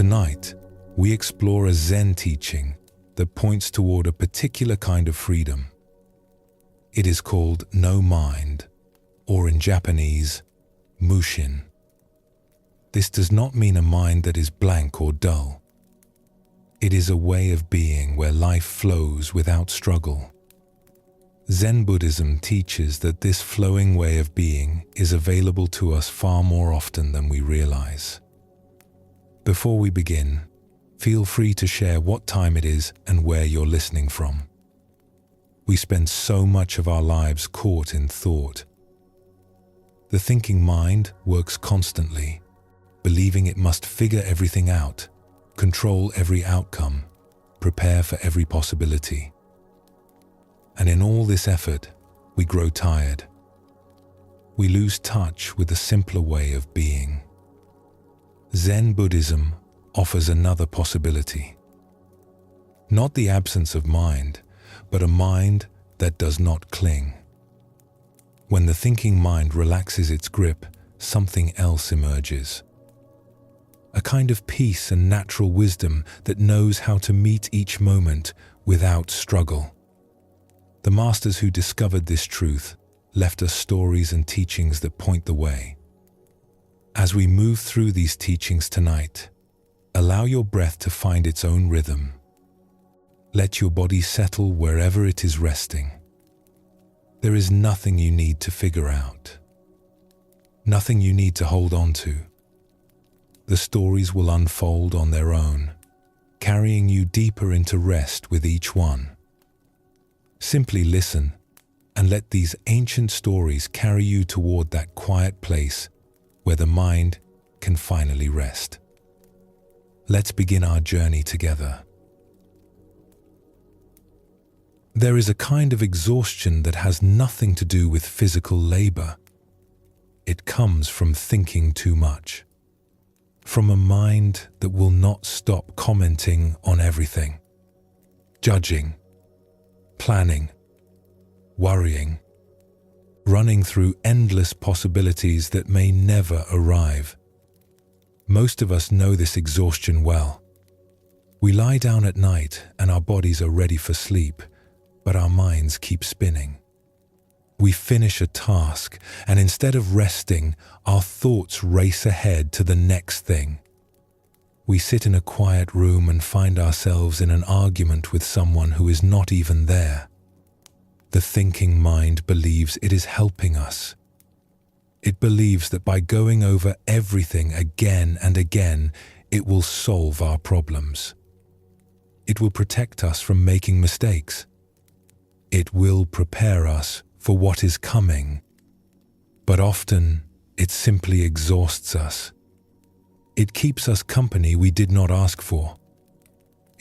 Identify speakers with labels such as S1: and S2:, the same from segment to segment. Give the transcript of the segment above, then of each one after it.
S1: Tonight, we explore a Zen teaching that points toward a particular kind of freedom. It is called no mind, or in Japanese, mushin. This does not mean a mind that is blank or dull. It is a way of being where life flows without struggle. Zen Buddhism teaches that this flowing way of being is available to us far more often than we realize. Before we begin, feel free to share what time it is and where you're listening from. We spend so much of our lives caught in thought. The thinking mind works constantly, believing it must figure everything out, control every outcome, prepare for every possibility. And in all this effort, we grow tired. We lose touch with the simpler way of being. Zen Buddhism offers another possibility. Not the absence of mind, but a mind that does not cling. When the thinking mind relaxes its grip, something else emerges. A kind of peace and natural wisdom that knows how to meet each moment without struggle. The masters who discovered this truth left us stories and teachings that point the way. As we move through these teachings tonight, allow your breath to find its own rhythm. Let your body settle wherever it is resting. There is nothing you need to figure out. Nothing you need to hold on to. The stories will unfold on their own, carrying you deeper into rest with each one. Simply listen and let these ancient stories carry you toward that quiet place where the mind can finally rest. Let's begin our journey together. There is a kind of exhaustion that has nothing to do with physical labor. It comes from thinking too much, from a mind that will not stop commenting on everything, judging, planning, worrying, running through endless possibilities that may never arrive. Most of us know this exhaustion well. We lie down at night and our bodies are ready for sleep, but our minds keep spinning. We finish a task, and instead of resting, our thoughts race ahead to the next thing. We sit in a quiet room and find ourselves in an argument with someone who is not even there. The thinking mind believes it is helping us. It believes that by going over everything again and again, it will solve our problems. It will protect us from making mistakes. It will prepare us for what is coming. But often, it simply exhausts us. It keeps us company we did not ask for.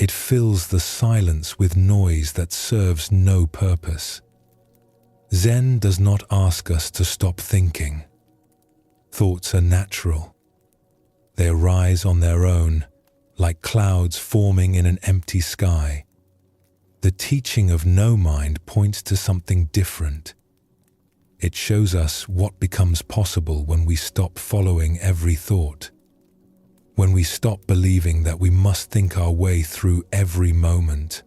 S1: It fills the silence with noise that serves no purpose. Zen does not ask us to stop thinking. Thoughts are natural. They arise on their own, like clouds forming in an empty sky. The teaching of no mind points to something different. It shows us what becomes possible when we stop following every thought. When we stop believing that we must think our way through every moment.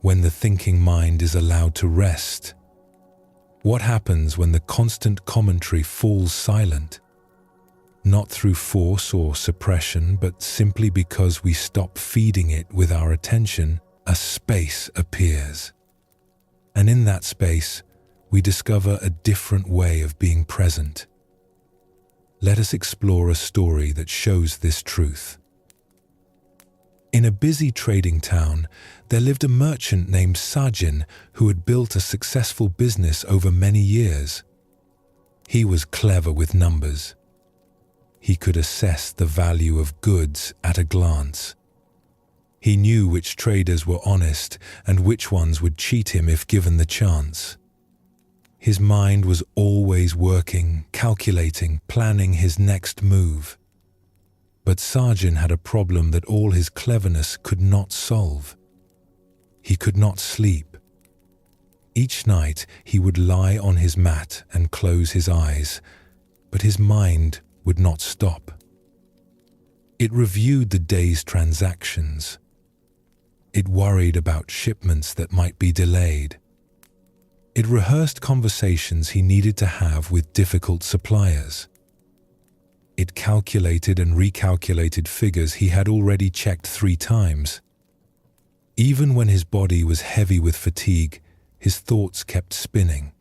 S1: When the thinking mind is allowed to rest. What happens when the constant commentary falls silent? Not through force or suppression, but simply because we stop feeding it with our attention, a space appears. And in that space, we discover a different way of being present. Let us explore a story that shows this truth. In a busy trading town, there lived a merchant named Sajin who had built a successful business over many years. He was clever with numbers. He could assess the value of goods at a glance. He knew which traders were honest and which ones would cheat him if given the chance. His mind was always working, calculating, planning his next move. But Sajin had a problem that all his cleverness could not solve. He could not sleep. Each night he would lie on his mat and close his eyes, but his mind would not stop. It reviewed the day's transactions. It worried about shipments that might be delayed. It rehearsed conversations he needed to have with difficult suppliers. It calculated and recalculated figures he had already checked 3 times. Even when his body was heavy with fatigue, his thoughts kept spinning.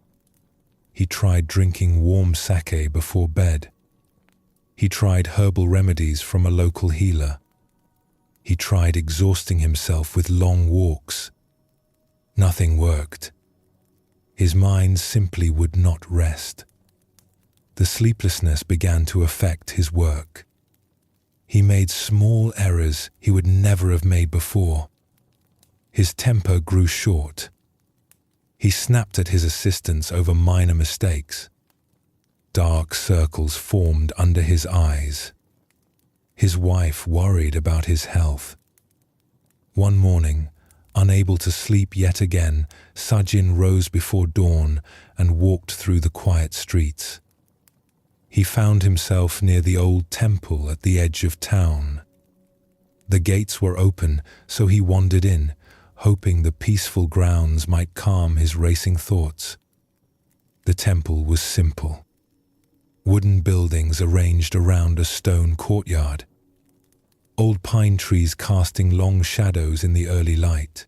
S1: He tried drinking warm sake before bed. He tried herbal remedies from a local healer. He tried exhausting himself with long walks. Nothing worked. His mind simply would not rest. The sleeplessness began to affect his work. He made small errors he would never have made before. His temper grew short. He snapped at his assistants over minor mistakes. Dark circles formed under his eyes. His wife worried about his health. One morning, unable to sleep yet again, Sajin rose before dawn and walked through the quiet streets. He found himself near the old temple at the edge of town. The gates were open, so he wandered in, hoping the peaceful grounds might calm his racing thoughts. The temple was simple. Wooden buildings arranged around a stone courtyard. Old pine trees casting long shadows in the early light.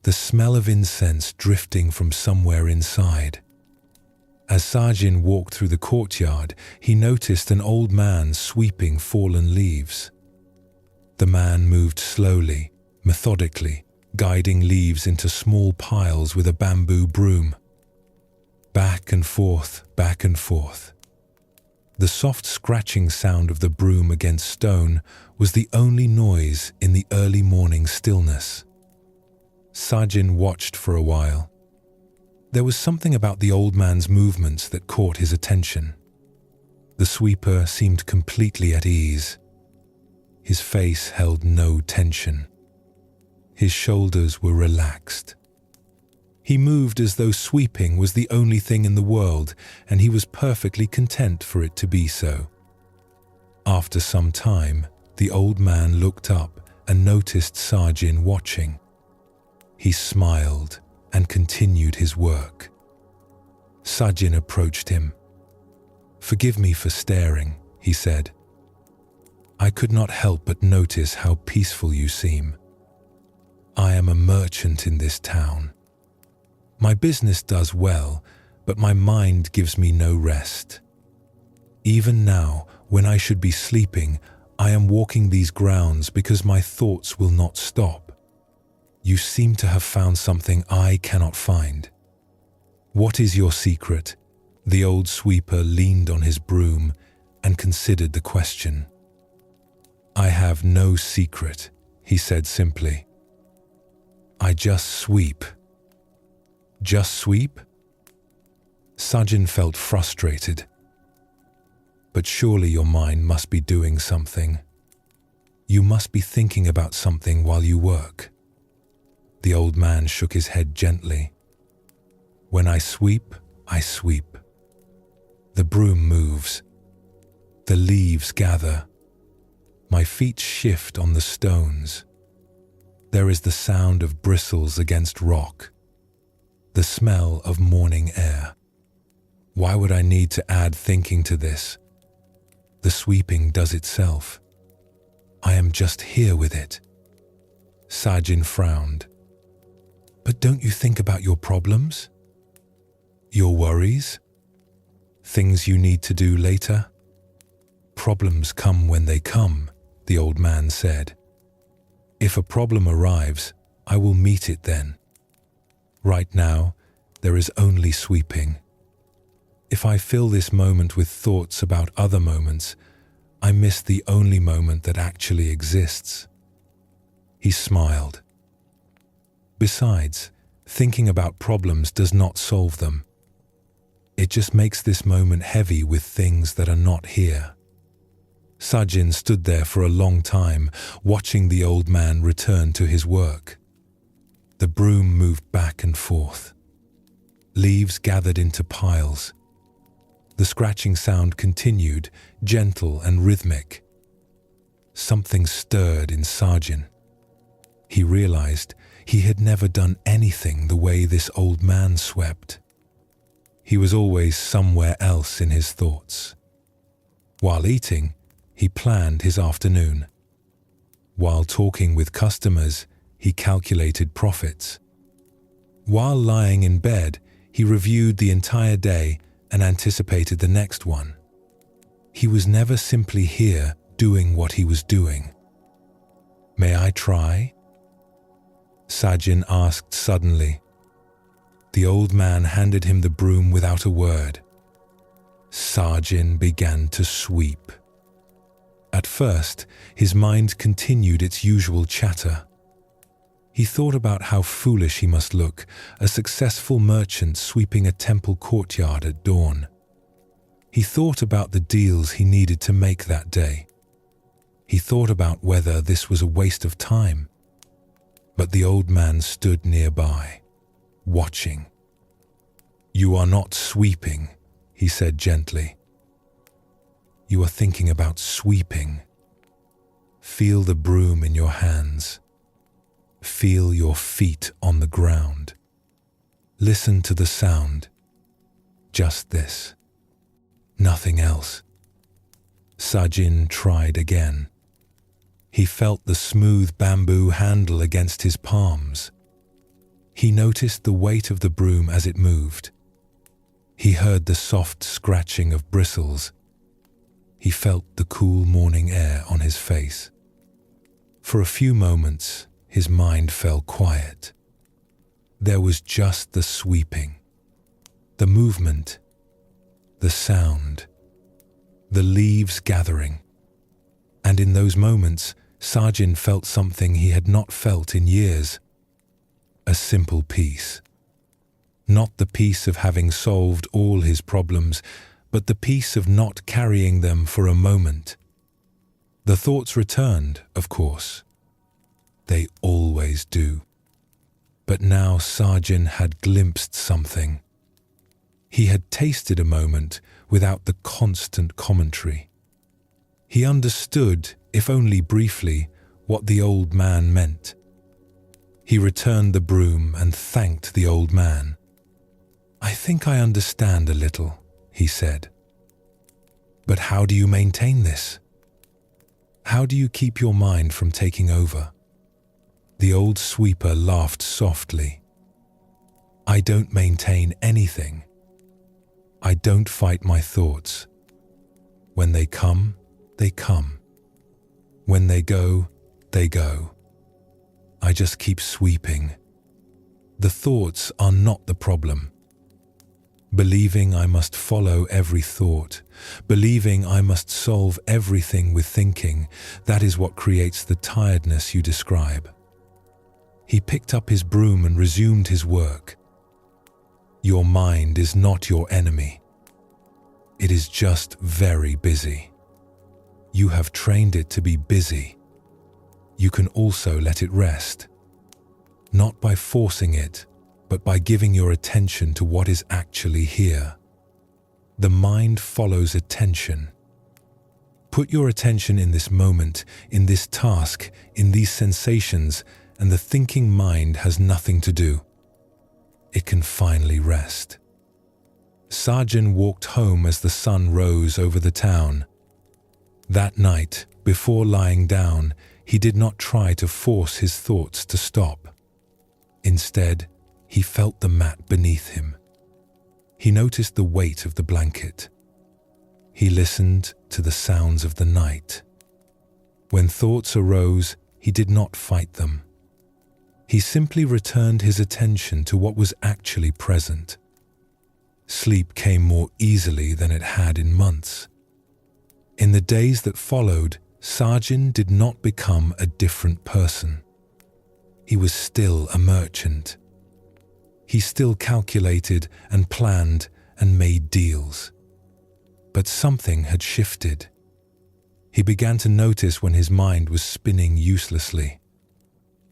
S1: The smell of incense drifting from somewhere inside. As Sajin walked through the courtyard, he noticed an old man sweeping fallen leaves. The man moved slowly, methodically, guiding leaves into small piles with a bamboo broom. Back and forth, back and forth. The soft scratching sound of the broom against stone was the only noise in the early morning stillness. Sajin watched for a while. There was something about the old man's movements that caught his attention. The sweeper seemed completely at ease. His face held no tension. His shoulders were relaxed. He moved as though sweeping was the only thing in the world, and he was perfectly content for it to be so. After some time, the old man looked up and noticed Sajin watching. He smiled and continued his work. Sajin approached him. "Forgive me for staring," he said. "I could not help but notice how peaceful you seem. I am a merchant in this town. My business does well, but my mind gives me no rest. Even now, when I should be sleeping, I am walking these grounds because my thoughts will not stop. You seem to have found something I cannot find. What is your secret?" The old sweeper leaned on his broom and considered the question. "I have no secret," he said simply. "I just sweep." "Just sweep?" Sajin felt frustrated. "But surely your mind must be doing something. You must be thinking about something while you work." The old man shook his head gently. "When I sweep, I sweep. The broom moves. The leaves gather. My feet shift on the stones. There is the sound of bristles against rock. The smell of morning air. Why would I need to add thinking to this? The sweeping does itself. I am just here with it." Sajin frowned. "But don't you think about your problems? Your worries? Things you need to do later?" "Problems come when they come," the old man said. "If a problem arrives, I will meet it then. Right now, there is only sweeping. If I fill this moment with thoughts about other moments, I miss the only moment that actually exists." He smiled. "Besides, thinking about problems does not solve them. It just makes this moment heavy with things that are not here." Sajin stood there for a long time, watching the old man return to his work. The broom moved back and forth. Leaves gathered into piles. The scratching sound continued, gentle and rhythmic. something stirred in Sajin. He realized he had never done anything the way this old man swept. He was always somewhere else in his thoughts. While eating, he planned his afternoon. While talking with customers, he calculated profits. While lying in bed, he reviewed the entire day and anticipated the next one. He was never simply here doing what he was doing. "May I try?" Sajin asked suddenly. The old man handed him the broom without a word. Sajin began to sweep. At first, his mind continued its usual chatter. He thought about how foolish he must look, a successful merchant sweeping a temple courtyard at dawn. He thought about the deals he needed to make that day. He thought about whether this was a waste of time. But the old man stood nearby, watching. "You are not sweeping," he said gently. "You are thinking about sweeping. Feel the broom in your hands. Feel your feet on the ground. Listen to the sound. Just this. Nothing else." Sajin tried again. He felt the smooth bamboo handle against his palms. He noticed the weight of the broom as it moved. He heard the soft scratching of bristles. He felt the cool morning air on his face. For a few moments, his mind fell quiet. There was just the sweeping, the movement, the sound, the leaves gathering. And in those moments, Sajin felt something he had not felt in years. A simple peace. Not the peace of having solved all his problems, but the peace of not carrying them for a moment. The thoughts returned, of course. They always do. But now Sajin had glimpsed something. He had tasted a moment without the constant commentary. He understood, if only briefly, what the old man meant. He returned the broom and thanked the old man. "I think I understand a little," he said. "But how do you maintain this? How do you keep your mind from taking over?" The old sweeper laughed softly. "I don't maintain anything. I don't fight my thoughts. When they come, they come. When they go, they go. I just keep sweeping. The thoughts are not the problem. Believing I must follow every thought, believing I must solve everything with thinking, that is what creates the tiredness you describe." He picked up his broom and resumed his work. "Your mind is not your enemy. It is just very busy. You have trained it to be busy. You can also let it rest. Not by forcing it, but by giving your attention to what is actually here. The mind follows attention. Put your attention in this moment, in this task, in these sensations, and the thinking mind has nothing to do. It can finally rest." Sajin walked home as the sun rose over the town. That night, before lying down, he did not try to force his thoughts to stop. Instead, he felt the mat beneath him. He noticed the weight of the blanket. He listened to the sounds of the night. When thoughts arose, he did not fight them. He simply returned his attention to what was actually present. Sleep came more easily than it had in months. In the days that followed, Sajin did not become a different person. He was still a merchant. He still calculated and planned and made deals. But something had shifted. He began to notice when his mind was spinning uselessly.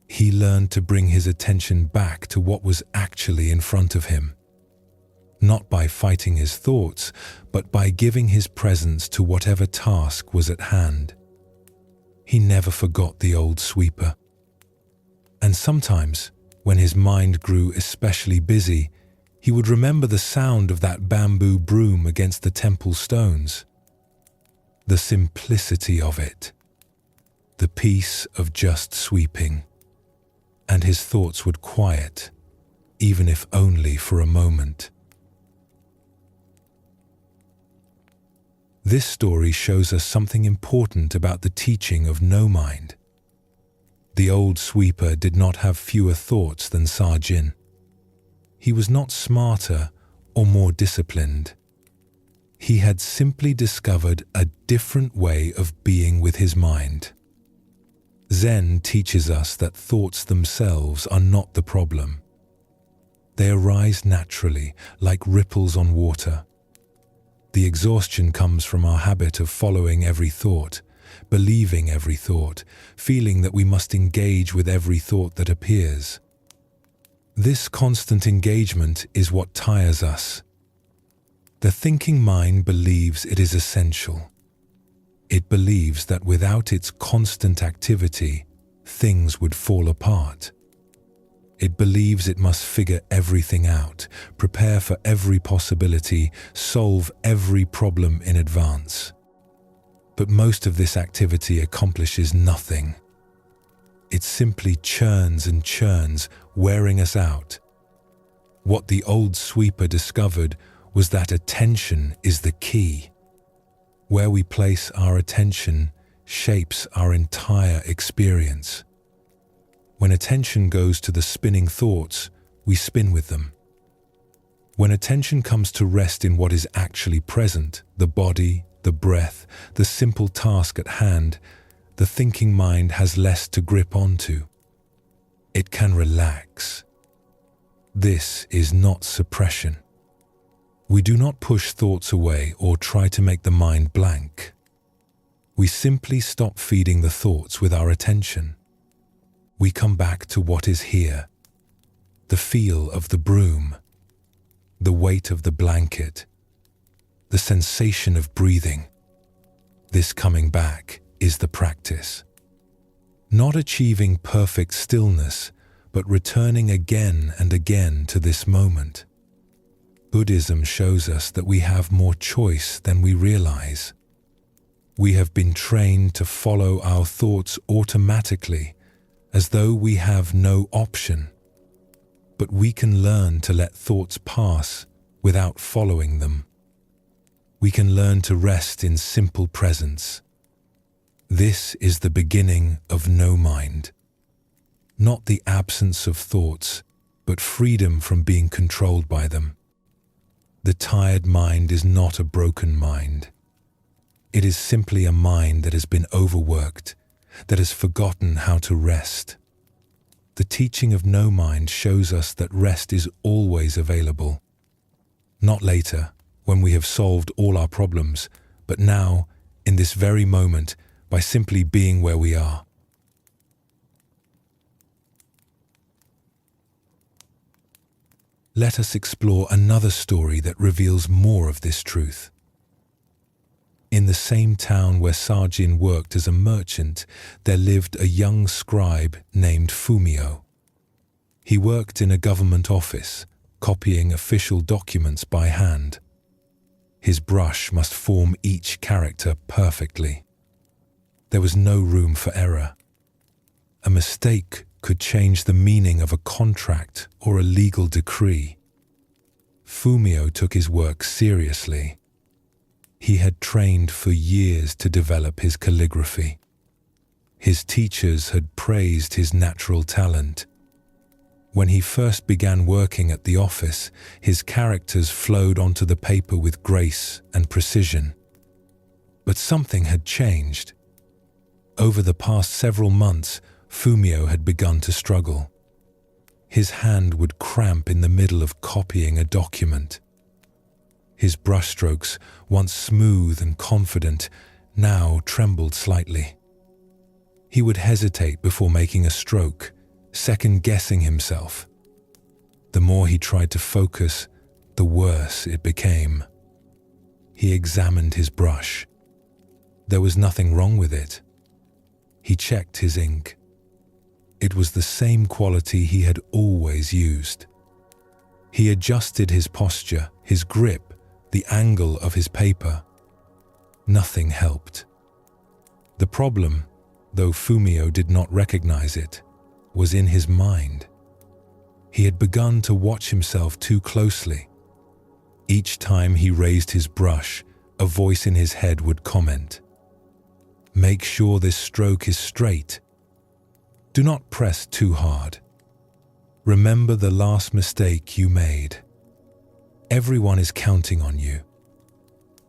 S1: He learned to bring his attention back to what was actually in front of him. Not by fighting his thoughts, but by giving his presence to whatever task was at hand. he never forgot the old sweeper. And sometimes, when his mind grew especially busy, he would remember the sound of that bamboo broom against the temple stones. The simplicity of it, the peace of just sweeping, and his thoughts would quiet, even if only for a moment. This story shows us something important about the teaching of no mind. The old sweeper did not have fewer thoughts than Sa-Jin. He was not smarter or more disciplined. He had simply discovered a different way of being with his mind. Zen teaches us that thoughts themselves are not the problem. They arise naturally, like ripples on water. The exhaustion comes from our habit of following every thought, believing every thought, feeling that we must engage with every thought that appears. This constant engagement is what tires us. The thinking mind believes it is essential. It believes that without its constant activity, things would fall apart. It believes it must figure everything out, prepare for every possibility, solve every problem in advance. But most of this activity accomplishes nothing. It simply churns and churns, wearing us out. What the old sweeper discovered was that attention is the key. Where we place our attention shapes our entire experience. When attention goes to the spinning thoughts, we spin with them. When attention comes to rest in what is actually present, the body, the breath, the simple task at hand, the thinking mind has less to grip onto. It can relax. This is not suppression. We do not push thoughts away or try to make the mind blank. We simply stop feeding the thoughts with our attention. We come back to what is here, the feel of the broom, the weight of the blanket, the sensation of breathing. This coming back is the practice. Not achieving perfect stillness, but returning again and again to this moment. Buddhism shows us that we have more choice than we realize. We have been trained to follow our thoughts automatically, as though we have no option. But we can learn to let thoughts pass without following them. We can learn to rest in simple presence. This is the beginning of no mind. Not the absence of thoughts, but freedom from being controlled by them. The tired mind is not a broken mind. It is simply a mind that has been overworked, that has forgotten how to rest. The teaching of no mind shows us that rest is always available. Not later, when we have solved all our problems, but now, in this very moment, by simply being where we are. Let us explore another story that reveals more of this truth. In the same town where Sa-Jin worked as a merchant, there lived a young scribe named Fumio. He worked in a government office, copying official documents by hand. His brush must form each character perfectly. There was no room for error. A mistake could change the meaning of a contract or a legal decree. Fumio took his work seriously. He had trained for years to develop his calligraphy. His teachers had praised his natural talent. When he first began working at the office, his characters flowed onto the paper with grace and precision. But something had changed. Over the past several months, Fumio had begun to struggle. His hand would cramp in the middle of copying a document. His brushstrokes, once smooth and confident, now trembled slightly. He would hesitate before making a stroke, second-guessing himself. The more he tried to focus, the worse it became. He examined his brush. There was nothing wrong with it. He checked his ink. It was the same quality he had always used. He adjusted his posture, his grip, the angle of his paper. Nothing helped. The problem, though Fumio did not recognize it, was in his mind. He had begun to watch himself too closely. Each time he raised his brush, a voice in his head would comment, "Make sure this stroke is straight. Do not press too hard. Remember the last mistake you made. Everyone is counting on you.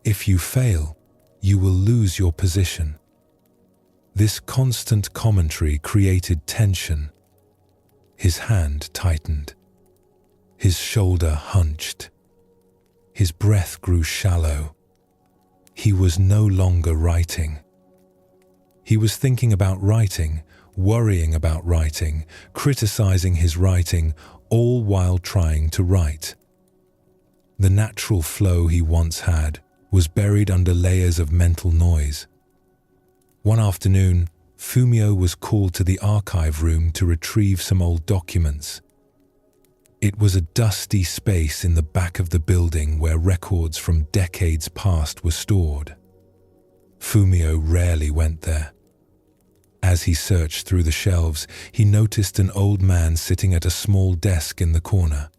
S1: If you fail, you will lose your position." This constant commentary created tension. His hand tightened. His shoulder hunched. His breath grew shallow. He was no longer writing. He was thinking about writing, worrying about writing, criticizing his writing, all while trying to write. The natural flow he once had was buried under layers of mental noise. One afternoon, Fumio was called to the archive room to retrieve some old documents. It was a dusty space in the back of the building where records from decades past were stored. Fumio rarely went there. As he searched through the shelves, he noticed an old man sitting at a small desk in the corner.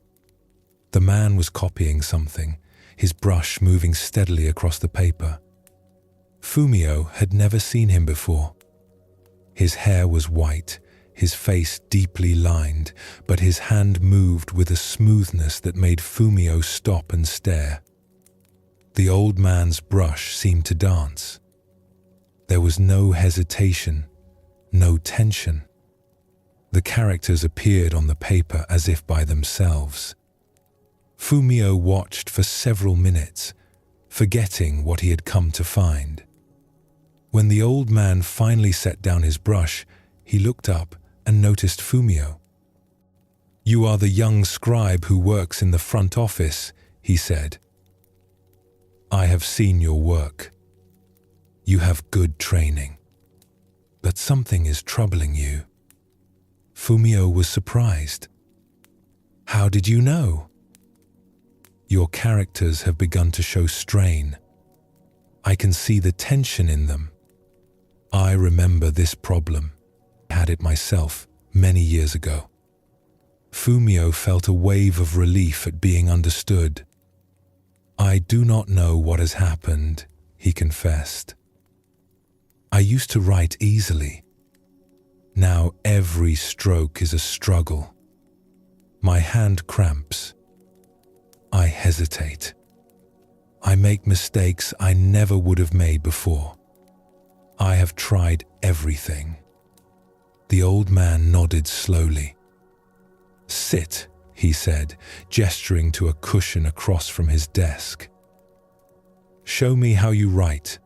S1: The man was copying something, his brush moving steadily across the paper. Fumio had never seen him before. His hair was white, his face deeply lined, but his hand moved with a smoothness that made Fumio stop and stare. The old man's brush seemed to dance. There was no hesitation, no tension. The characters appeared on the paper as if by themselves. Fumio watched for several minutes, forgetting what he had come to find. When the old man finally set down his brush, he looked up and noticed Fumio. "You are the young scribe who works in the front office," he said. "I have seen your work. You have good training. But something is troubling you." Fumio was surprised. "How did you know?" "Your characters have begun to show strain. I can see the tension in them. I remember this problem. I had it myself many years ago." Fumio felt a wave of relief at being understood. "I do not know what has happened," he confessed. "I used to write easily. Now every stroke is a struggle. My hand cramps. I hesitate. I make mistakes I never would have made before. I have tried everything." The old man nodded slowly. "Sit," he said, gesturing to a cushion across from his desk. "Show me how you write."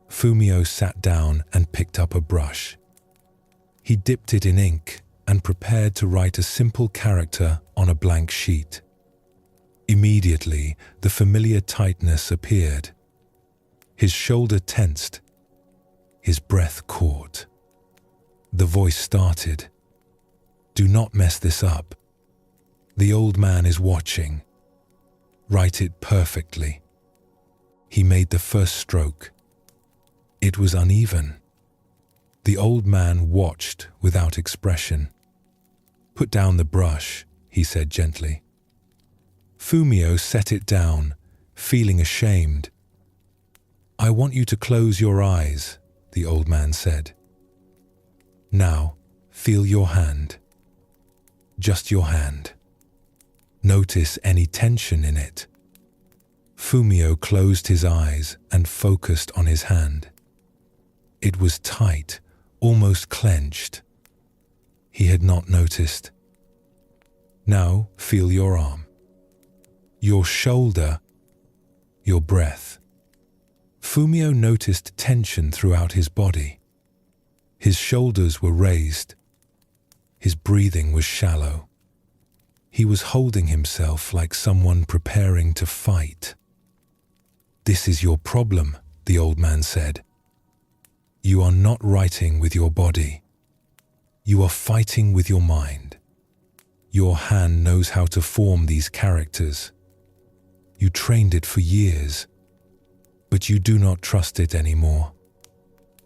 S1: Fumio sat down and picked up a brush. He dipped it in ink and prepared to write a simple character on a blank sheet. Immediately, the familiar tightness appeared. His shoulder tensed. His breath caught. The voice started. "Do not mess this up. The old man is watching. Write it perfectly." He made the first stroke. It was uneven. The old man watched without expression. "Put down the brush," he said gently. Fumio set it down, feeling ashamed. "I want you to close your eyes," the old man said. "Now, feel your hand. Just your hand. Notice any tension in it." Fumio closed his eyes and focused on his hand. It was tight, almost clenched. He had not noticed. "Now, feel your arm. Your shoulder. Your breath." Fumio noticed tension throughout his body. His shoulders were raised. His breathing was shallow. He was holding himself like someone preparing to fight. "This is your problem," the old man said. You are not writing with your body. You are fighting with your mind. Your hand knows how to form these characters. You trained it for years, but you do not trust it anymore.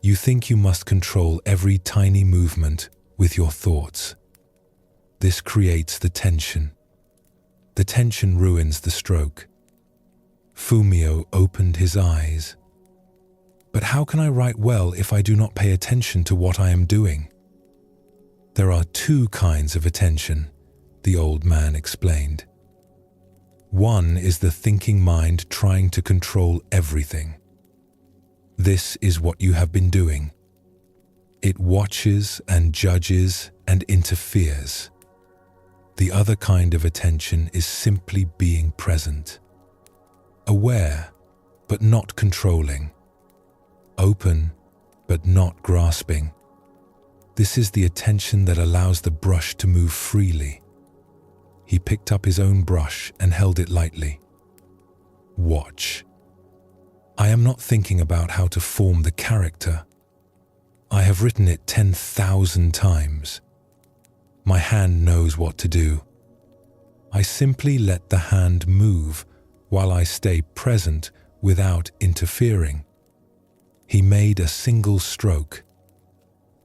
S1: You think you must control every tiny movement with your thoughts. This creates the tension. The tension ruins the stroke. Fumio opened his eyes. But how can I write well if I do not pay attention to what I am doing? There are two kinds of attention, the old man explained. One is the thinking mind trying to control everything. This is what you have been doing. It watches and judges and interferes. The other kind of attention is simply being present. Aware, but not controlling. Open, but not grasping. This is the attention that allows the brush to move freely. He picked up his own brush and held it lightly. Watch. I am not thinking about how to form the character. I have written it 10,000 times. My hand knows what to do. I simply let the hand move while I stay present without interfering. He made a single stroke.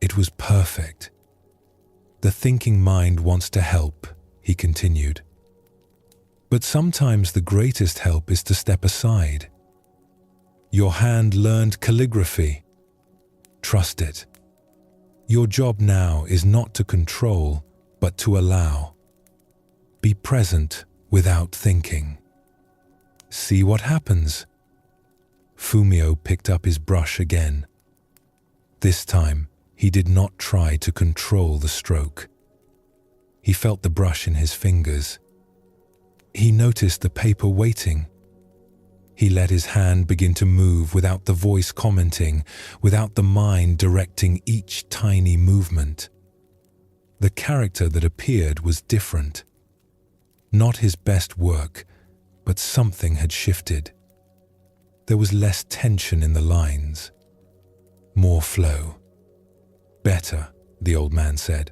S1: It was perfect. The thinking mind wants to help, he continued. But sometimes the greatest help is to step aside. Your hand learned calligraphy. Trust it. Your job now is not to control, but to allow. Be present without thinking. See what happens. Fumio picked up his brush again. This time, he did not try to control the stroke. He felt the brush in his fingers. He noticed the paper waiting. He let his hand begin to move without the voice commenting, without the mind directing each tiny movement. The character that appeared was different. Not his best work, but something had shifted. There was less tension in the lines. More flow. Better, the old man said.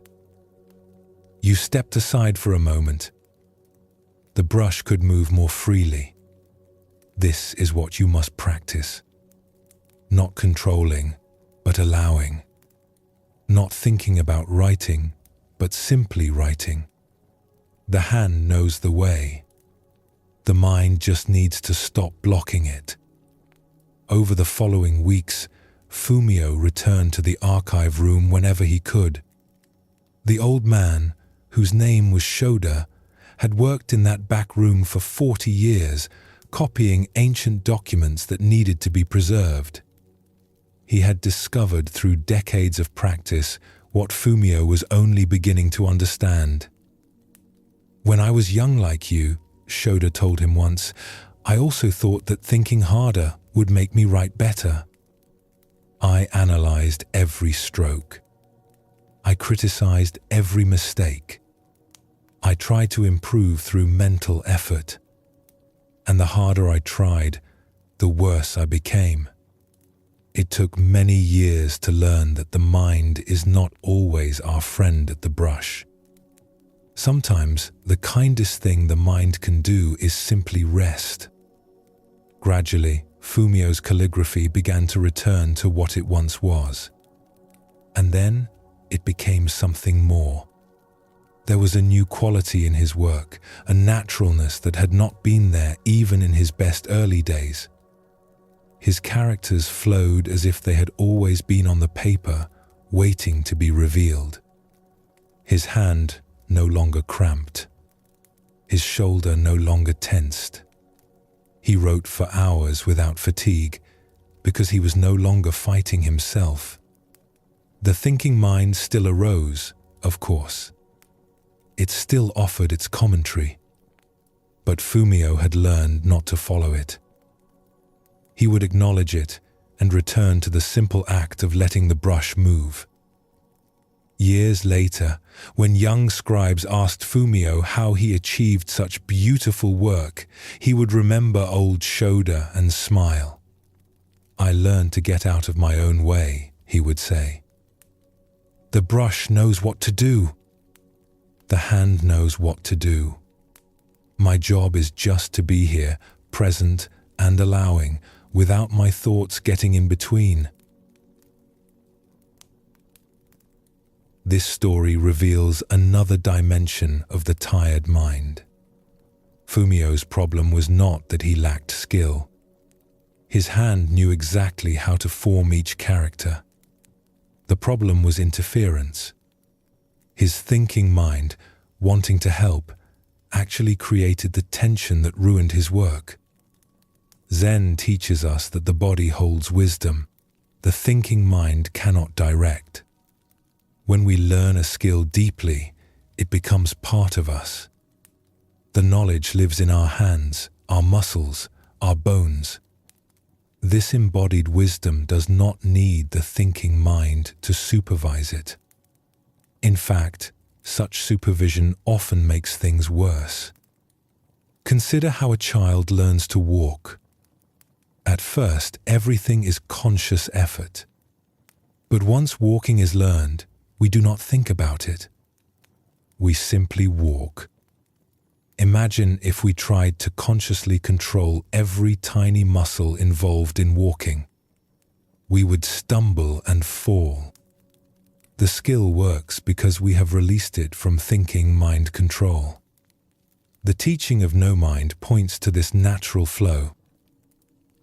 S1: You stepped aside for a moment. The brush could move more freely. This is what you must practice. Not controlling, but allowing. Not thinking about writing, but simply writing. The hand knows the way. The mind just needs to stop blocking it. Over the following weeks, Fumio returned to the archive room whenever he could. The old man, whose name was Shoda, had worked in that back room for 40 years, copying ancient documents that needed to be preserved. He had discovered through decades of practice what Fumio was only beginning to understand. When I was young like you, Shoda told him once, I also thought that thinking harder would make me write better. I analyzed every stroke. I criticized every mistake. I tried to improve through mental effort. And the harder I tried, the worse I became. It took many years to learn that the mind is not always our friend at the brush. Sometimes the kindest thing the mind can do is simply rest. Gradually, Fumio's calligraphy began to return to what it once was. And then it became something more. There was a new quality in his work, a naturalness that had not been there even in his best early days. His characters flowed as if they had always been on the paper, waiting to be revealed. His hand no longer cramped. His shoulder no longer tensed. He wrote for hours without fatigue, because he was no longer fighting himself. The thinking mind still arose, of course. It still offered its commentary, but Fumio had learned not to follow it. He would acknowledge it and return to the simple act of letting the brush move. Years later, when young scribes asked Fumio how he achieved such beautiful work, he would remember old Shoda and smile. I learned to get out of my own way, he would say. The brush knows what to do. The hand knows what to do. My job is just to be here, present and allowing, without my thoughts getting in between. This story reveals another dimension of the tired mind. Fumio's problem was not that he lacked skill. His hand knew exactly how to form each character. The problem was interference. His thinking mind, wanting to help, actually created the tension that ruined his work. Zen teaches us that the body holds wisdom. The thinking mind cannot direct. When we learn a skill deeply, it becomes part of us. The knowledge lives in our hands, our muscles, our bones. This embodied wisdom does not need the thinking mind to supervise it. In fact, such supervision often makes things worse. Consider how a child learns to walk. At first, everything is conscious effort. But once walking is learned, we do not think about it. We simply walk. Imagine if we tried to consciously control every tiny muscle involved in walking. We would stumble and fall. The skill works because we have released it from thinking mind control. The teaching of no mind points to this natural flow.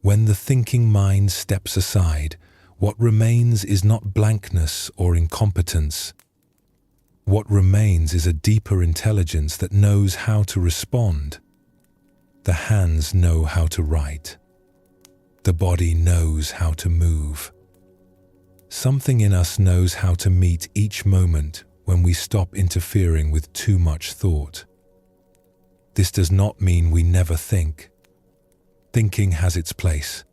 S1: When the thinking mind steps aside, what remains is not blankness or incompetence. What remains is a deeper intelligence that knows how to respond. The hands know how to write. The body knows how to move. Something in us knows how to meet each moment when we stop interfering with too much thought. This does not mean we never think. Thinking has its place.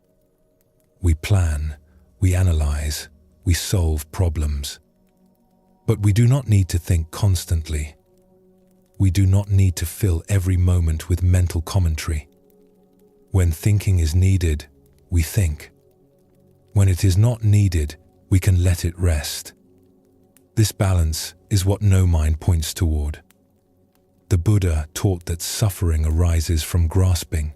S1: We plan, we analyze, we solve problems. But we do not need to think constantly. We do not need to fill every moment with mental commentary. When thinking is needed, we think. When it is not needed, we can let it rest. This balance is what no mind points toward. The Buddha taught that suffering arises from grasping.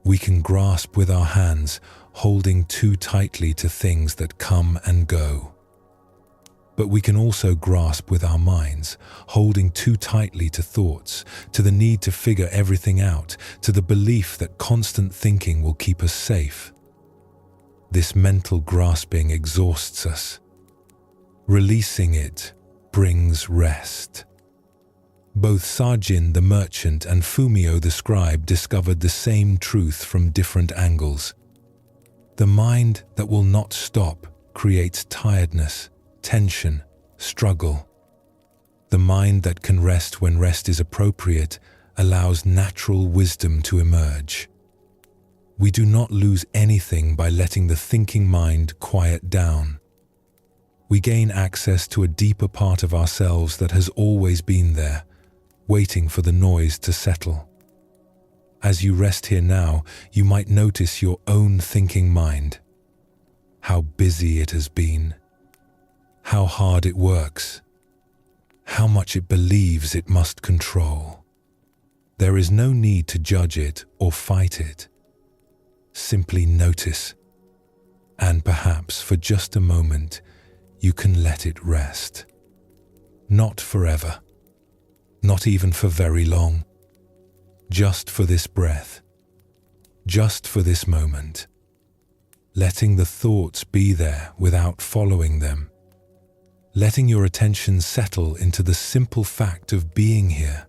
S1: We can grasp with our hands, holding too tightly to things that come and go. But we can also grasp with our minds, holding too tightly to thoughts, to the need to figure everything out, to the belief that constant thinking will keep us safe. This mental grasping exhausts us. Releasing it brings rest. Both Sajin the merchant and Fumio the scribe discovered the same truth from different angles. The mind that will not stop creates tiredness, tension, struggle. The mind that can rest when rest is appropriate allows natural wisdom to emerge. We do not lose anything by letting the thinking mind quiet down. We gain access to a deeper part of ourselves that has always been there, waiting for the noise to settle. As you rest here now, you might notice your own thinking mind. How busy it has been. How hard it works. How much it believes it must control. There is no need to judge it or fight it. Simply notice. And perhaps for just a moment, you can let it rest. Not forever. Not even for very long. Just for this breath. Just for this moment. Letting the thoughts be there without following them. Letting your attention settle into the simple fact of being here.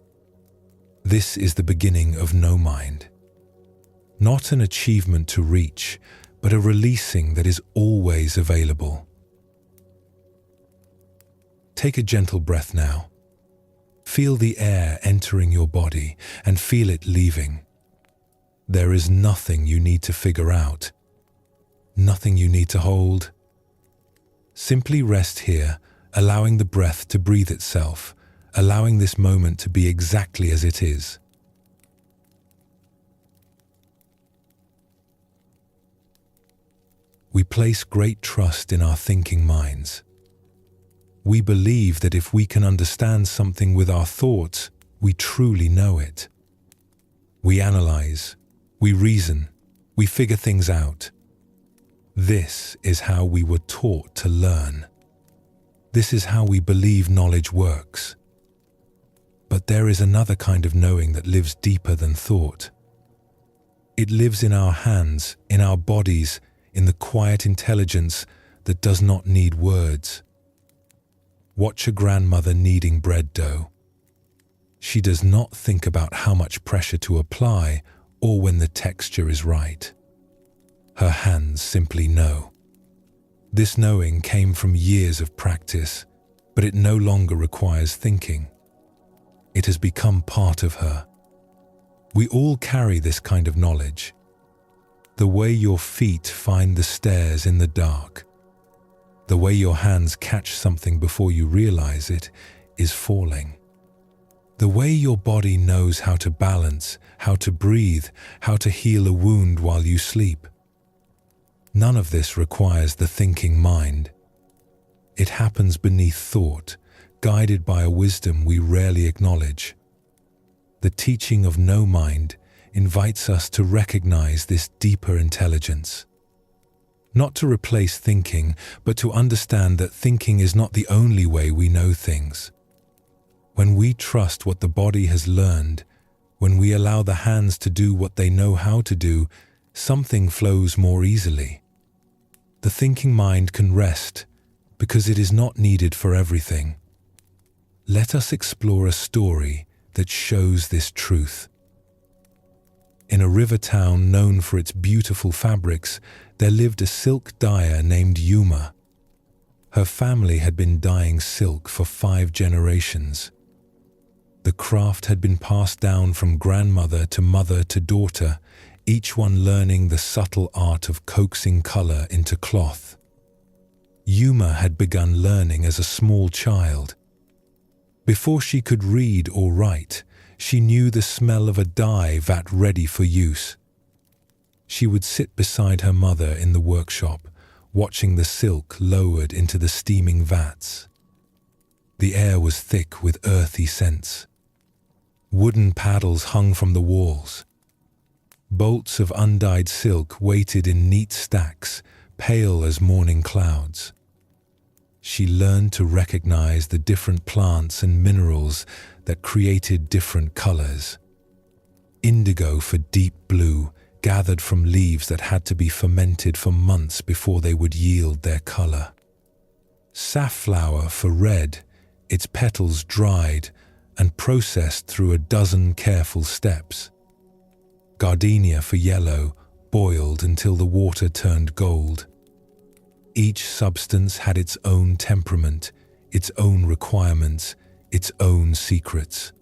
S1: This is the beginning of no mind. Not an achievement to reach, but a releasing that is always available. Take a gentle breath now. Feel the air entering your body and feel it leaving. There is nothing you need to figure out. Nothing you need to hold. Simply rest here, allowing the breath to breathe itself, allowing this moment to be exactly as it is. We place great trust in our thinking minds. We believe that if we can understand something with our thoughts, we truly know it. We analyze, we reason, we figure things out. This is how we were taught to learn. This is how we believe knowledge works. But there is another kind of knowing that lives deeper than thought. It lives in our hands, in our bodies, in the quiet intelligence that does not need words. Watch a grandmother kneading bread dough. She does not think about how much pressure to apply or when the texture is right. Her hands simply know. This knowing came from years of practice, but it no longer requires thinking. It has become part of her. We all carry this kind of knowledge. The way your feet find the stairs in the dark, the way your hands catch something before you realize it is falling. The way your body knows how to balance, how to breathe, how to heal a wound while you sleep. None of this requires the thinking mind. It happens beneath thought, guided by a wisdom we rarely acknowledge. The teaching of no mind invites us to recognize this deeper intelligence. Not to replace thinking, but to understand that thinking is not the only way we know things. When we trust what the body has learned, when we allow the hands to do what they know how to do, something flows more easily. The thinking mind can rest because it is not needed for everything. Let us explore a story that shows this truth. In a river town known for its beautiful fabrics, there lived a silk dyer named Yuma. Her family had been dyeing silk for 5 generations. The craft had been passed down from grandmother to daughter, each one learning the subtle art of coaxing color into cloth. Yuma had begun learning as a small child. Before she could read or write, she knew the smell of a dye vat ready for use. She would sit beside her mother in the workshop, watching the silk lowered into the steaming vats. The air was thick with earthy scents. Wooden paddles hung from the walls. Bolts of undyed silk waited in neat stacks, pale as morning clouds. She learned to recognize the different plants and minerals that created different colors. Indigo for deep blue, gathered from leaves that had to be fermented for months before they would yield their color. Safflower for red, its petals dried and processed through a dozen careful steps. Gardenia for yellow, boiled until the water turned gold. Each substance had its own temperament, its own requirements, its own secrets.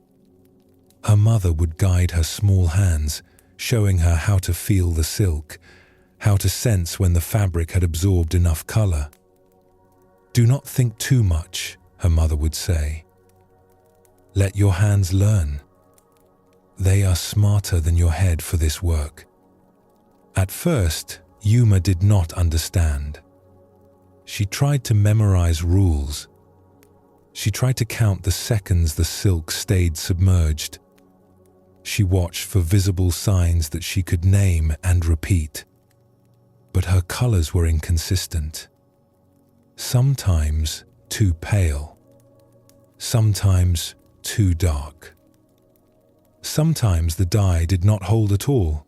S1: Her mother would guide her small hands, showing her how to feel the silk, how to sense when the fabric had absorbed enough color. "Do not think too much," her mother would say. "Let your hands learn. They are smarter than your head for this work." At first, Yuma did not understand. She tried to memorize rules. She tried to count the seconds the silk stayed submerged. She watched for visible signs that she could name and repeat. But her colors were inconsistent. Sometimes too pale. Sometimes too dark. Sometimes the dye did not hold at all.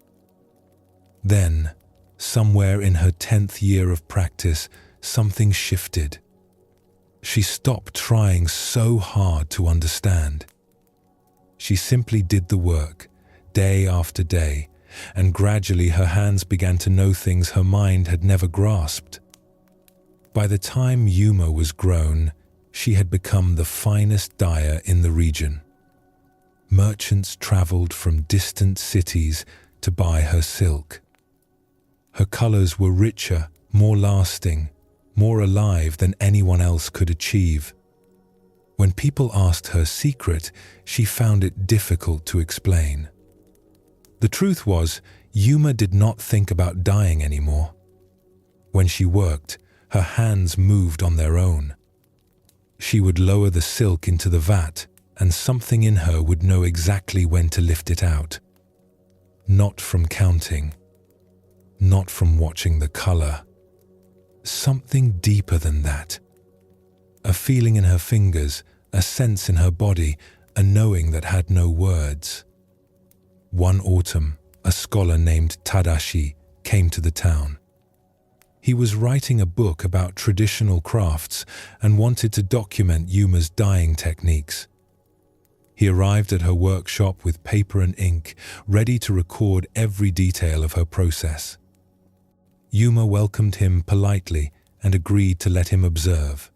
S1: Then, somewhere in her 10th year of practice, something shifted. She stopped trying so hard to understand. She simply did the work, day after day, and gradually her hands began to know things her mind had never grasped. By the time Yuma was grown, she had become the finest dyer in the region. Merchants traveled from distant cities to buy her silk. Her colors were richer, more lasting, more alive than anyone else could achieve. When people asked her secret, she found it difficult to explain. The truth was, Yuma did not think about dying anymore. When she worked, her hands moved on their own. She would lower the silk into the vat, and something in her would know exactly when to lift it out. Not from counting, not from watching the color. Something deeper than that. A feeling in her fingers, a sense in her body, a knowing that had no words. One autumn, a scholar named Tadashi came to the town. He was writing a book about traditional crafts and wanted to document Yuma's dyeing techniques. He arrived at her workshop with paper and ink, ready to record every detail of her process. Yuma welcomed him politely and agreed to let him observe.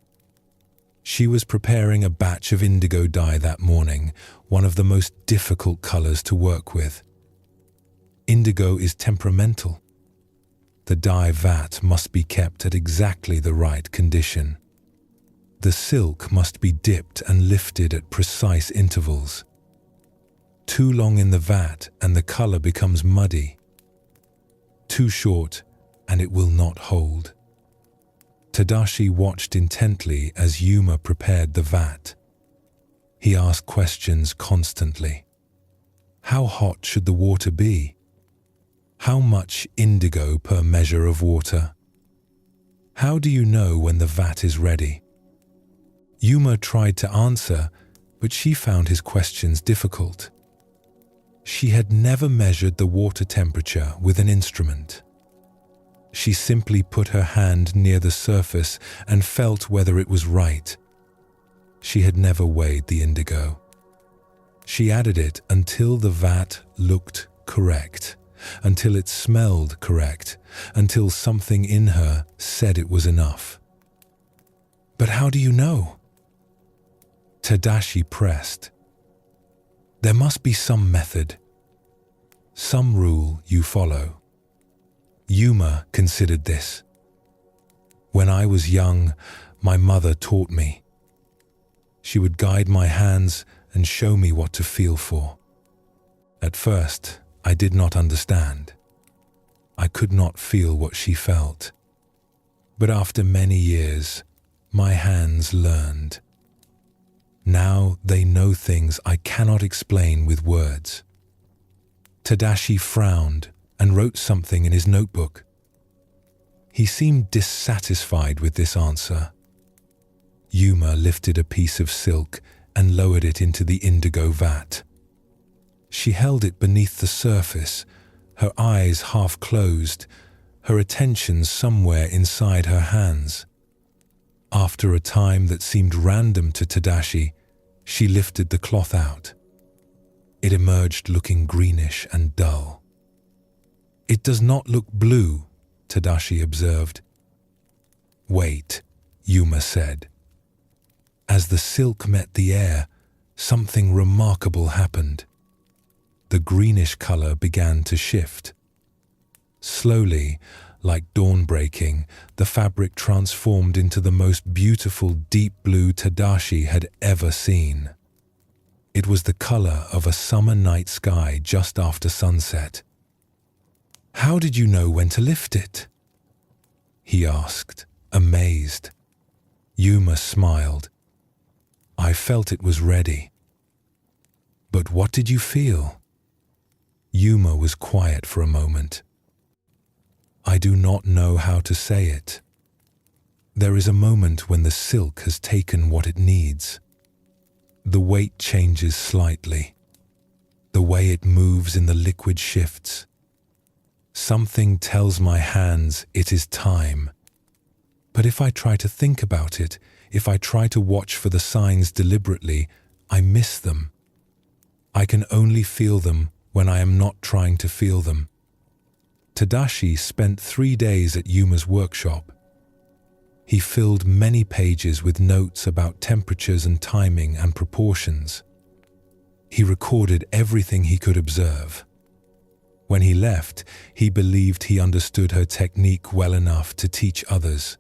S1: She was preparing a batch of indigo dye that morning, one of the most difficult colors to work with. Indigo is temperamental. The dye vat must be kept at exactly the right condition. The silk must be dipped and lifted at precise intervals. Too long in the vat and the color becomes muddy. Too short and it will not hold. Tadashi watched intently as Yuma prepared the vat. He asked questions constantly. How hot should the water be? How much indigo per measure of water? How do you know when the vat is ready? Yuma tried to answer, but she found his questions difficult. She had never measured the water temperature with an instrument. She simply put her hand near the surface and felt whether it was right. She had never weighed the indigo. She added it until the vat looked correct, until it smelled correct, until something in her said it was enough. But how do you know? Tadashi pressed. There must be some method, some rule you follow. Yuma considered this. When I was young, my mother taught me. She would guide my hands and show me what to feel for. At first, I did not understand. I could not feel what she felt. But after many years, my hands learned. Now they know things I cannot explain with words. Tadashi frowned and wrote something in his notebook. He seemed dissatisfied with this answer. Yuma lifted a piece of silk and lowered it into the indigo vat. She held it beneath the surface, her eyes half closed, her attention somewhere inside her hands. After a time that seemed random to Tadashi, she lifted the cloth out. It emerged looking greenish and dull. It does not look blue, Tadashi observed. Wait, Yuma said. As the silk met the air, something remarkable happened. The greenish color began to shift. Slowly, like dawn breaking, the fabric transformed into the most beautiful deep blue Tadashi had ever seen. It was the color of a summer night sky just after sunset. How did you know when to lift it? He asked, amazed. Yuma smiled. I felt it was ready. But what did you feel? Yuma was quiet for a moment. I do not know how to say it. There is a moment when the silk has taken what it needs. The weight changes slightly. The way it moves in the liquid shifts. Something tells my hands it is time. But if I try to think about it, if I try to watch for the signs deliberately, I miss them. I can only feel them when I am not trying to feel them. Tadashi spent 3 days at Yuma's workshop. He filled many pages with notes about temperatures and timing and proportions. He recorded everything he could observe. When he left, he believed he understood her technique well enough to teach others.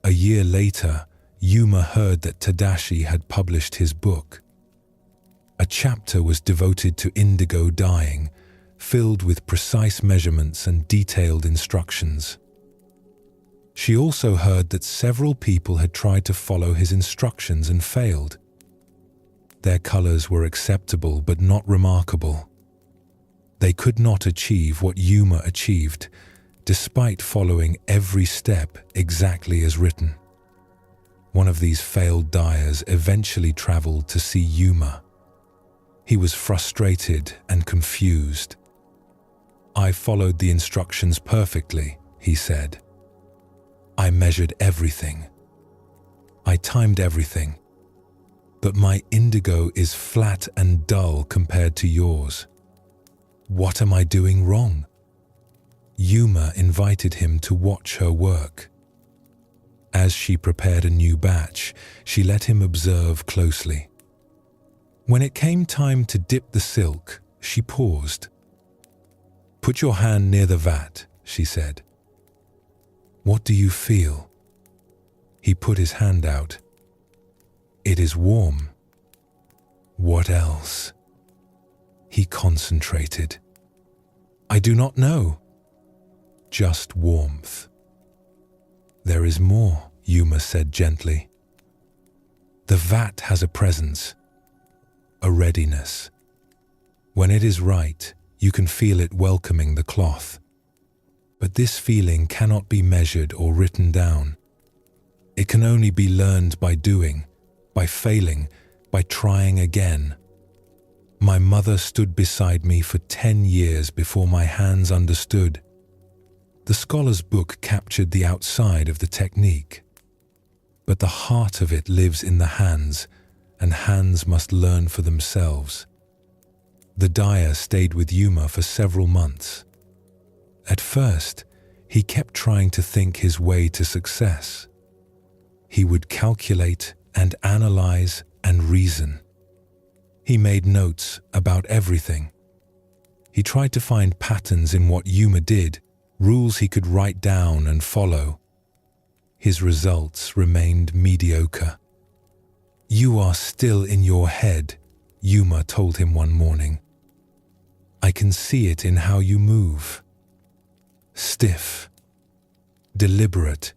S1: A year later, Yuma heard that Tadashi had published his book. A chapter was devoted to indigo dyeing, filled with precise measurements and detailed instructions. She also heard that several people had tried to follow his instructions and failed. Their colors were acceptable but not remarkable. They could not achieve what Yuma achieved, despite following every step exactly as written. One of these failed dyers eventually traveled to see Yuma. He was frustrated and confused. "I followed the instructions perfectly," he said. "I measured everything. I timed everything. But my indigo is flat and dull compared to yours. What am I doing wrong?" Yuma invited him to watch her work. As she prepared a new batch, she let him observe closely. When it came time to dip the silk, she paused. "Put your hand near the vat," she said. "What do you feel?" He put his hand out. "It is warm." "What else?" He concentrated. "I do not know." "Just warmth." "There is more," Yuma said gently. "The vat has a presence, a readiness. When it is right, you can feel it welcoming the cloth. But this feeling cannot be measured or written down. It can only be learned by doing, by failing, by trying again. My mother stood beside me for 10 years before my hands understood. The scholar's book captured the outside of the technique, but the heart of it lives in the hands, and hands must learn for themselves. The dyer stayed with Yuma for several months. At first, he kept trying to think his way to success. He would calculate and analyze and reason. He made notes about everything. He tried to find patterns in what Yuma did, rules he could write down and follow. His results remained mediocre. "You are still in your head," Yuma told him one morning. "I can see it in how you move. Stiff, deliberate.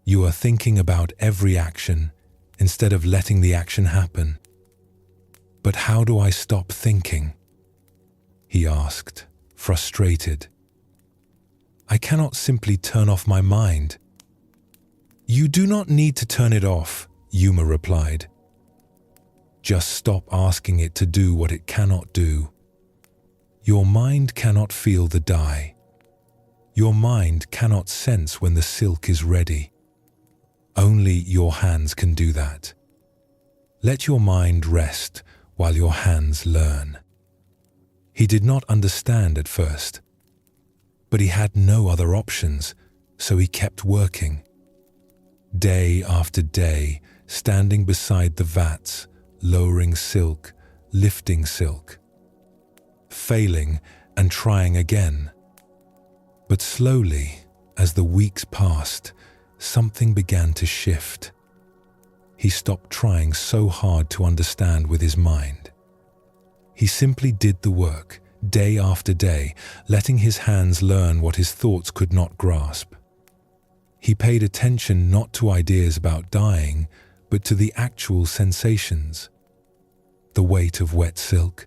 S1: You are thinking about every action instead of letting the action happen." "But how do I stop thinking?" he asked, frustrated. "I cannot simply turn off my mind." "You do not need to turn it off," Yuma replied. "Just stop asking it to do what it cannot do. Your mind cannot feel the dye. Your mind cannot sense when the silk is ready. Only your hands can do that. Let your mind rest while your hands learn." He did not understand at first, but he had no other options, so he kept working. Day after day, standing beside the vats, lowering silk, lifting silk, failing and trying again. But slowly, as the weeks passed, something began to shift. He stopped trying so hard to understand with his mind. He simply did the work, day after day, letting his hands learn what his thoughts could not grasp. He paid attention not to ideas about dyeing, but to the actual sensations. The weight of wet silk,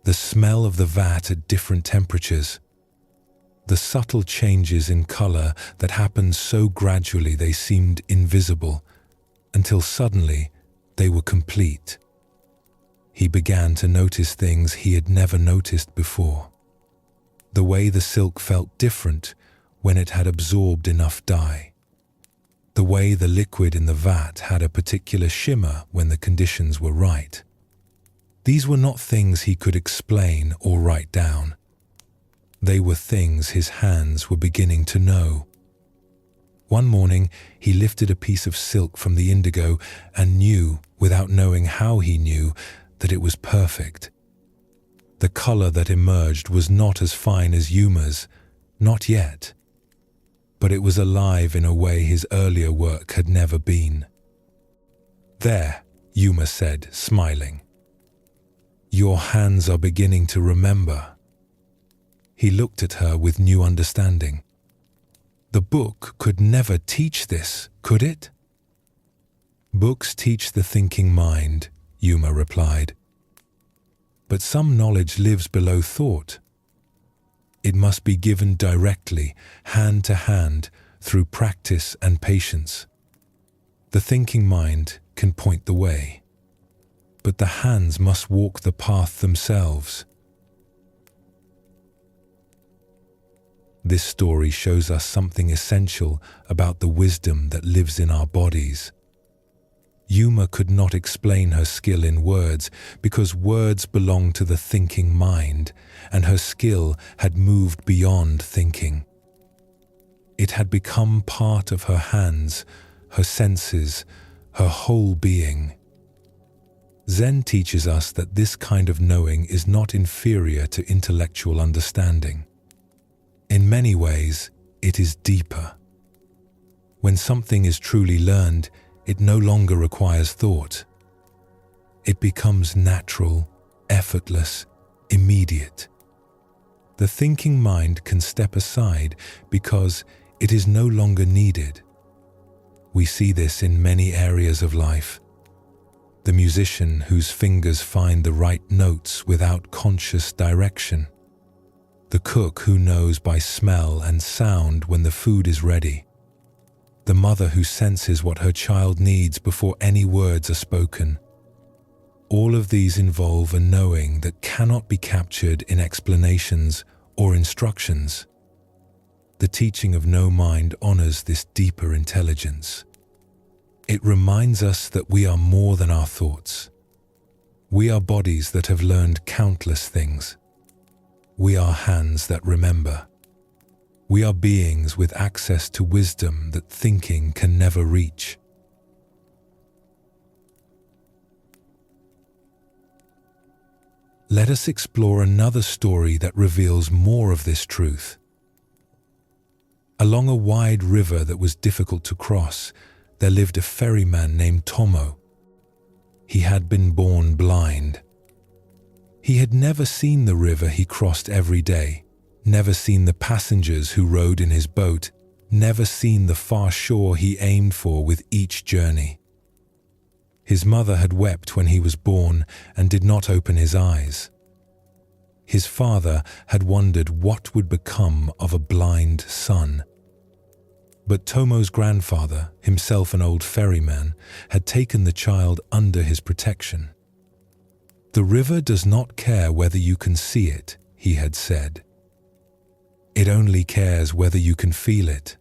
S1: the smell of the vat at different temperatures, the subtle changes in color that happened so gradually they seemed invisible, until suddenly they were complete. He began to notice things he had never noticed before. The way the silk felt different when it had absorbed enough dye. The way the liquid in the vat had a particular shimmer when the conditions were right. These were not things he could explain or write down. They were things his hands were beginning to know. One morning, he lifted a piece of silk from the indigo and knew, without knowing how he knew, that it was perfect. The color that emerged was not as fine as Yuma's, not yet. But it was alive in a way his earlier work had never been. "There," Yuma said, smiling. "Your hands are beginning to remember." He looked at her with new understanding. The book could never teach this, could it? Books teach the thinking mind, Yuma replied. But some knowledge lives below thought. It must be given directly, hand to hand, through practice and patience. The thinking mind can point the way, but the hands must walk the path themselves. This story shows us something essential about the wisdom that lives in our bodies. Yuma could not explain her skill in words because words belong to the thinking mind, and her skill had moved beyond thinking. It had become part of her hands, her senses, her whole being. Zen teaches us that this kind of knowing is not inferior to intellectual understanding. In many ways, it is deeper. When something is truly learned, it no longer requires thought. It becomes natural, effortless, immediate. The thinking mind can step aside because it is no longer needed. We see this in many areas of life. The musician whose fingers find the right notes without conscious direction. The cook who knows by smell and sound when the food is ready. The mother who senses what her child needs before any words are spoken. All of these involve a knowing that cannot be captured in explanations or instructions. The teaching of No Mind honors this deeper intelligence. It reminds us that we are more than our thoughts. We are bodies that have learned countless things. We are hands that remember. We are beings with access to wisdom that thinking can never reach. Let us explore another story that reveals more of this truth. Along a wide river that was difficult to cross, there lived a ferryman named Tomo. He had been born blind. He had never seen the river he crossed every day, never seen the passengers who rode in his boat, never seen the far shore he aimed for with each journey. His mother had wept when he was born and did not open his eyes. His father had wondered what would become of a blind son. But Tomo's grandfather, himself an old ferryman, had taken the child under his protection. "The river does not care whether you can see it," he had said. "It only cares whether you can feel it."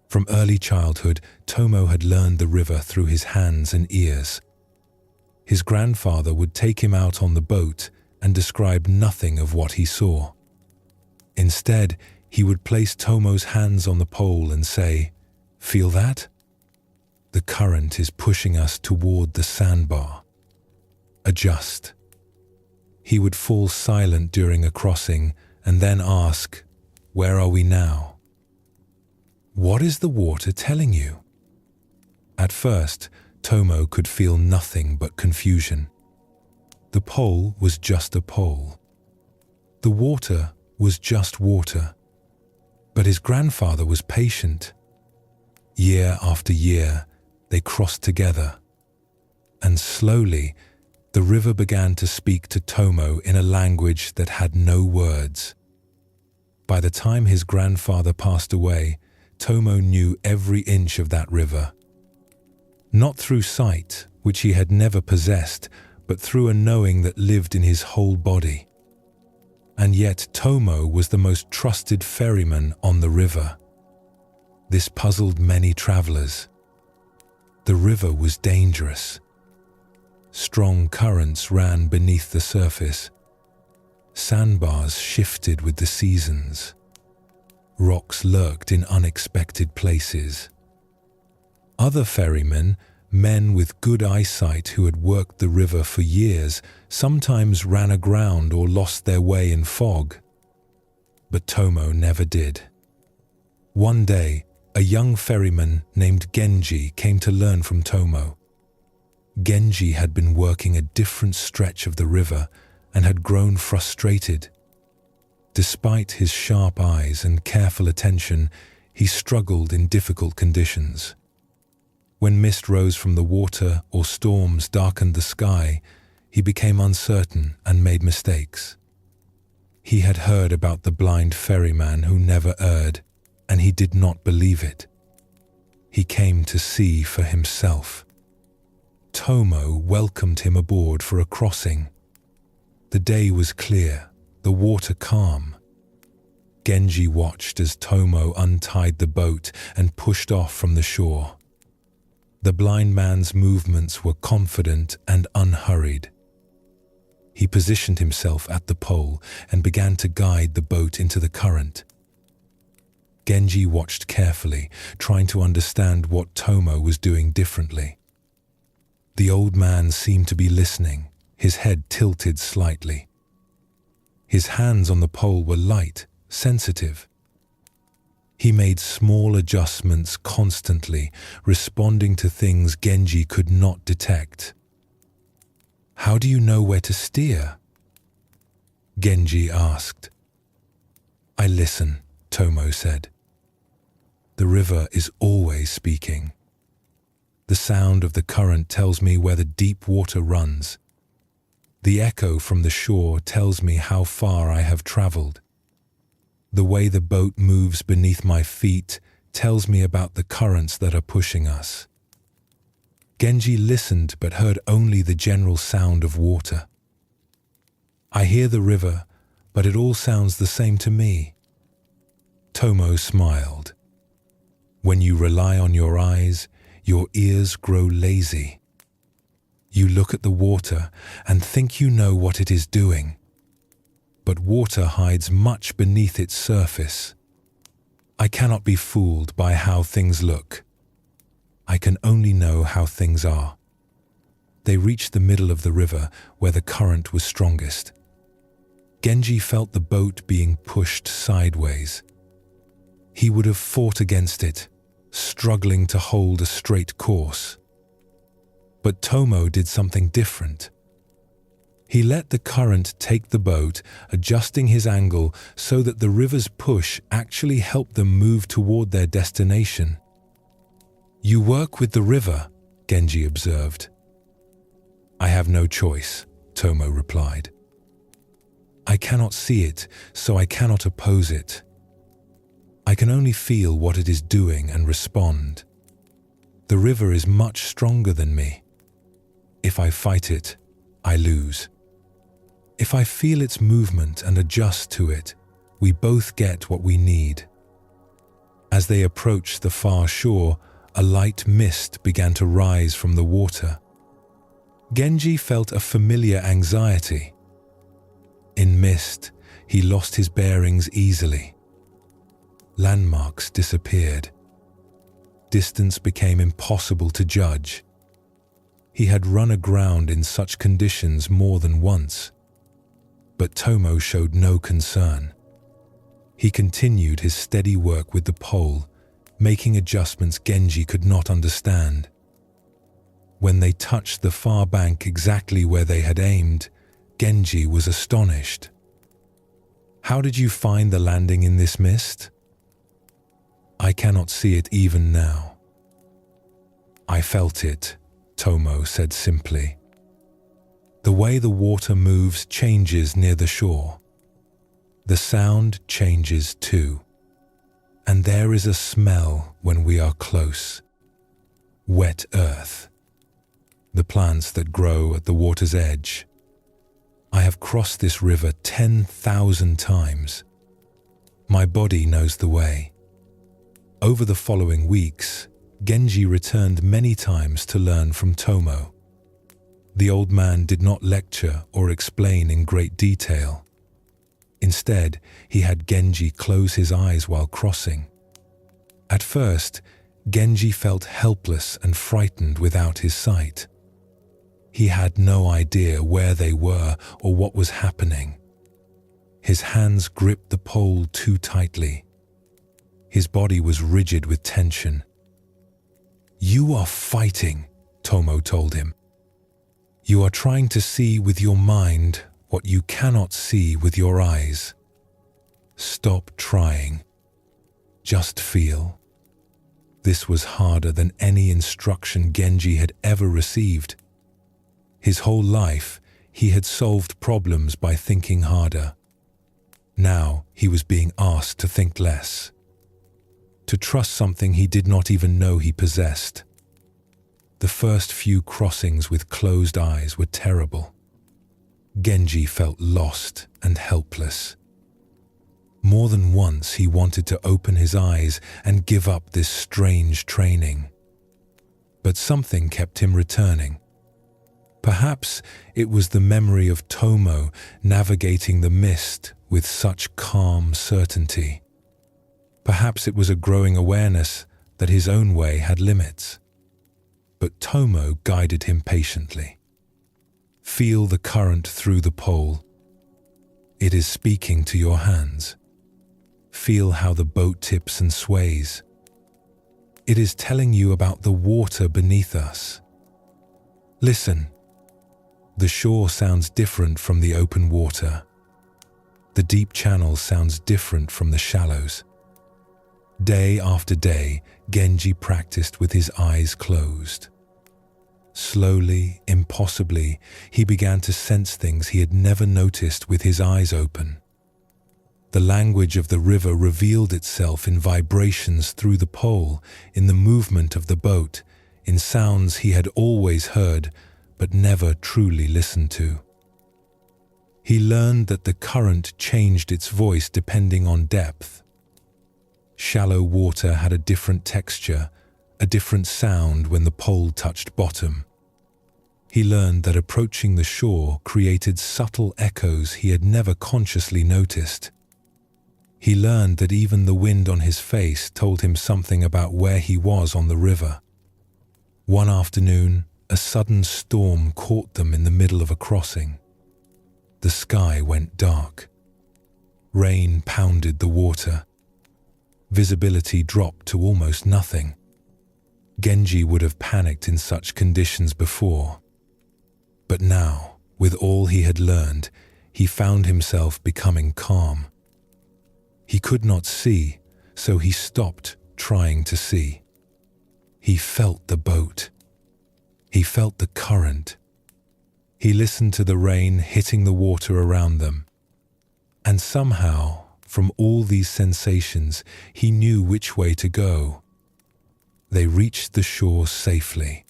S1: From early childhood, Tomo had learned the river through his hands and ears. His grandfather would take him out on the boat and describe nothing of what he saw. Instead, he would place Tomo's hands on the pole and say, "Feel that? The current is pushing us toward the sandbar. Adjust." He would fall silent during a crossing and then ask, "Where are we now? What is the water telling you?" At first, Tomo could feel nothing but confusion. The pole was just a pole. The water was just water. But his grandfather was patient. Year after year, they crossed together. And slowly, the river began to speak to Tomo in a language that had no words. By the time his grandfather passed away, Tomo knew every inch of that river. Not through sight, which he had never possessed, but through a knowing that lived in his whole body. And yet Tomo was the most trusted ferryman on the river. This puzzled many travelers. The river was dangerous. Strong currents ran beneath the surface. Sandbars shifted with the seasons. Rocks lurked in unexpected places. Other ferrymen, men with good eyesight who had worked the river for years, sometimes ran aground or lost their way in fog. But Tomo never did. One day, a young ferryman named Genji came to learn from Tomo. Genji had been working a different stretch of the river and had grown frustrated. Despite his sharp eyes and careful attention, He struggled in difficult conditions. When mist rose from the water or storms darkened the sky, he became uncertain and made mistakes. He had heard about the blind ferryman who never erred, and he did not believe it. He came to see for himself. Tomo welcomed him aboard for a crossing. The day was clear, the water calm. Genji watched as Tomo untied the boat and pushed off from the shore. The blind man's movements were confident and unhurried. He positioned himself at the pole and began to guide the boat into the current. Genji watched carefully, trying to understand what Tomo was doing differently. The old man seemed to be listening, his head tilted slightly. His hands on the pole were light, sensitive. He made small adjustments constantly, responding to things Genji could not detect. "How do you know where to steer?" Genji asked. "I listen," Tomo said. "The river is always speaking. The sound of the current tells me where the deep water runs. The echo from the shore tells me how far I have traveled. The way the boat moves beneath my feet tells me about the currents that are pushing us." Genji listened but heard only the general sound of water. "I hear the river, but it all sounds the same to me." Tomo smiled. "When you rely on your eyes, your ears grow lazy. You look at the water and think you know what it is doing. But water hides much beneath its surface. I cannot be fooled by how things look. I can only know how things are." They reached the middle of the river where the current was strongest. Genji felt the boat being pushed sideways. He would have fought against it, struggling to hold a straight course. But Tomo did something different. He let the current take the boat, adjusting his angle so that the river's push actually helped them move toward their destination. "You work with the river," Genji observed. "I have no choice," Tomo replied. "I cannot see it, so I cannot oppose it. I can only feel what it is doing and respond. The river is much stronger than me. If I fight it, I lose. If I feel its movement and adjust to it, we both get what we need." As they approached the far shore, a light mist began to rise from the water. Genji felt a familiar anxiety. In mist, he lost his bearings easily. Landmarks disappeared. Distance became impossible to judge. He had run aground in such conditions more than once. But Tomo showed no concern. He continued his steady work with the pole, making adjustments Genji could not understand. When they touched the far bank exactly where they had aimed, Genji was astonished. "How did you find the landing in this mist?" "I cannot see it even now." "I felt it," Tomo said simply. "The way the water moves changes near the shore. The sound changes too. And there is a smell when we are close. Wet earth. The plants that grow at the water's edge. I have crossed this river 10,000 times. My body knows the way." Over the following weeks, Genji returned many times to learn from Tomo. The old man did not lecture or explain in great detail. Instead, he had Genji close his eyes while crossing. At first, Genji felt helpless and frightened without his sight. He had no idea where they were or what was happening. His hands gripped the pole too tightly. His body was rigid with tension. "You are fighting," Tomo told him. "You are trying to see with your mind what you cannot see with your eyes. Stop trying." Just feel. This was harder than any instruction Genji had ever received. His whole life, he had solved problems by thinking harder. Now he was being asked to think less, to trust something he did not even know he possessed. The first few crossings with closed eyes were terrible. Genji felt lost and helpless. More than once he wanted to open his eyes and give up this strange training. But something kept him returning. Perhaps it was the memory of Tomo navigating the mist with such calm certainty. Perhaps it was a growing awareness that his own way had limits. But Tomo guided him patiently. Feel the current through the pole. It is speaking to your hands. Feel how the boat tips and sways. It is telling you about the water beneath us. Listen. The shore sounds different from the open water. The deep channel sounds different from the shallows. Day after day, Genji practiced with his eyes closed. Slowly, impossibly, he began to sense things he had never noticed with his eyes open. The language of the river revealed itself in vibrations through the pole, in the movement of the boat, in sounds he had always heard but never truly listened to. He learned that the current changed its voice depending on depth. Shallow water had a different texture, a different sound when the pole touched bottom. He learned that approaching the shore created subtle echoes he had never consciously noticed. He learned that even the wind on his face told him something about where he was on the river. One afternoon, a sudden storm caught them in the middle of a crossing. The sky went dark. Rain pounded the water. Visibility dropped to almost nothing. Genji would have panicked in such conditions before. But now, with all he had learned, he found himself becoming calm. He could not see, so he stopped trying to see. He felt the boat. He felt the current. He listened to the rain hitting the water around them. And somehow, from all these sensations, he knew which way to go. They reached the shore safely.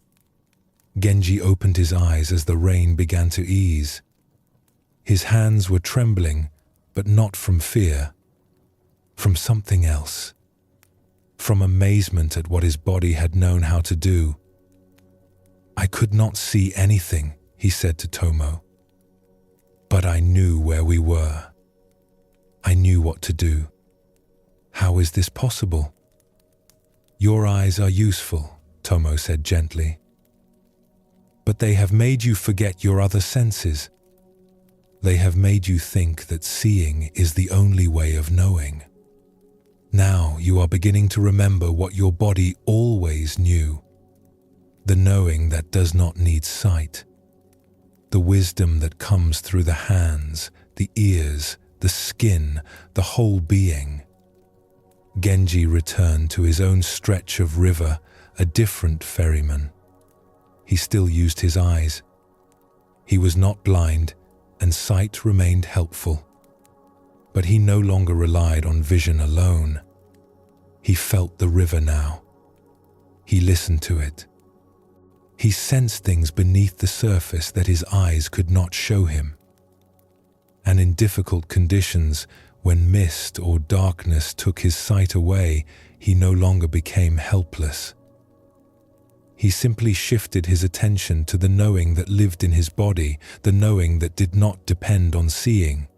S1: Genji opened his eyes as the rain began to ease. His hands were trembling, but not from fear. From something else. From amazement at what his body had known how to do. I could not see anything, he said to Tomo. But I knew where we were. I knew what to do. How is this possible? Your eyes are useful, Tomo said gently. But they have made you forget your other senses. They have made you think that seeing is the only way of knowing. Now you are beginning to remember what your body always knew. The knowing that does not need sight. The wisdom that comes through the hands, the ears, the skin, the whole being. Genji returned to his own stretch of river, a different ferryman. He still used his eyes. He was not blind, and sight remained helpful. But he no longer relied on vision alone. He felt the river now. He listened to it. He sensed things beneath the surface that his eyes could not show him. And in difficult conditions, when mist or darkness took his sight away, he no longer became helpless. He simply shifted his attention to the knowing that lived in his body, the knowing that did not depend on seeing.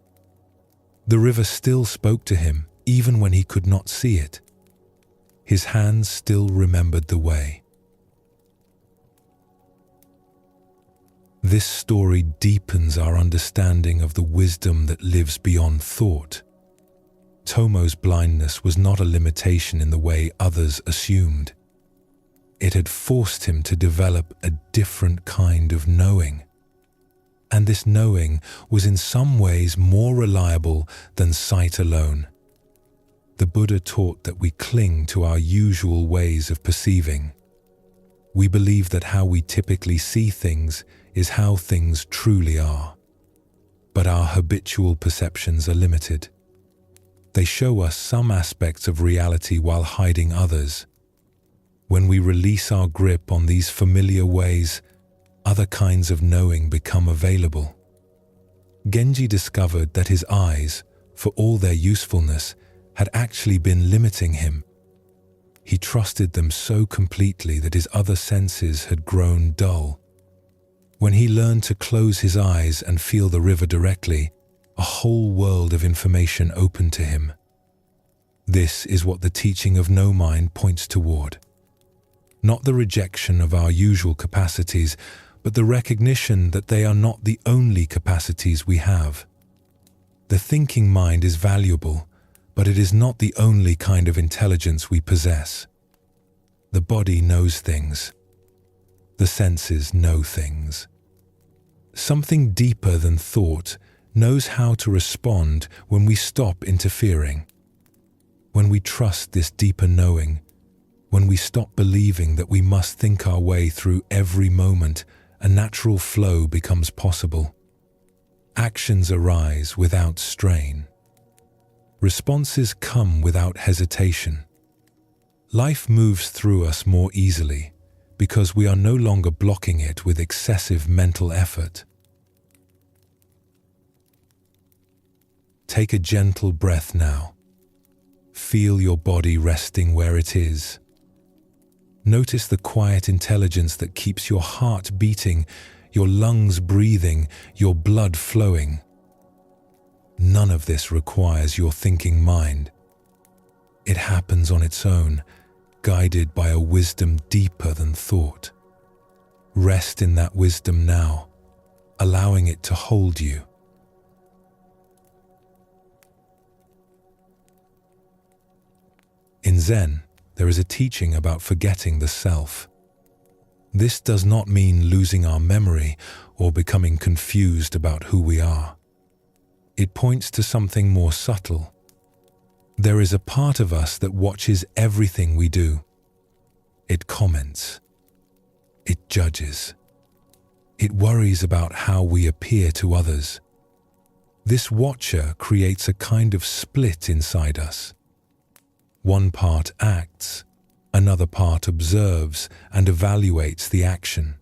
S1: The river still spoke to him, even when he could not see it. His hands still remembered the way. This story deepens our understanding of the wisdom that lives beyond thought. Tomo's blindness was not a limitation in the way others assumed. It had forced him to develop a different kind of knowing. And this knowing was in some ways more reliable than sight alone. The Buddha taught that we cling to our usual ways of perceiving. We believe that how we typically see things is how things truly are. But our habitual perceptions are limited. They show us some aspects of reality while hiding others. When we release our grip on these familiar ways, other kinds of knowing become available. Genji discovered that his eyes, for all their usefulness, had actually been limiting him. He trusted them so completely that his other senses had grown dull. When he learned to close his eyes and feel the river directly, a whole world of information opened to him. This is what the teaching of no mind points toward. Not the rejection of our usual capacities, but the recognition that they are not the only capacities we have. The thinking mind is valuable, but it is not the only kind of intelligence we possess. The body knows things. The senses know things. Something deeper than thought knows how to respond when we stop interfering. When we trust this deeper knowing, when we stop believing that we must think our way through every moment, a natural flow becomes possible. Actions arise without strain. Responses come without hesitation. Life moves through us more easily because we are no longer blocking it with excessive mental effort. Take a gentle breath now. Feel your body resting where it is. Notice the quiet intelligence that keeps your heart beating, your lungs breathing, your blood flowing. None of this requires your thinking mind. It happens on its own, guided by a wisdom deeper than thought. Rest in that wisdom now, allowing it to hold you. In Zen, there is a teaching about forgetting the self. This does not mean losing our memory or becoming confused about who we are. It points to something more subtle. There is a part of us that watches everything we do. It comments. It judges. It worries about how we appear to others. This watcher creates a kind of split inside us. One part acts, another part observes and evaluates the action.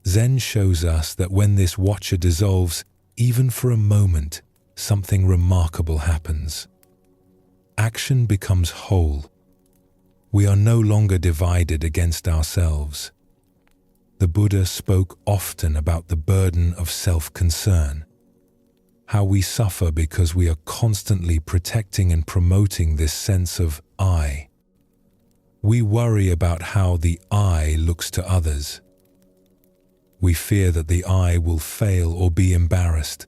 S1: Zen shows us that when this watcher dissolves, even for a moment, something remarkable happens. Action becomes whole. We are no longer divided against ourselves. The Buddha spoke often about the burden of self-concern, how we suffer because we are constantly protecting and promoting this sense of I. We worry about how the I looks to others. We fear that the I will fail or be embarrassed.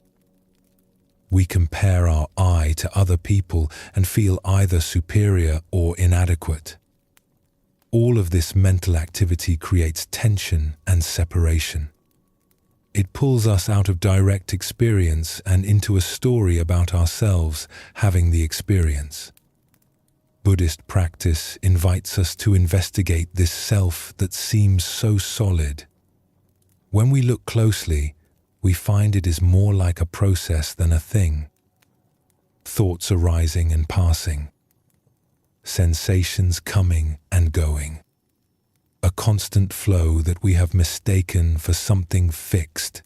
S1: We compare our I to other people and feel either superior or inadequate. All of this mental activity creates tension and separation. It pulls us out of direct experience and into a story about ourselves having the experience. Buddhist practice invites us to investigate this self that seems so solid. When we look closely, we find it is more like a process than a thing. Thoughts arising and passing. Sensations coming and going. A constant flow that we have mistaken for something fixed.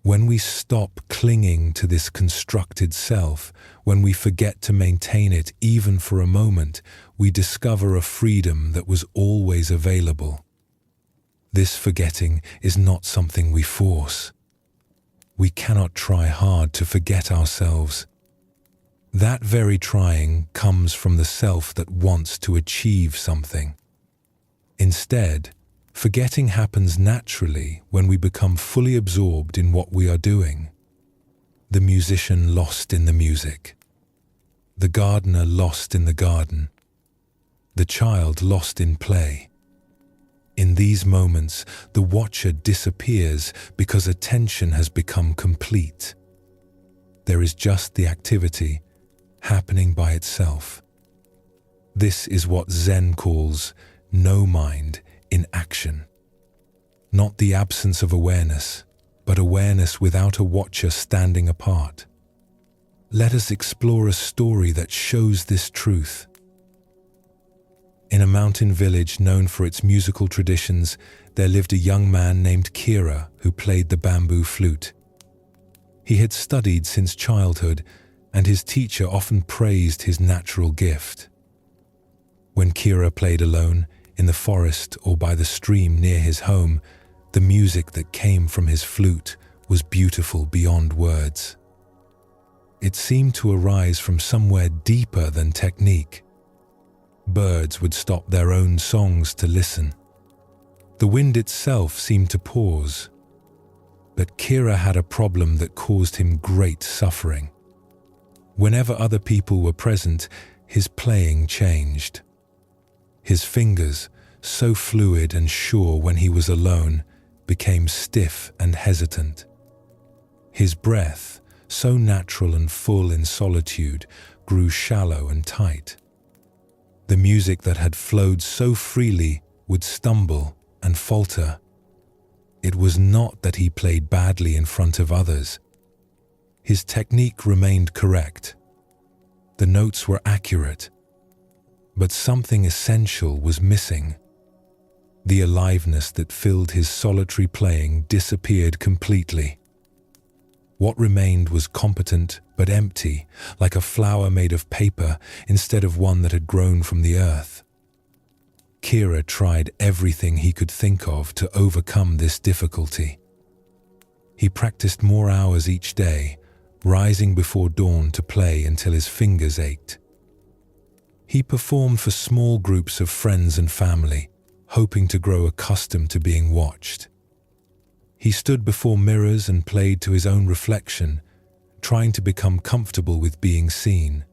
S1: When we stop clinging to this constructed self, when we forget to maintain it even for a moment, we discover a freedom that was always available. This forgetting is not something we force. We cannot try hard to forget ourselves. That very trying comes from the self that wants to achieve something. Instead, forgetting happens naturally when we become fully absorbed in what we are doing. The musician lost in the music. The gardener lost in the garden. The child lost in play. In these moments, the watcher disappears because attention has become complete. There is just the activity, happening by itself. This is what Zen calls no mind in action. Not the absence of awareness, but awareness without a watcher standing apart. Let us explore a story that shows this truth. In a mountain village known for its musical traditions, there lived a young man named Kira who played the bamboo flute. He had studied since childhood, and his teacher often praised his natural gift. When Kira played alone, in the forest or by the stream near his home, the music that came from his flute was beautiful beyond words. It seemed to arise from somewhere deeper than technique. Birds would stop their own songs to listen. The wind itself seemed to pause. But Kira had a problem that caused him great suffering. Whenever other people were present, his playing changed. His fingers, so fluid and sure when he was alone, became stiff and hesitant. His breath, so natural and full in solitude, grew shallow and tight. The music that had flowed so freely would stumble and falter. It was not that he played badly in front of others. His technique remained correct. The notes were accurate. But something essential was missing. The aliveness that filled his solitary playing disappeared completely. What remained was competent but empty, like a flower made of paper instead of one that had grown from the earth. Kira tried everything he could think of to overcome this difficulty. He practiced more hours each day, rising before dawn to play until his fingers ached. He performed for small groups of friends and family, hoping to grow accustomed to being watched. He stood before mirrors and played to his own reflection, trying to become comfortable with being seen.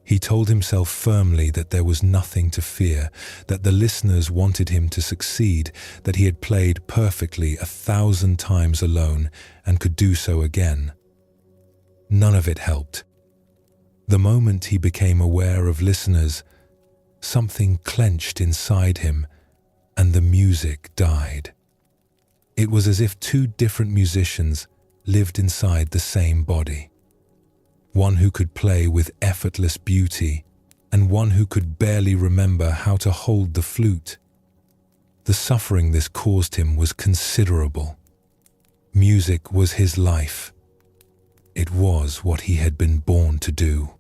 S1: He told himself firmly that there was nothing to fear, that the listeners wanted him to succeed, that he had played perfectly 1,000 times alone and could do so again. None of it helped. The moment he became aware of listeners, something clenched inside him, and the music died. It was as if two different musicians lived inside the same body. One who could play with effortless beauty, and one who could barely remember how to hold the flute. The suffering this caused him was considerable. Music was his life. It was what he had been born to do.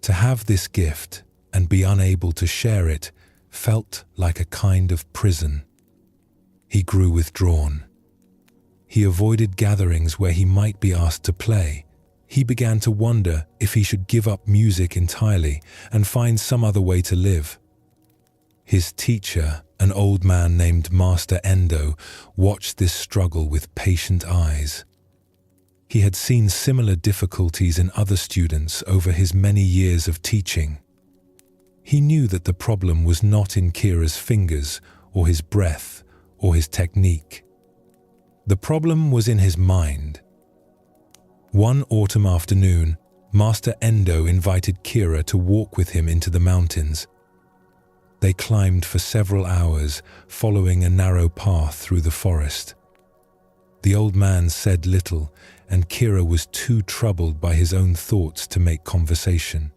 S1: To have this gift and be unable to share it felt like a kind of prison. He grew withdrawn. He avoided gatherings where he might be asked to play. He began to wonder if he should give up music entirely and find some other way to live. His teacher, an old man named Master Endo, watched this struggle with patient eyes. He had seen similar difficulties in other students over his many years of teaching. He knew that the problem was not in Kira's fingers or his breath or his technique. The problem was in his mind. One autumn afternoon, Master Endo invited Kira to walk with him into the mountains. They climbed for several hours, following a narrow path through the forest. The old man said little, and Kira was too troubled by his own thoughts to make conversation.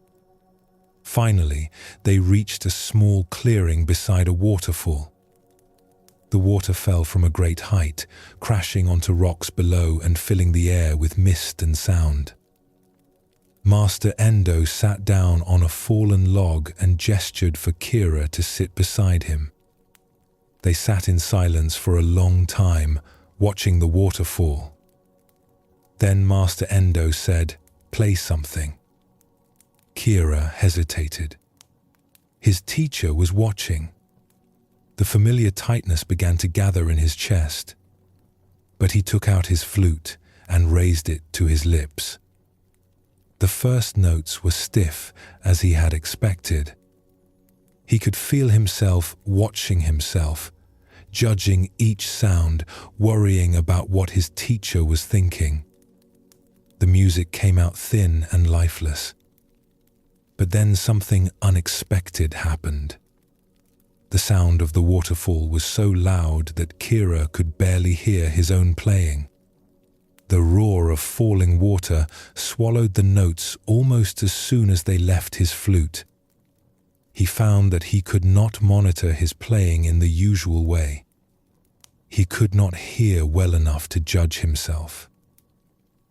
S1: Finally, they reached a small clearing beside a waterfall. The water fell from a great height, crashing onto rocks below and filling the air with mist and sound. Master Endo sat down on a fallen log and gestured for Kira to sit beside him. They sat in silence for a long time, watching the waterfall. Then Master Endo said, "Play something." Kira hesitated. His teacher was watching. The familiar tightness began to gather in his chest. But he took out his flute and raised it to his lips. The first notes were stiff, as he had expected. He could feel himself watching himself, judging each sound, worrying about what his teacher was thinking. The music came out thin and lifeless. But then something unexpected happened. The sound of the waterfall was so loud that Kira could barely hear his own playing. The roar of falling water swallowed the notes almost as soon as they left his flute. He found that he could not monitor his playing in the usual way. He could not hear well enough to judge himself.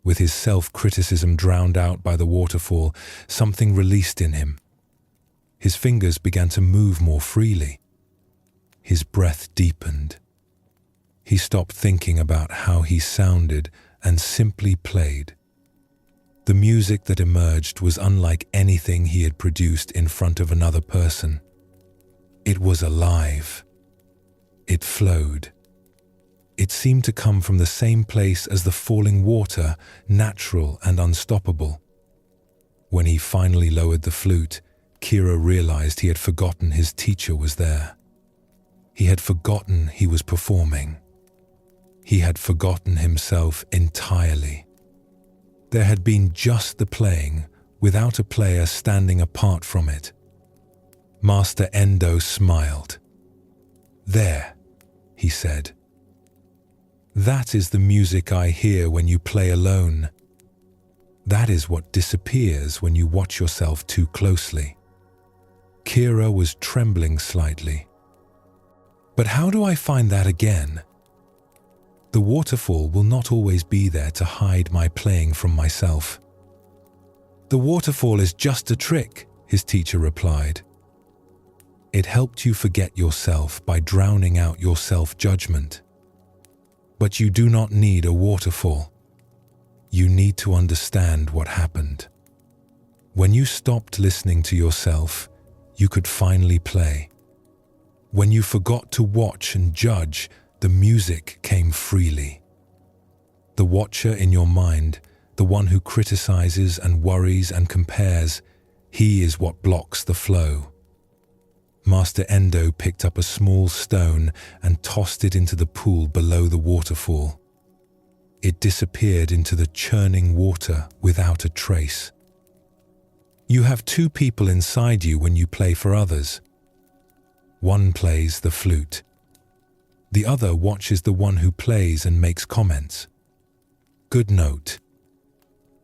S1: With his self-criticism drowned out by the waterfall, something released in him. His fingers began to move more freely. His breath deepened. He stopped thinking about how he sounded and simply played. The music that emerged was unlike anything he had produced in front of another person. It was alive. It flowed. It seemed to come from the same place as the falling water, natural and unstoppable. When he finally lowered the flute, Kira realized he had forgotten his teacher was there. He had forgotten he was performing. He had forgotten himself entirely. There had been just the playing, without a player standing apart from it. Master Endo smiled. "There," he said. "That is the music I hear when you play alone. That is what disappears when you watch yourself too closely." Kira was trembling slightly. "But how do I find that again? The waterfall will not always be there to hide my playing from myself." "The waterfall is just a trick," his teacher replied. "It helped you forget yourself by drowning out your self-judgment. But you do not need a waterfall. You need to understand what happened. When you stopped listening to yourself, you could finally play. When you forgot to watch and judge, the music came freely. The watcher in your mind, the one who criticizes and worries and compares, he is what blocks the flow." Master Endo picked up a small stone and tossed it into the pool below the waterfall. It disappeared into the churning water without a trace. You have two people inside you when you play for others. One plays the flute. The other watches the one who plays and makes comments. Good note.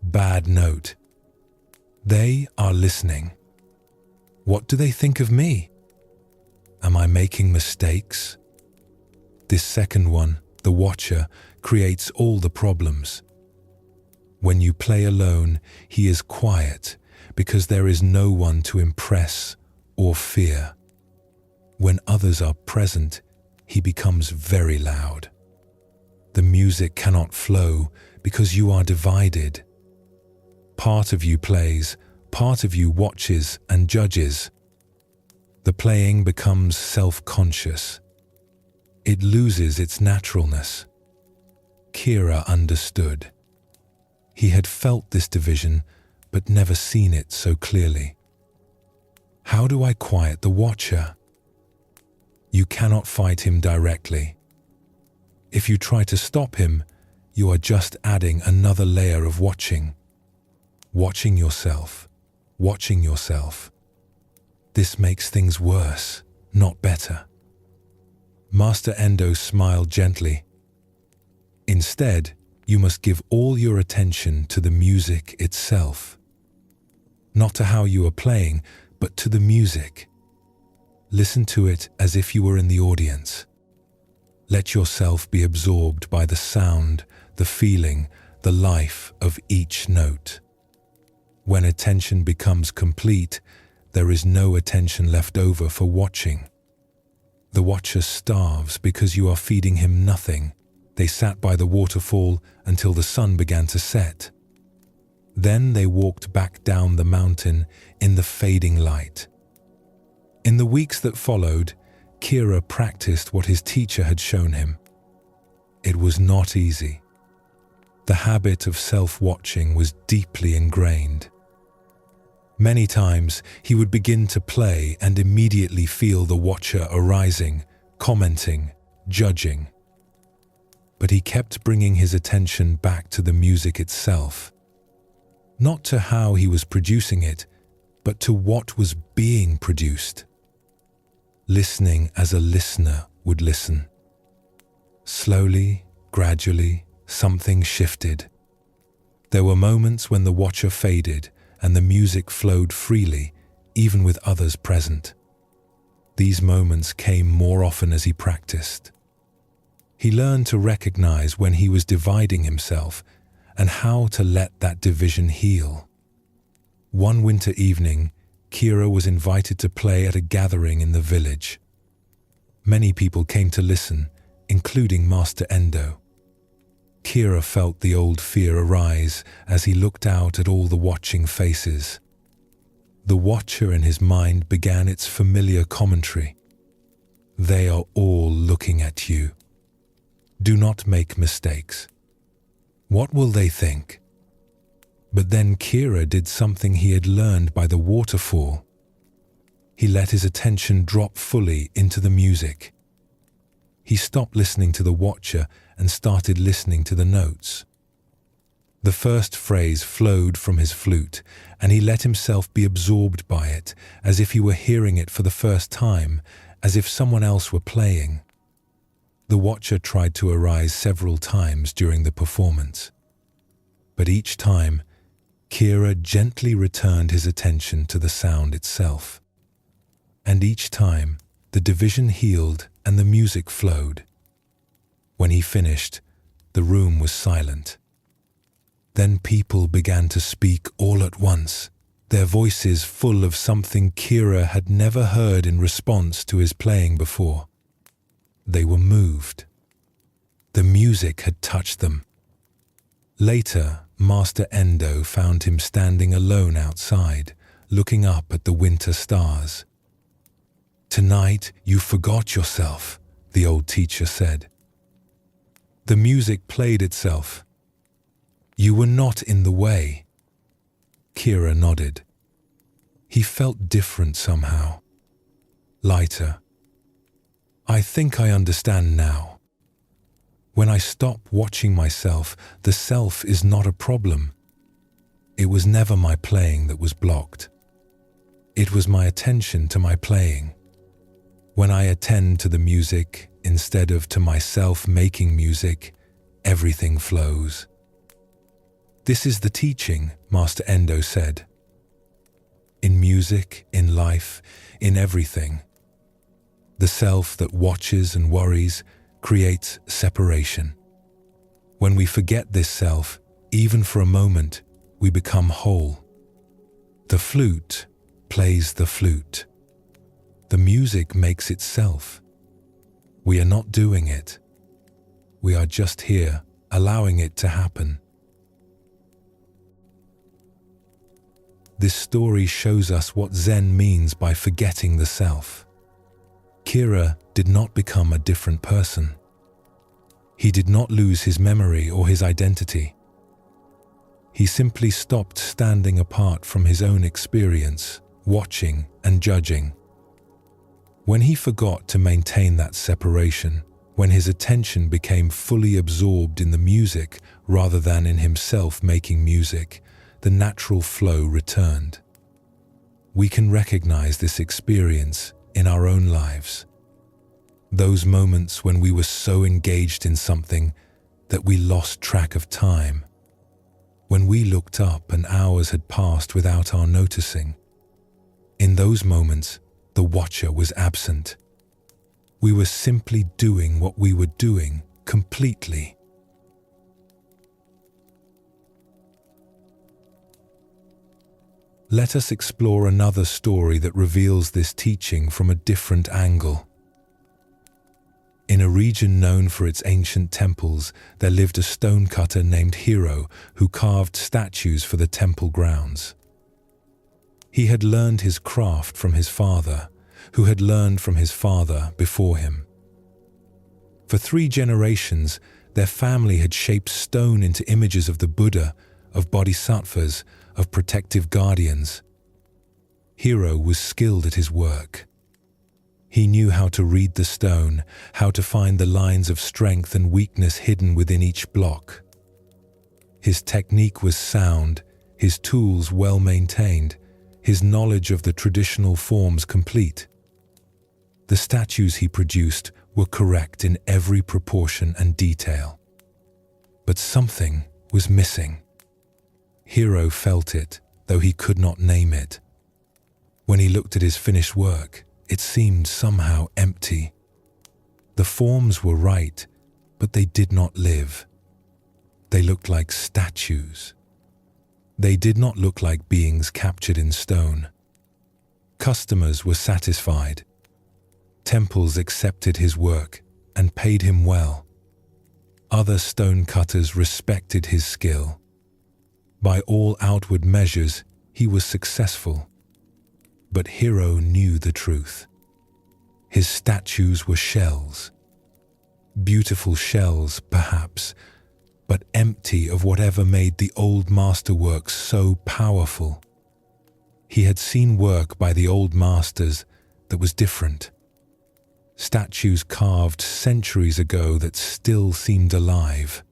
S1: Bad note. They are listening. What do they think of me? Am I making mistakes? This second one, the watcher, creates all the problems. When you play alone, he is quiet because there is no one to impress or fear. When others are present, he becomes very loud. The music cannot flow because you are divided. Part of you plays, part of you watches and judges. The playing becomes self-conscious. It loses its naturalness. Kira understood. He had felt this division, but never seen it so clearly. How do I quiet the watcher? You cannot fight him directly. If you try to stop him, you are just adding another layer of watching. Watching yourself. Watching yourself. This makes things worse, not better. Master Endo smiled gently. Instead, you must give all your attention to the music itself. Not to how you are playing, but to the music. Listen to it as if you were in the audience. Let yourself be absorbed by the sound, the feeling, the life of each note. When attention becomes complete, there is no attention left over for watching. The watcher starves because you are feeding him nothing. They sat by the waterfall until the sun began to set. Then they walked back down the mountain in the fading light. In the weeks that followed, Kira practiced what his teacher had shown him. It was not easy. The habit of self-watching was deeply ingrained. Many times he would begin to play and immediately feel the watcher arising, commenting, judging. But he kept bringing his attention back to the music itself. not to how he was producing it, but to what was being produced. Listening as a listener would listen. Slowly, gradually, something shifted. There were moments when the watcher faded and the music flowed freely, even with others present. These moments came more often as he practiced. He learned to recognize when he was dividing himself and how to let that division heal. One winter evening, Kira was invited to play at a gathering in the village. Many people came to listen, including Master Endo. Kira felt the old fear arise as he looked out at all the watching faces. The watcher in his mind began its familiar commentary. They are all looking at you. Do not make mistakes. What will they think? But then Kira did something he had learned by the waterfall. He let his attention drop fully into the music. He stopped listening to the watcher and started listening to the notes. The first phrase flowed from his flute, and he let himself be absorbed by it, as if he were hearing it for the first time, as if someone else were playing. The watcher tried to arise several times during the performance. But each time, Kira gently returned his attention to the sound itself. And each time, the division healed and the music flowed. When he finished, the room was silent. Then people began to speak all at once, their voices full of something Kira had never heard in response to his playing before. They were moved. The music had touched them. Later, Master Endo found him standing alone outside, looking up at the winter stars. "Tonight you forgot yourself," the old teacher said. The music played itself. "You were not in the way." Kira nodded. He felt different somehow. Lighter. "I think I understand now. When I stop watching myself, the self is not a problem. It was never my playing that was blocked. It was my attention to my playing. When I attend to the music instead of to myself making music, everything flows." This is the teaching, Master Endo said. In music, in life, in everything. The self that watches and worries creates separation. When we forget this self, even for a moment, we become whole. The flute plays the flute. The music makes itself. We are not doing it. We are just here, allowing it to happen. This story shows us what Zen means by forgetting the self. Kira did not become a different person. He did not lose his memory or his identity. He simply stopped standing apart from his own experience, watching and judging. When he forgot to maintain that separation, when his attention became fully absorbed in the music rather than in himself making music, the natural flow returned. We can recognize this experience in our own lives. Those moments when we were so engaged in something that we lost track of time. When we looked up and hours had passed without our noticing. In those moments, the watcher was absent. We were simply doing what we were doing completely. Let us explore another story that reveals this teaching from a different angle. In a region known for its ancient temples, there lived a stonecutter named Hiro who carved statues for the temple grounds. He had learned his craft from his father, who had learned from his father before him. For 3 generations, their family had shaped stone into images of the Buddha, of bodhisattvas, of protective guardians. Hiro was skilled at his work. He knew how to read the stone, how to find the lines of strength and weakness hidden within each block. His technique was sound, his tools well maintained, his knowledge of the traditional forms complete. The statues he produced were correct in every proportion and detail. But something was missing. Hiro felt it, though he could not name it. When he looked at his finished work, it seemed somehow empty. The forms were right, but they did not live. They looked like statues. They did not look like beings captured in stone. Customers were satisfied. Temples accepted his work and paid him well. Other stone cutters respected his skill. By all outward measures, he was successful. But Hiro knew the truth. His statues were shells. Beautiful shells, perhaps, but empty of whatever made the old masterworks so powerful. He had seen work by the old masters that was different. Statues carved centuries ago that still seemed alive.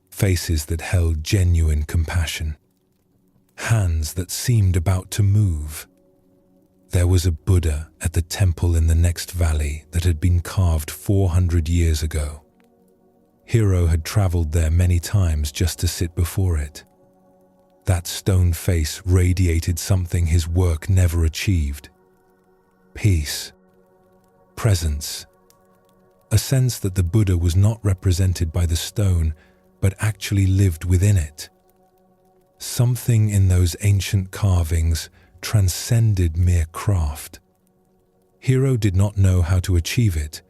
S1: Faces that held genuine compassion. Hands that seemed about to move. There was a Buddha at the temple in the next valley that had been carved 400 years ago. Hiro had traveled there many times just to sit before it. That stone face radiated something his work never achieved. Peace. Presence. A sense that the Buddha was not represented by the stone, but actually lived within it. Something in those ancient carvings transcended mere craft. Hiro did not know how to achieve it,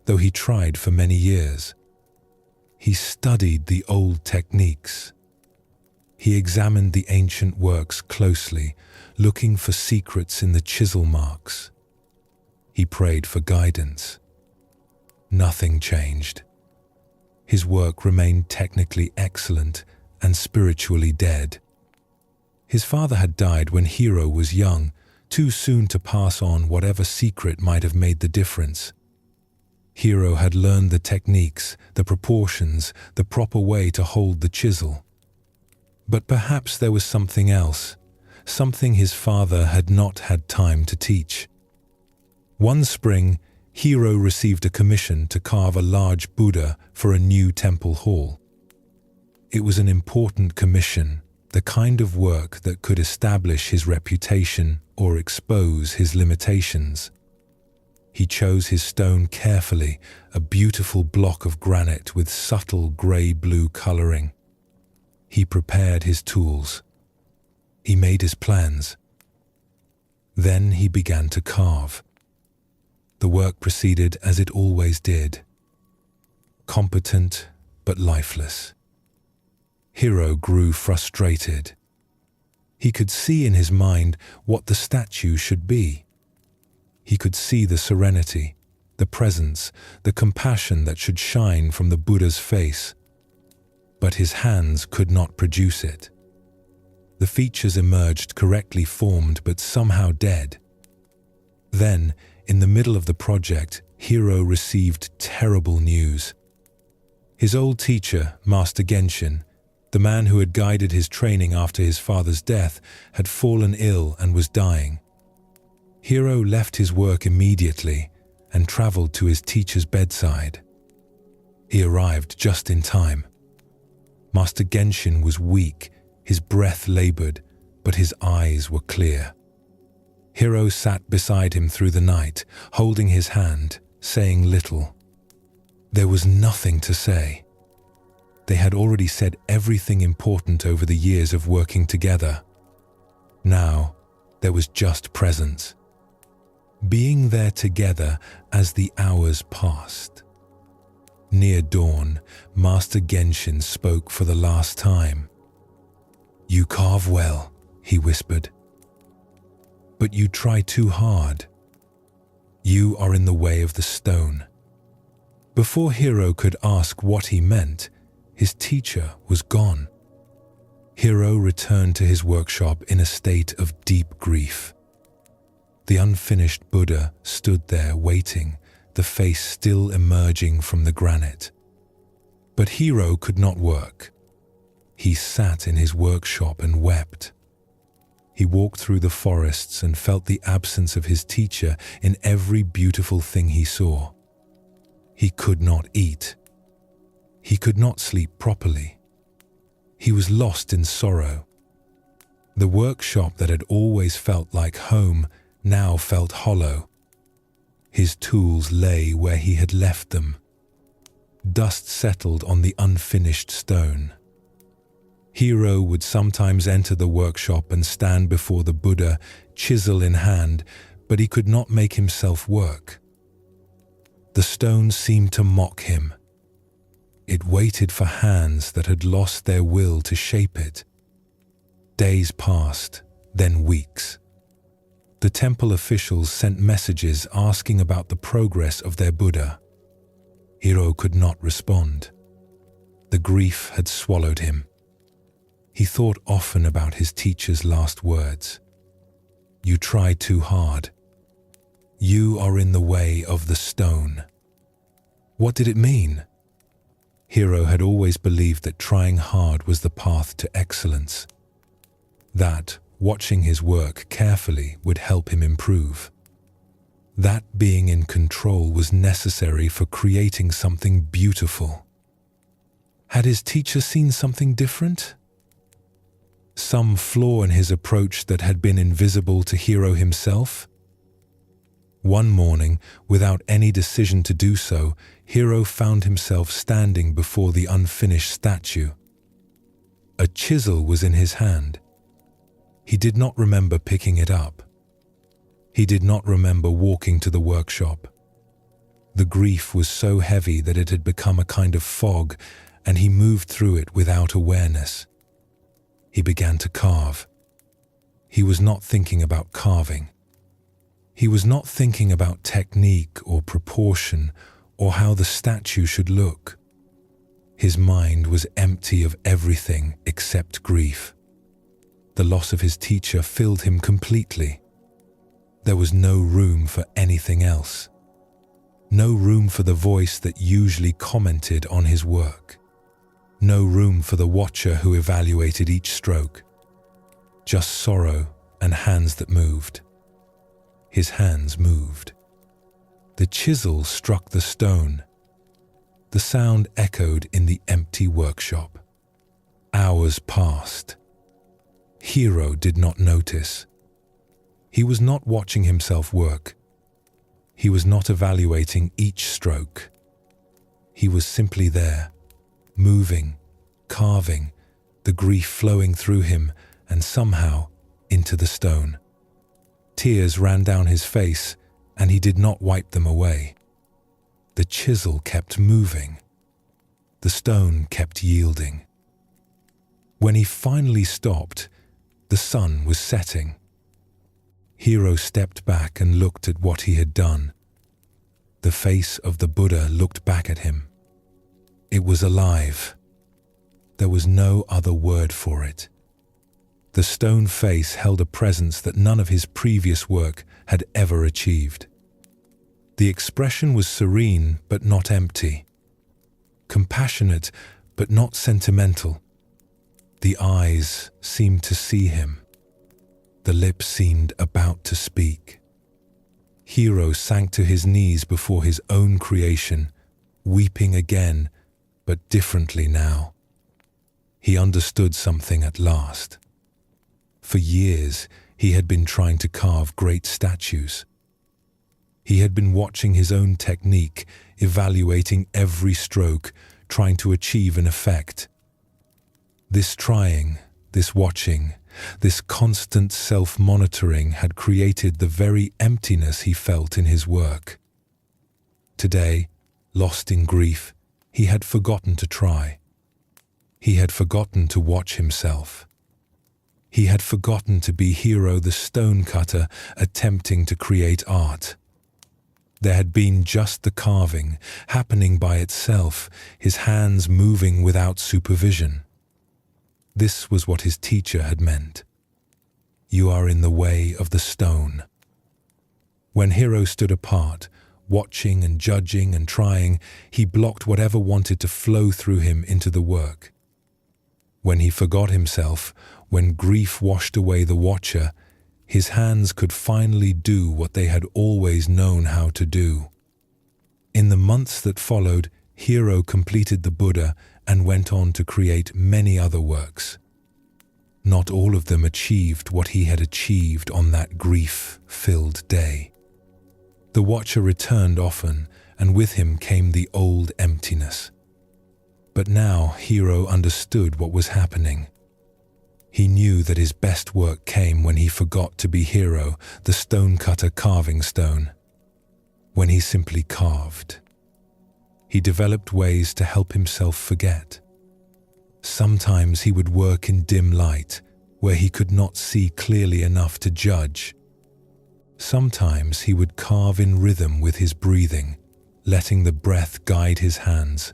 S1: though he tried for many years. He studied the old techniques. He examined the ancient works closely, looking for secrets in the chisel marks. He prayed for guidance. Nothing changed. His work remained technically excellent and spiritually dead. His father had died when Hiro was young, too soon to pass on whatever secret might have made the difference. Hiro had learned the techniques, the proportions, the proper way to hold the chisel. But perhaps there was something else, something his father had not had time to teach. One spring, Hiro received a commission to carve a large Buddha for a new temple hall. It was an important commission, the kind of work that could establish his reputation or expose his limitations. He chose his stone carefully, a beautiful block of granite with subtle grey-blue coloring. He prepared his tools. He made his plans. Then he began to carve. The work proceeded as it always did. Competent but lifeless. Hiro grew frustrated. He could see in his mind what the statue should be. He could see the serenity, the presence, the compassion that should shine from the Buddha's face. But his hands could not produce it. The features emerged correctly formed but somehow dead. Then, in the middle of the project, Hiro received terrible news. His old teacher, Master Genshin, the man who had guided his training after his father's death, had fallen ill and was dying. Hiro left his work immediately and traveled to his teacher's bedside. He arrived just in time. Master Genshin was weak, his breath labored, but his eyes were clear. Hiro sat beside him through the night, holding his hand, saying little. There was nothing to say. They had already said everything important over the years of working together. Now, there was just presence. Being there together as the hours passed. Near dawn, Master Genshin spoke for the last time. "You carve well," he whispered. "But you try too hard. You are in the way of the stone." Before Hiro could ask what he meant, his teacher was gone. Hiro returned to his workshop in a state of deep grief. The unfinished Buddha stood there waiting, the face still emerging from the granite. But Hiro could not work. He sat in his workshop and wept. He walked through the forests and felt the absence of his teacher in every beautiful thing he saw. He could not eat. He could not sleep properly. He was lost in sorrow. The workshop that had always felt like home now felt hollow. His tools lay where he had left them. Dust settled on the unfinished stone. Hiro would sometimes enter the workshop and stand before the Buddha, chisel in hand, but he could not make himself work. The stone seemed to mock him. It waited for hands that had lost their will to shape it. Days passed, then weeks. The temple officials sent messages asking about the progress of their Buddha. Hiro could not respond. The grief had swallowed him. He thought often about his teacher's last words. "You try too hard. You are in the way of the stone." What did it mean? Hiro had always believed that trying hard was the path to excellence. That watching his work carefully would help him improve. That being in control was necessary for creating something beautiful. Had his teacher seen something different? Some flaw in his approach that had been invisible to Hiro himself? One morning, without any decision to do so, Hiro found himself standing before the unfinished statue. A chisel was in his hand. He did not remember picking it up. He did not remember walking to the workshop. The grief was so heavy that it had become a kind of fog, and he moved through it without awareness. He began to carve. He was not thinking about carving. He was not thinking about technique or proportion or how the statue should look. His mind was empty of everything except grief. The loss of his teacher filled him completely. There was no room for anything else. No room for the voice that usually commented on his work. No room for the watcher who evaluated each stroke. Just sorrow and hands that moved. His hands moved. The chisel struck the stone. The sound echoed in the empty workshop. Hours passed. Hiro did not notice. He was not watching himself work. He was not evaluating each stroke. He was simply there, moving, carving, the grief flowing through him and somehow into the stone. Tears ran down his face, and he did not wipe them away. The chisel kept moving. The stone kept yielding. When he finally stopped, the sun was setting. Hiro stepped back and looked at what he had done. The face of the Buddha looked back at him. It was alive. There was no other word for it. The stone face held a presence that none of his previous work had ever achieved. The expression was serene but not empty. Compassionate but not sentimental. The eyes seemed to see him. The lips seemed about to speak. Hiro sank to his knees before his own creation, weeping again, but differently now. He understood something at last. For years, he had been trying to carve great statues. He had been watching his own technique, evaluating every stroke, trying to achieve an effect. This trying, this watching, this constant self-monitoring had created the very emptiness he felt in his work. Today, lost in grief, he had forgotten to try. He had forgotten to watch himself. He had forgotten to be Hiro the stonecutter attempting to create art. There had been just the carving, happening by itself, his hands moving without supervision. This was what his teacher had meant. You are in the way of the stone. When Hiro stood apart, watching and judging and trying, he blocked whatever wanted to flow through him into the work. When he forgot himself, when grief washed away the watcher, his hands could finally do what they had always known how to do. In the months that followed, Hiro completed the Buddha and went on to create many other works. Not all of them achieved what he had achieved on that grief-filled day. The watcher returned often, and with him came the old emptiness. But now Hiro understood what was happening. He knew that his best work came when he forgot to be Hiro, the stonecutter carving stone. When he simply carved. He developed ways to help himself forget. Sometimes he would work in dim light, where he could not see clearly enough to judge. Sometimes he would carve in rhythm with his breathing, letting the breath guide his hands.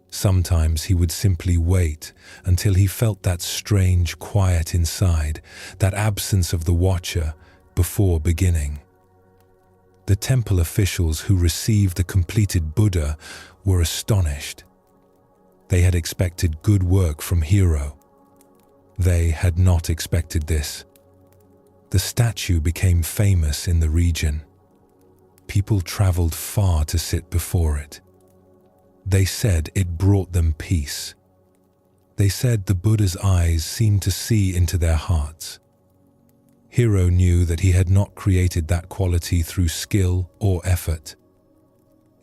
S1: Sometimes he would simply wait until he felt that strange quiet inside, that absence of the watcher, before beginning. The temple officials who received the completed Buddha were astonished. They had expected good work from Hiro. They had not expected this. The statue became famous in the region. People traveled far to sit before it. They said it brought them peace. They said the Buddha's eyes seemed to see into their hearts. Hiro knew that he had not created that quality through skill or effort.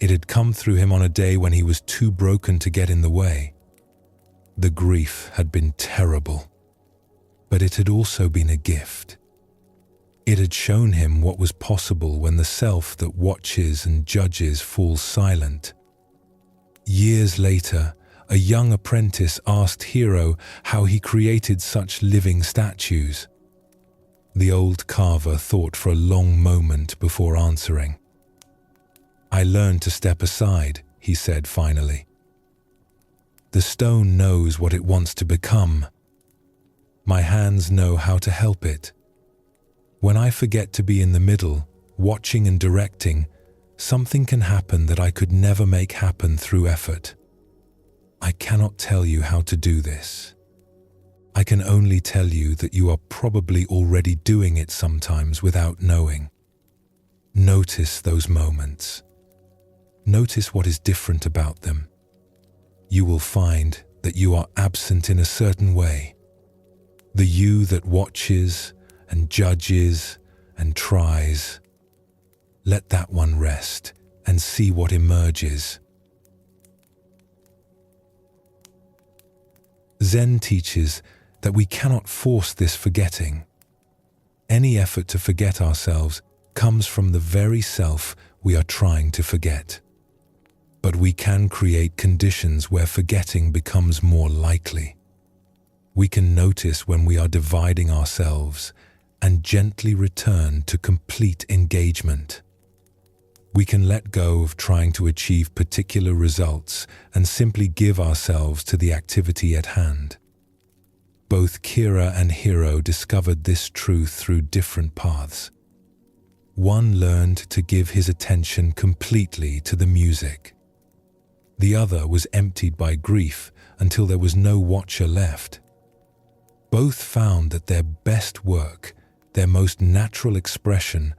S1: It had come through him on a day when he was too broken to get in the way. The grief had been terrible, but it had also been a gift. It had shown him what was possible when the self that watches and judges falls silent. Years later, a young apprentice asked Hiro how he created such living statues. The old carver thought for a long moment before answering. "I learned to step aside," he said finally. "The stone knows what it wants to become. My hands know how to help it. When I forget to be in the middle, watching and directing, something can happen that I could never make happen through effort. I cannot tell you how to do this. I can only tell you that you are probably already doing it sometimes without knowing. Notice those moments. Notice what is different about them. You will find that you are absent in a certain way. The you that watches and judges and tries. Let that one rest and see what emerges." Zen teaches that we cannot force this forgetting. Any effort to forget ourselves comes from the very self we are trying to forget. But we can create conditions where forgetting becomes more likely. We can notice when we are dividing ourselves and gently return to complete engagement. We can let go of trying to achieve particular results and simply give ourselves to the activity at hand. Both Kira and Hiro discovered this truth through different paths. One learned to give his attention completely to the music. The other was emptied by grief until there was no watcher left. Both found that their best work, their most natural expression,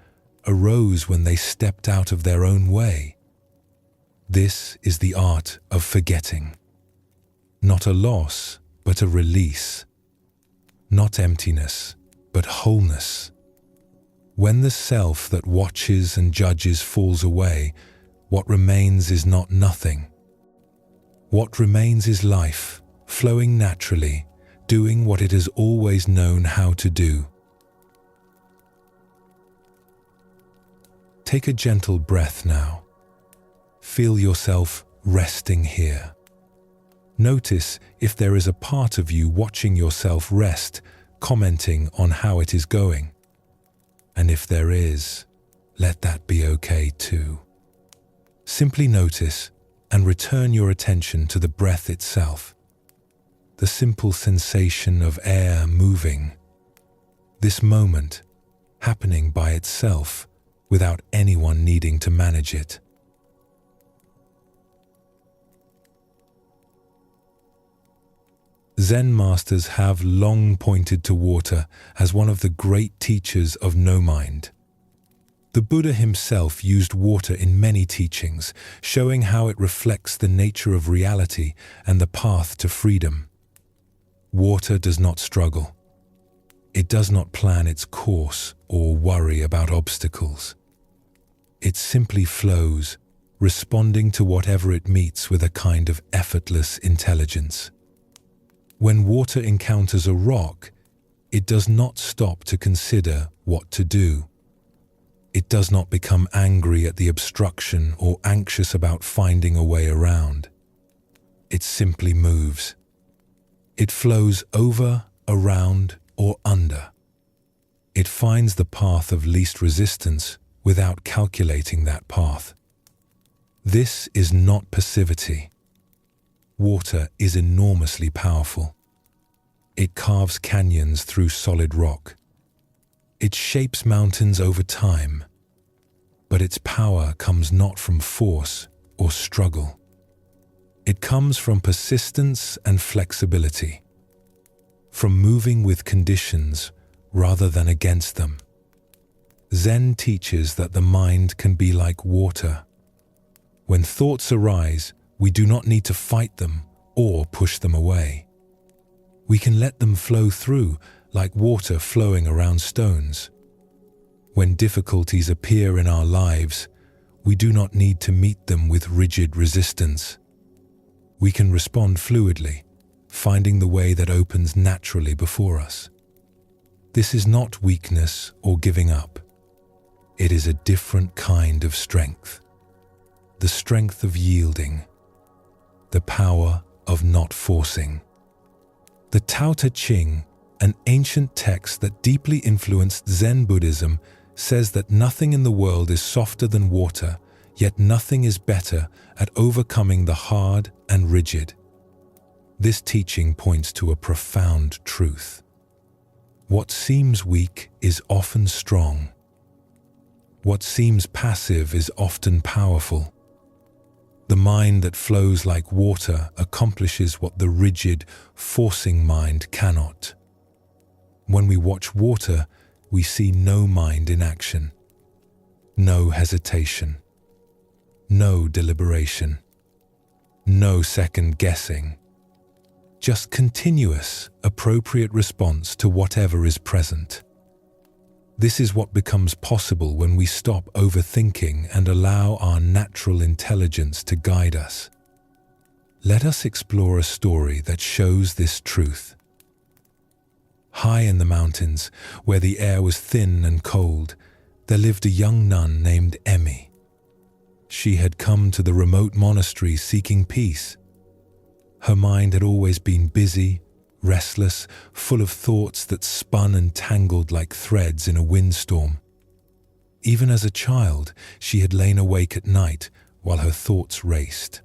S1: arose when they stepped out of their own way. This is the art of forgetting. Not a loss, but a release. Not emptiness, but wholeness. When the self that watches and judges falls away, what remains is not nothing. What remains is life, flowing naturally, doing what it has always known how to do. Take a gentle breath now. Feel yourself resting here. Notice if there is a part of you watching yourself rest, commenting on how it is going. And if there is, let that be okay too. Simply notice and return your attention to the breath itself. The simple sensation of air moving. This moment, happening by itself, without anyone needing to manage it. Zen masters have long pointed to water as one of the great teachers of no mind. The Buddha himself used water in many teachings, showing how it reflects the nature of reality and the path to freedom. Water does not struggle. It does not plan its course or worry about obstacles. It simply flows, responding to whatever it meets with a kind of effortless intelligence. When water encounters a rock, it does not stop to consider what to do. It does not become angry at the obstruction or anxious about finding a way around. It simply moves. It flows over, around, or under. It finds the path of least resistance without calculating that path. This is not passivity. Water is enormously powerful. It carves canyons through solid rock. It shapes mountains over time, but its power comes not from force or struggle. It comes from persistence and flexibility, from moving with conditions rather than against them. Zen teaches that the mind can be like water. When thoughts arise, we do not need to fight them or push them away. We can let them flow through like water flowing around stones. When difficulties appear in our lives, we do not need to meet them with rigid resistance. We can respond fluidly, finding the way that opens naturally before us. This is not weakness or giving up. It is a different kind of strength. The strength of yielding. The power of not forcing. The Tao Te Ching, an ancient text that deeply influenced Zen Buddhism, says that nothing in the world is softer than water, yet nothing is better at overcoming the hard and rigid. This teaching points to a profound truth. What seems weak is often strong. What seems passive is often powerful. The mind that flows like water accomplishes what the rigid, forcing mind cannot. When we watch water, we see no mind in action, no hesitation, no deliberation, no second guessing, just continuous, appropriate response to whatever is present. This is what becomes possible when we stop overthinking and allow our natural intelligence to guide us. Let us explore a story that shows this truth. High in the mountains, where the air was thin and cold, there lived a young nun named Emmy. She had come to the remote monastery seeking peace. Her mind had always been busy, restless, full of thoughts that spun and tangled like threads in a windstorm. Even as a child, she had lain awake at night while her thoughts raced.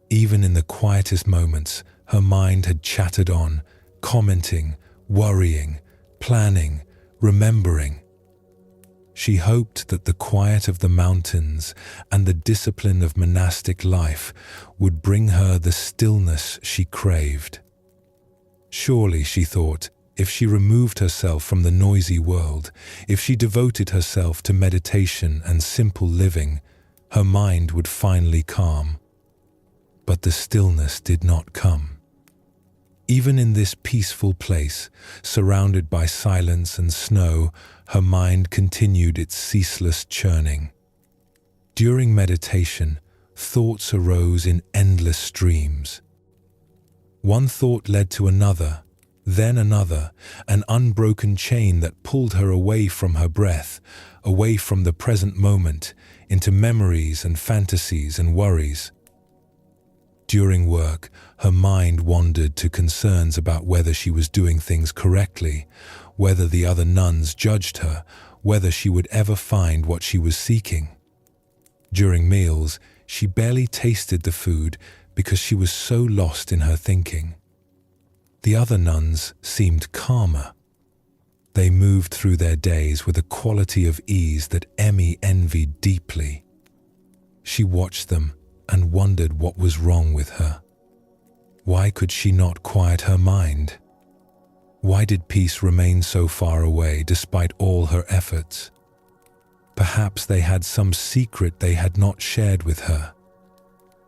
S1: Even in the quietest moments, her mind had chattered on, commenting, worrying, planning, remembering. She hoped that the quiet of the mountains and the discipline of monastic life would bring her the stillness she craved. Surely, she thought, if she removed herself from the noisy world, if she devoted herself to meditation and simple living, her mind would finally calm. But the stillness did not come. Even in this peaceful place, surrounded by silence and snow, her mind continued its ceaseless churning. During meditation, thoughts arose in endless streams. One thought led to another, then another, an unbroken chain that pulled her away from her breath, away from the present moment, into memories and fantasies and worries. During work, her mind wandered to concerns about whether she was doing things correctly, whether the other nuns judged her, whether she would ever find what she was seeking. During meals, she barely tasted the food because she was so lost in her thinking. The other nuns seemed calmer. They moved through their days with a quality of ease that Emmy envied deeply. She watched them and wondered what was wrong with her. Why could she not quiet her mind? Why did peace remain so far away despite all her efforts? Perhaps they had some secret they had not shared with her.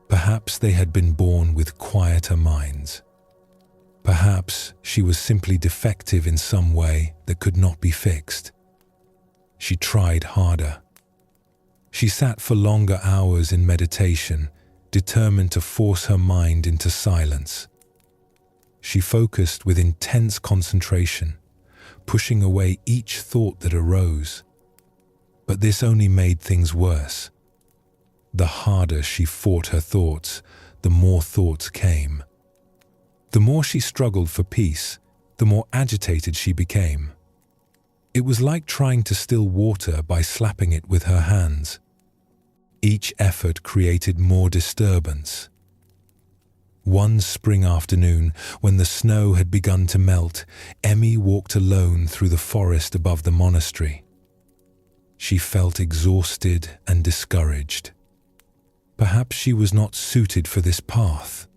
S1: Perhaps they had been born with quieter minds. Perhaps she was simply defective in some way that could not be fixed. She tried harder. She sat for longer hours in meditation, determined to force her mind into silence. She focused with intense concentration, pushing away each thought that arose. But this only made things worse. The harder she fought her thoughts, the more thoughts came. The more she struggled for peace, the more agitated she became. It was like trying to still water by slapping it with her hands. Each effort created more disturbance. One spring afternoon, when the snow had begun to melt, Emmy walked alone through the forest above the monastery. She felt exhausted and discouraged. Perhaps she was not suited for this path.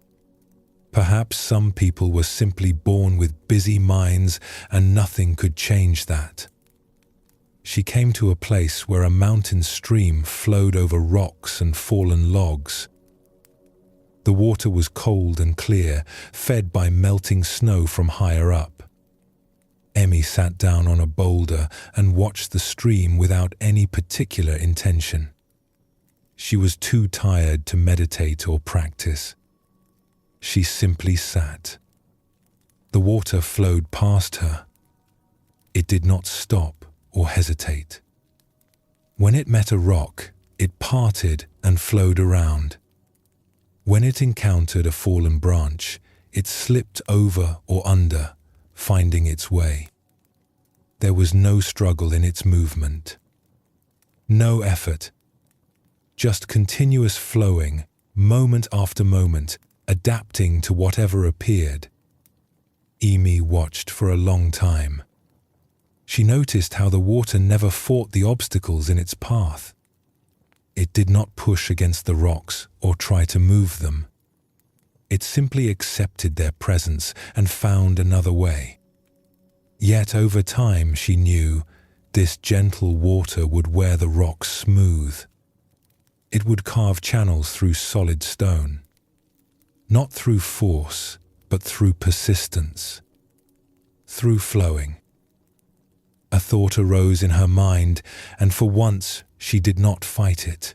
S1: Perhaps some people were simply born with busy minds and nothing could change that. She came to a place where a mountain stream flowed over rocks and fallen logs. The water was cold and clear, fed by melting snow from higher up. Emmy sat down on a boulder and watched the stream without any particular intention. She was too tired to meditate or practice. She simply sat. The water flowed past her. It did not stop or hesitate. When it met a rock, it parted and flowed around. When it encountered a fallen branch, it slipped over or under, finding its way. There was no struggle in its movement. No effort. Just continuous flowing, moment after moment, adapting to whatever appeared. Emmy watched for a long time. She noticed how the water never fought the obstacles in its path. It did not push against the rocks or try to move them. It simply accepted their presence and found another way. Yet over time she knew this gentle water would wear the rocks smooth. It would carve channels through solid stone. Not through force, but through persistence. Through flowing. A thought arose in her mind, and for once she did not fight it.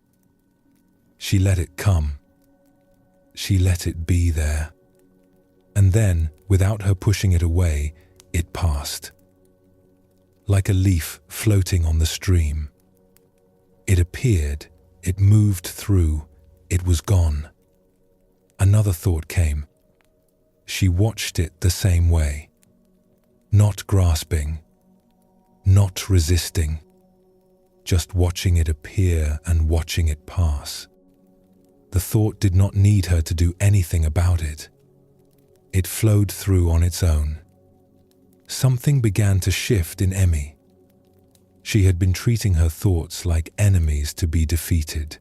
S1: She let it come. She let it be there. And then, without her pushing it away, it passed. Like a leaf floating on the stream. It appeared, it moved through, it was gone. Another thought came. She watched it the same way. Not grasping. Not resisting. Just watching it appear and watching it pass. The thought did not need her to do anything about it. It flowed through on its own. Something began to shift in Emmy. She had been treating her thoughts like enemies to be defeated.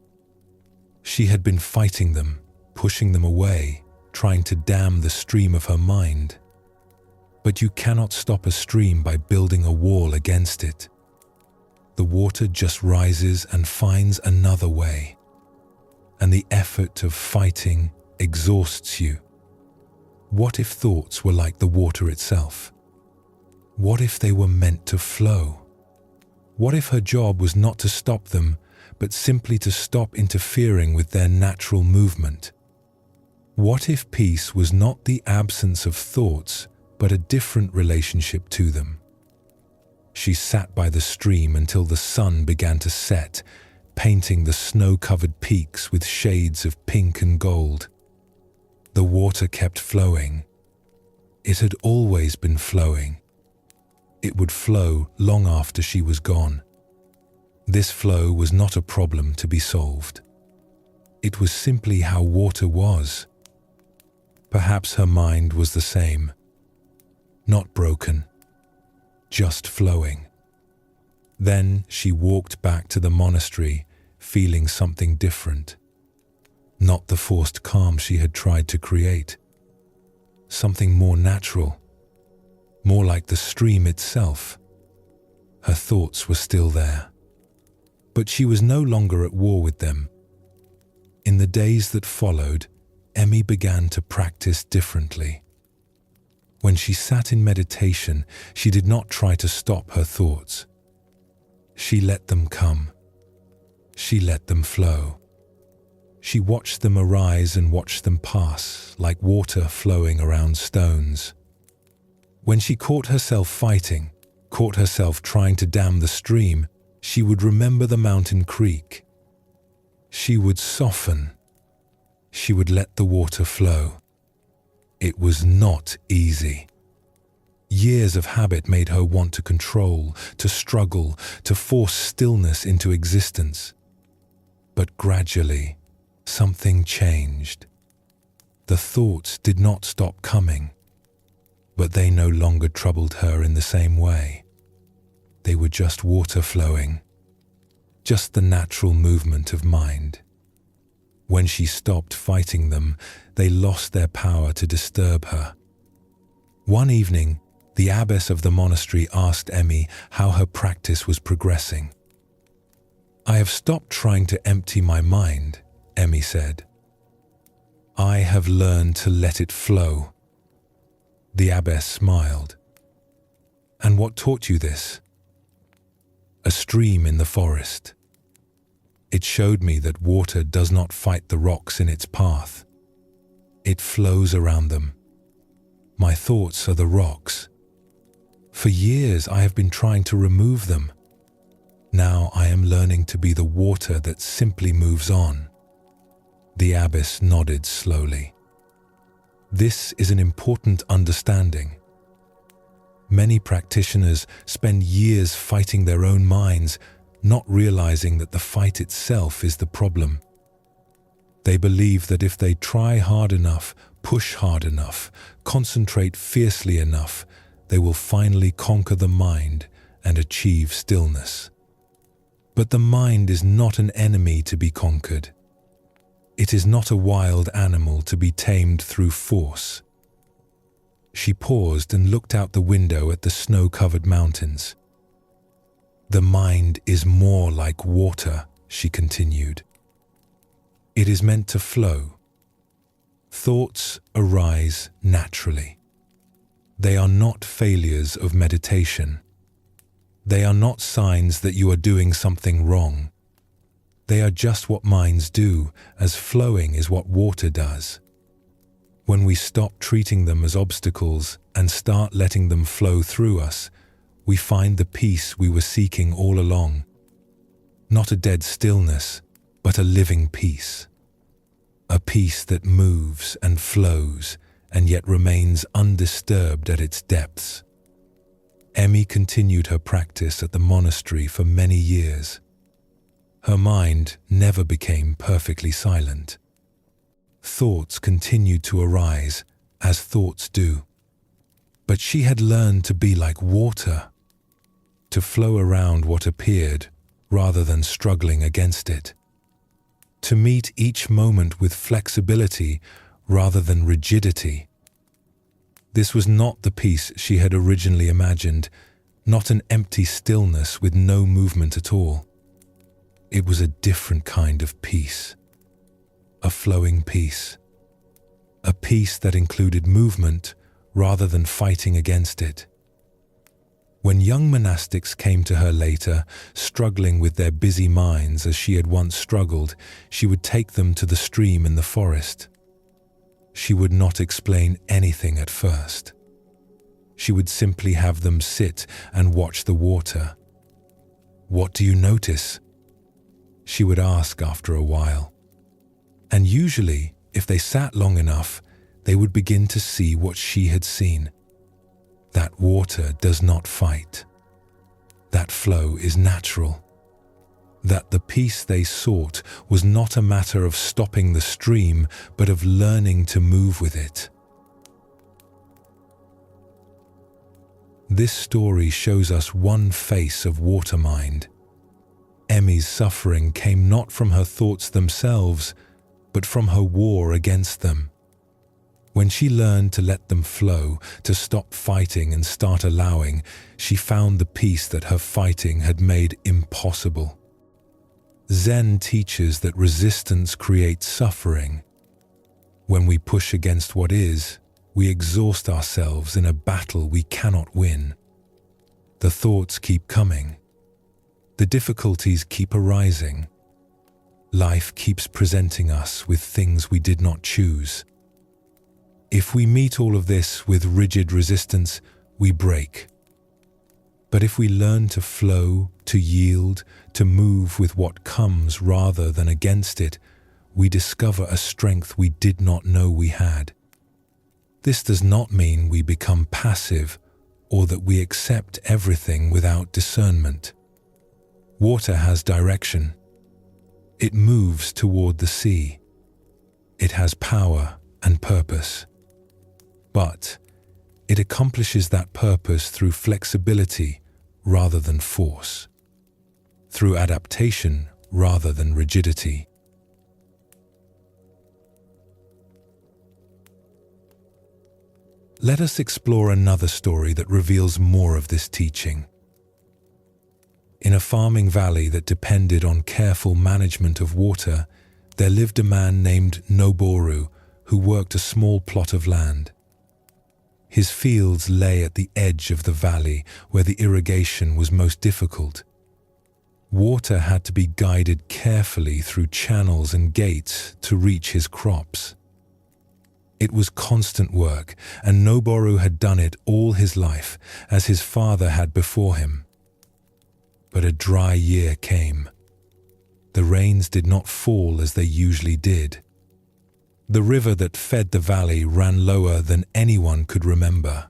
S1: She had been fighting them, pushing them away, trying to dam the stream of her mind. But you cannot stop a stream by building a wall against it. The water just rises and finds another way. And the effort of fighting exhausts you. What if thoughts were like the water itself? What if they were meant to flow? What if her job was not to stop them, but simply to stop interfering with their natural movement? What if peace was not the absence of thoughts, but a different relationship to them? She sat by the stream until the sun began to set, painting the snow-covered peaks with shades of pink and gold. The water kept flowing. It had always been flowing. It would flow long after she was gone. This flow was not a problem to be solved. It was simply how water was. Perhaps her mind was the same. Not broken, just flowing. Then she walked back to the monastery, feeling something different. Not the forced calm she had tried to create. something more natural, more like the stream itself. Her thoughts were still there, but she was no longer at war with them. In the days that followed, Emmy began to practice differently. When she sat in meditation, she did not try to stop her thoughts. She let them come. She let them flow. She watched them arise and watched them pass, like water flowing around stones. When she caught herself fighting, caught herself trying to dam the stream, she would remember the mountain creek. She would soften. She would let the water flow. It was not easy. Years of habit made her want to control, to struggle, to force stillness into existence. But gradually, something changed. The thoughts did not stop coming, but they no longer troubled her in the same way. They were just water flowing, just the natural movement of mind. When she stopped fighting them, they lost their power to disturb her. One evening, the abbess of the monastery asked Emmy how her practice was progressing. "I have stopped trying to empty my mind," Emmy said. "I have learned to let it flow." The abbess smiled. "And what taught you this?" "A stream in the forest. It showed me that water does not fight the rocks in its path. It flows around them. My thoughts are the rocks. For years I have been trying to remove them. Now I am learning to be the water that simply moves on." The abbess nodded slowly. This is an important understanding. Many practitioners spend years fighting their own minds, not realizing that the fight itself is the problem. They believe that if they try hard enough, push hard enough, concentrate fiercely enough, they will finally conquer the mind and achieve stillness. But the mind is not an enemy to be conquered. It is not a wild animal to be tamed through force. She paused and looked out the window at the snow-covered mountains. "The mind is more like water," she continued. "It is meant to flow. Thoughts arise naturally. They are not failures of meditation. They are not signs that you are doing something wrong. They are just what minds do, as flowing is what water does. When we stop treating them as obstacles and start letting them flow through us, we find the peace we were seeking all along. Not a dead stillness, but a living peace. A peace that moves and flows and yet remains undisturbed at its depths." Emmy continued her practice at the monastery for many years. Her mind never became perfectly silent. Thoughts continued to arise, as thoughts do. But she had learned to be like water, to flow around what appeared rather than struggling against it, to meet each moment with flexibility rather than rigidity. This was not the peace she had originally imagined, not an empty stillness with no movement at all. It was a different kind of peace, a flowing peace, a peace that included movement rather than fighting against it. When young monastics came to her later, struggling with their busy minds as she had once struggled, she would take them to the stream in the forest. She would not explain anything at first. She would simply have them sit and watch the water. "What do you notice?" she would ask after a while. And usually, if they sat long enough, they would begin to see what she had seen. That water does not fight. That flow is natural. That the peace they sought was not a matter of stopping the stream, but of learning to move with it. This story shows us one face of water mind. Emmy's suffering came not from her thoughts themselves, but from her war against them. When she learned to let them flow, to stop fighting and start allowing, she found the peace that her fighting had made impossible. Zen teaches that resistance creates suffering. When we push against what is, we exhaust ourselves in a battle we cannot win. The thoughts keep coming. The difficulties keep arising. Life keeps presenting us with things we did not choose. If we meet all of this with rigid resistance, we break. But if we learn to flow, to yield, to move with what comes rather than against it, we discover a strength we did not know we had. This does not mean we become passive or that we accept everything without discernment. Water has direction. It moves toward the sea. It has power and purpose. But it accomplishes that purpose through flexibility rather than force, through adaptation rather than rigidity. Let us explore another story that reveals more of this teaching. In a farming valley that depended on careful management of water, there lived a man named Noboru who worked a small plot of land. His fields lay at the edge of the valley where the irrigation was most difficult. Water had to be guided carefully through channels and gates to reach his crops. It was constant work, and Noboru had done it all his life, as his father had before him. But a dry year came. The rains did not fall as they usually did. The river that fed the valley ran lower than anyone could remember.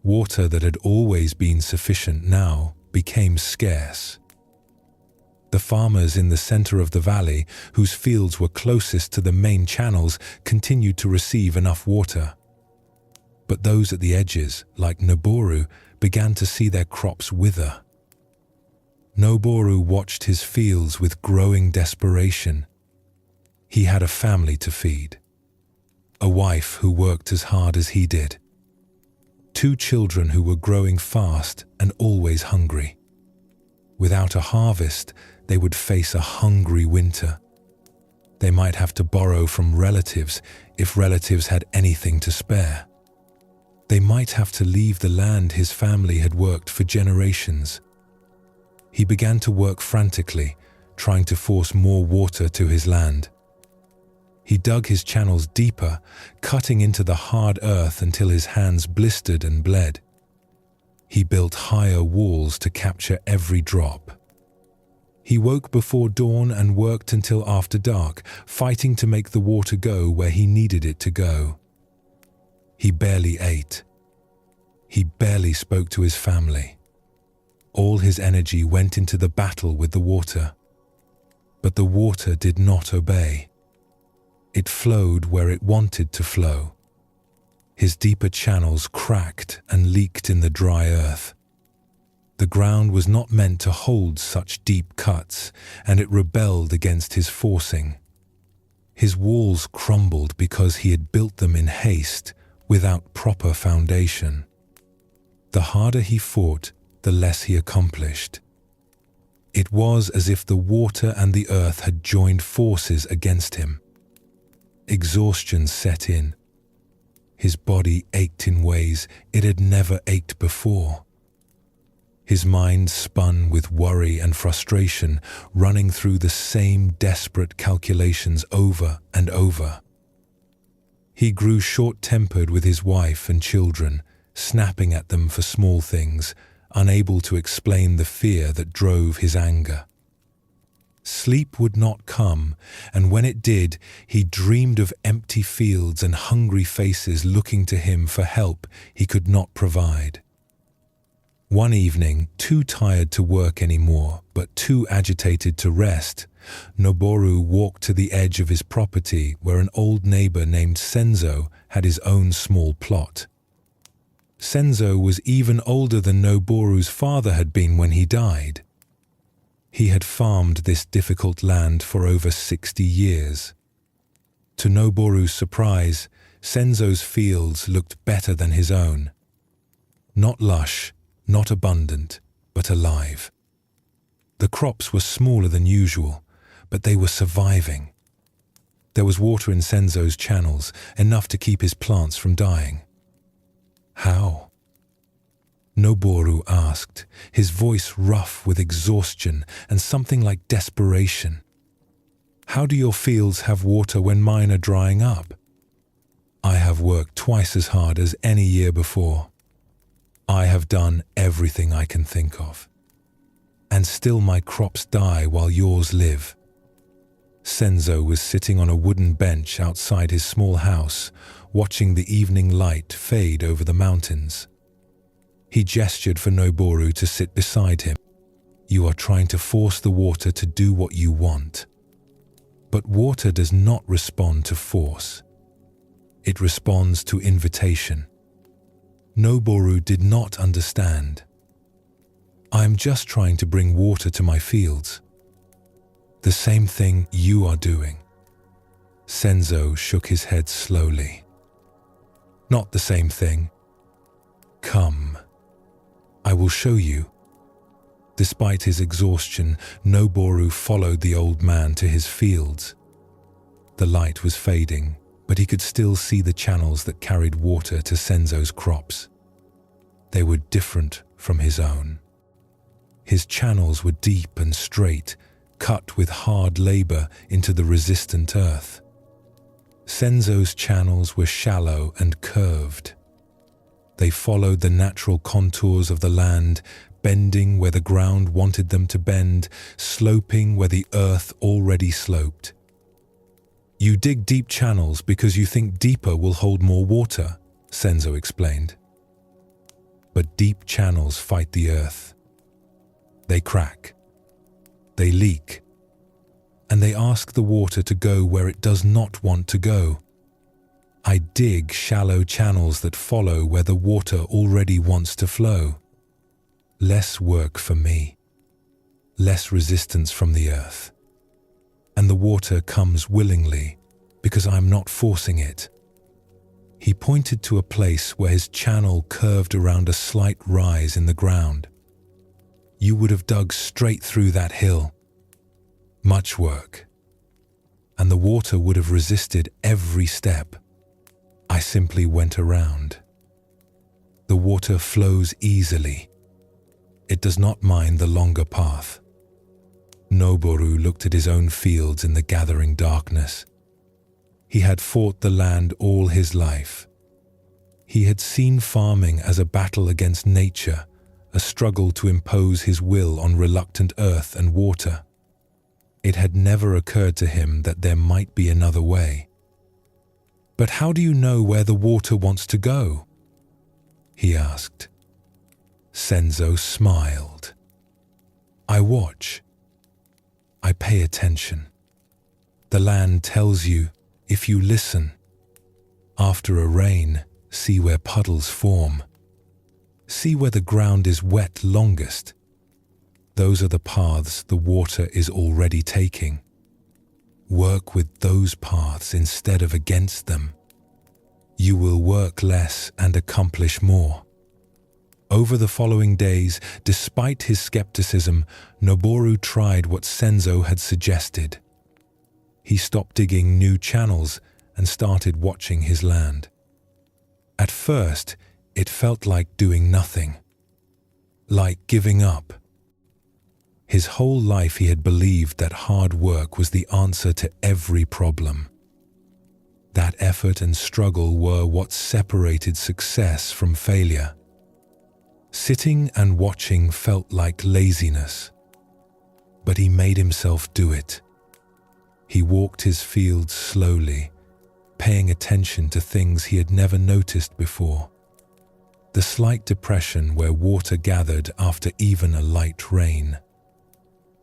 S1: Water that had always been sufficient now became scarce. The farmers in the center of the valley, whose fields were closest to the main channels, continued to receive enough water. But those at the edges, like Noboru, began to see their crops wither. Noboru watched his fields with growing desperation. He had a family to feed, a wife who worked as hard as he did, 2 children who were growing fast and always hungry. Without a harvest, they would face a hungry winter. They might have to borrow from relatives if relatives had anything to spare. They might have to leave the land his family had worked for generations. He began to work frantically, trying to force more water to his land. He dug his channels deeper, cutting into the hard earth until his hands blistered and bled. He built higher walls to capture every drop. He woke before dawn and worked until after dark, fighting to make the water go where he needed it to go. He barely ate. He barely spoke to his family. All his energy went into the battle with the water. But the water did not obey. It flowed where it wanted to flow. His deeper channels cracked and leaked in the dry earth. The ground was not meant to hold such deep cuts, and it rebelled against his forcing. His walls crumbled because he had built them in haste, without proper foundation. The harder he fought, the less he accomplished. It was as if the water and the earth had joined forces against him. Exhaustion set in. His body ached in ways it had never ached before. His mind spun with worry and frustration, running through the same desperate calculations over and over. He grew short-tempered with his wife and children, snapping at them for small things, unable to explain the fear that drove his anger. Sleep would not come, and when it did, he dreamed of empty fields and hungry faces looking to him for help he could not provide. One evening, too tired to work anymore, but too agitated to rest, Noboru walked to the edge of his property where an old neighbor named Senzo had his own small plot. Senzo was even older than Noboru's father had been when he died. He had farmed this difficult land for over 60 years. To Noboru's surprise, Senzo's fields looked better than his own. Not lush, not abundant, but alive. The crops were smaller than usual, but they were surviving. There was water in Senzo's channels, enough to keep his plants from dying. How? Noboru asked, his voice rough with exhaustion and something like desperation. How do your fields have water when mine are drying up? I have worked twice as hard as any year before. I have done everything I can think of. And still my crops die while yours live. Senzo was sitting on a wooden bench outside his small house, watching the evening light fade over the mountains. He gestured for Noboru to sit beside him. You are trying to force the water to do what you want. But water does not respond to force. It responds to invitation. Noboru did not understand. I am just trying to bring water to my fields. The same thing you are doing. Senzo shook his head slowly. Not the same thing. Come. I will show you. Despite his exhaustion, Noboru followed the old man to his fields. The light was fading, but he could still see the channels that carried water to Senzo's crops. They were different from his own. His channels were deep and straight, cut with hard labor into the resistant earth. Senzo's channels were shallow and curved. They followed the natural contours of the land, bending where the ground wanted them to bend, sloping where the earth already sloped. You dig deep channels because you think deeper will hold more water, Senzo explained. But deep channels fight the earth. They crack. They leak. And they ask the water to go where it does not want to go. I dig shallow channels that follow where the water already wants to flow. Less work for me. Less resistance from the earth. And the water comes willingly because I'm not forcing it. He pointed to a place where his channel curved around a slight rise in the ground. You would have dug straight through that hill. Much work. And the water would have resisted every step. I simply went around. The water flows easily. It does not mind the longer path. Noboru looked at his own fields in the gathering darkness. He had fought the land all his life. He had seen farming as a battle against nature, a struggle to impose his will on reluctant earth and water. It had never occurred to him that there might be another way. But how do you know where the water wants to go? He asked. Senzo smiled. I watch. I pay attention. The land tells you if you listen. After a rain, see where puddles form. See where the ground is wet longest. Those are the paths the water is already taking. Work with those paths instead of against them. You will work less and accomplish more. Over the following days, despite his skepticism, Noboru tried what Senzo had suggested. He stopped digging new channels and started watching his land. At first, it felt like doing nothing, like giving up. His whole life he had believed that hard work was the answer to every problem. That effort and struggle were what separated success from failure. Sitting and watching felt like laziness, but he made himself do it. He walked his fields slowly, paying attention to things he had never noticed before. The slight depression where water gathered after even a light rain.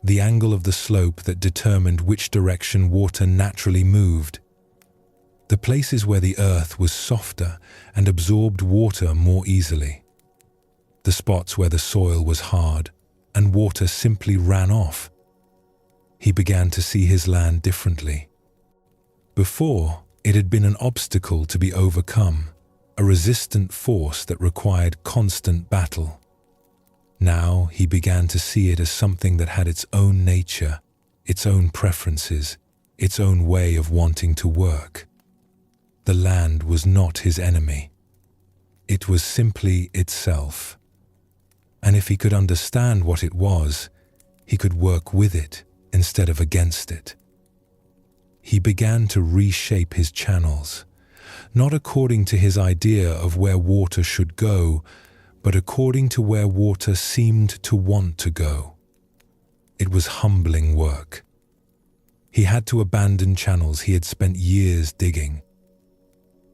S1: The angle of the slope that determined which direction water naturally moved. The places where the earth was softer and absorbed water more easily. The spots where the soil was hard and water simply ran off. He began to see his land differently. Before, It had been an obstacle to be overcome, a resistant force that required constant battle. Now he began to see it as something that had its own nature, its own preferences, its own way of wanting to work. The land was not his enemy. It was simply itself. And if he could understand what it was, he could work with it instead of against it. He began to reshape his channels, not according to his idea of where water should go, but according to where water seemed to want to go. It was humbling work. He had to abandon channels he had spent years digging.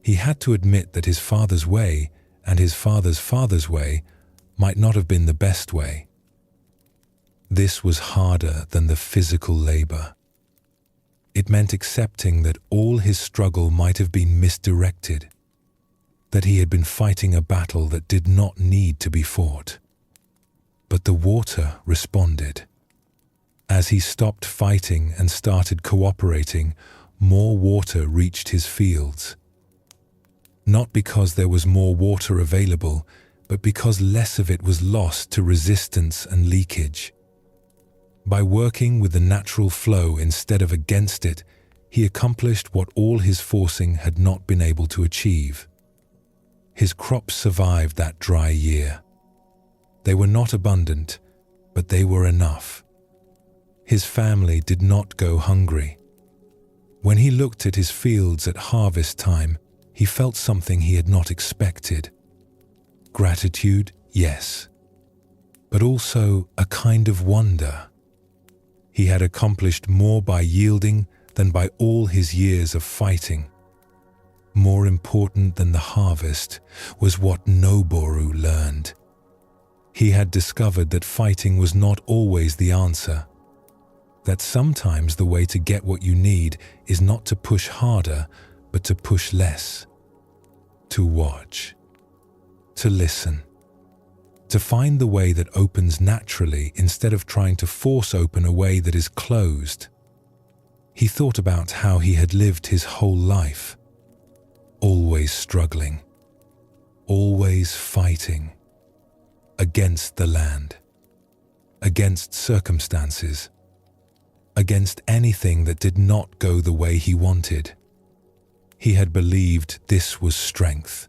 S1: He had to admit that his father's way and his father's father's way might not have been the best way. This was harder than the physical labor. It meant accepting that all his struggle might have been misdirected, that he had been fighting a battle that did not need to be fought. But the water responded. As he stopped fighting and started cooperating, more water reached his fields. Not because there was more water available, but because less of it was lost to resistance and leakage. By working with the natural flow instead of against it, he accomplished what all his forcing had not been able to achieve. His crops survived that dry year. They were not abundant, but they were enough. His family did not go hungry. When he looked at his fields at harvest time, he felt something he had not expected. Gratitude, yes, but also a kind of wonder. He had accomplished more by yielding than by all his years of fighting. More important than the harvest was what Noboru learned. He had discovered that fighting was not always the answer, that sometimes the way to get what you need is not to push harder, but to push less, to watch, to listen, to find the way that opens naturally instead of trying to force open a way that is closed. He thought about how he had lived his whole life, always struggling, always fighting, against the land, against circumstances, against anything that did not go the way he wanted. He had believed this was strength.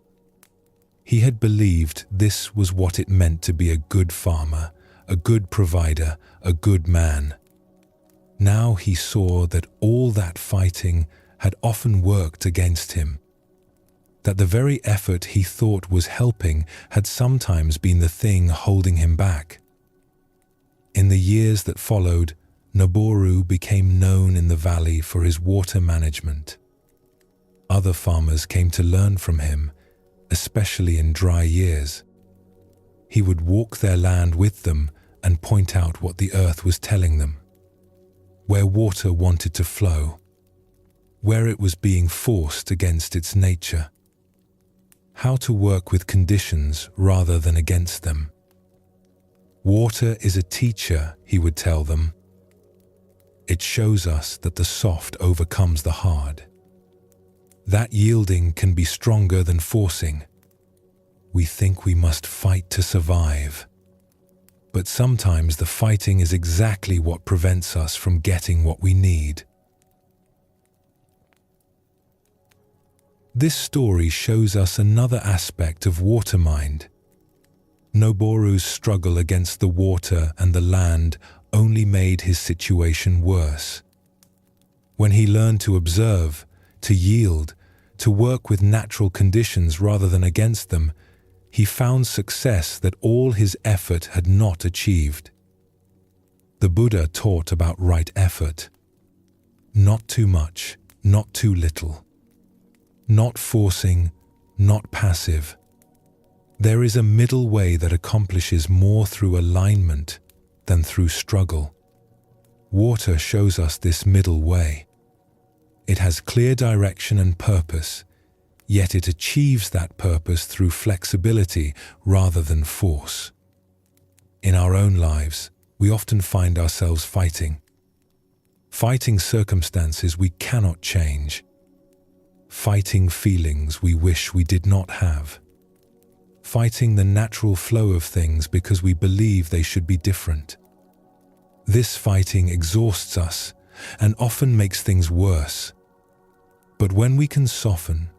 S1: He had believed this was what it meant to be a good farmer, a good provider, a good man. Now he saw that all that fighting had often worked against him, that the very effort he thought was helping had sometimes been the thing holding him back. In the years that followed, Noboru became known in the valley for his water management. Other farmers came to learn from him, especially in dry years. He would walk their land with them and point out what the earth was telling them, where water wanted to flow, where it was being forced against its nature, how to work with conditions rather than against them. Water is a teacher, he would tell them. It shows us that the soft overcomes the hard. That yielding can be stronger than forcing. We think we must fight to survive. But sometimes the fighting is exactly what prevents us from getting what we need. This story shows us another aspect of water mind. Noboru's struggle against the water and the land only made his situation worse. When he learned to observe, to yield, to work with natural conditions rather than against them, he found success that all his effort had not achieved. The Buddha taught about right effort. Not too much, not too little. Not forcing, not passive. There is a middle way that accomplishes more through alignment than through struggle. Water shows us this middle way. It has clear direction and purpose, yet it achieves that purpose through flexibility rather than force. In our own lives, we often find ourselves fighting circumstances we cannot change, fighting feelings we wish we did not have, fighting the natural flow of things because we believe they should be different. This fighting exhausts us and often makes things worse. But when we can soften,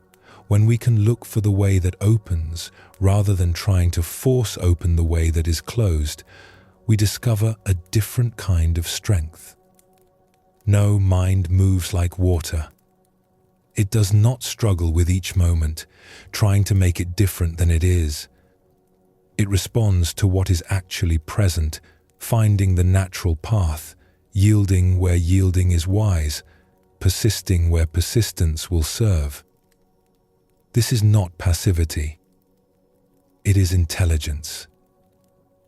S1: when we can look for the way that opens rather than trying to force open the way that is closed, we discover a different kind of strength. No, mind moves like water. It does not struggle with each moment, trying to make it different than it is. It responds to what is actually present, finding the natural path, yielding where yielding is wise, persisting where persistence will serve. This is not passivity. It is intelligence.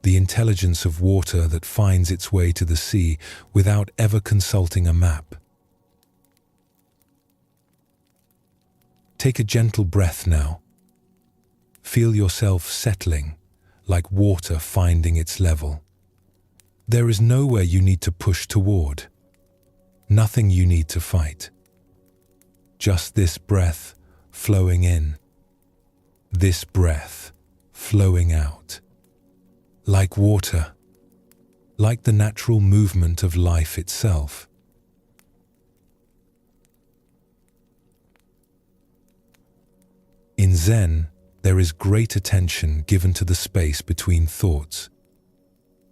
S1: The intelligence of water that finds its way to the sea without ever consulting a map. Take a gentle breath now. Feel yourself settling, like water finding its level. There is nowhere you need to push toward, nothing you need to fight. Just this breath flowing in, this breath flowing out. Like water, like the natural movement of life itself. In Zen, there is great attention given to the space between thoughts.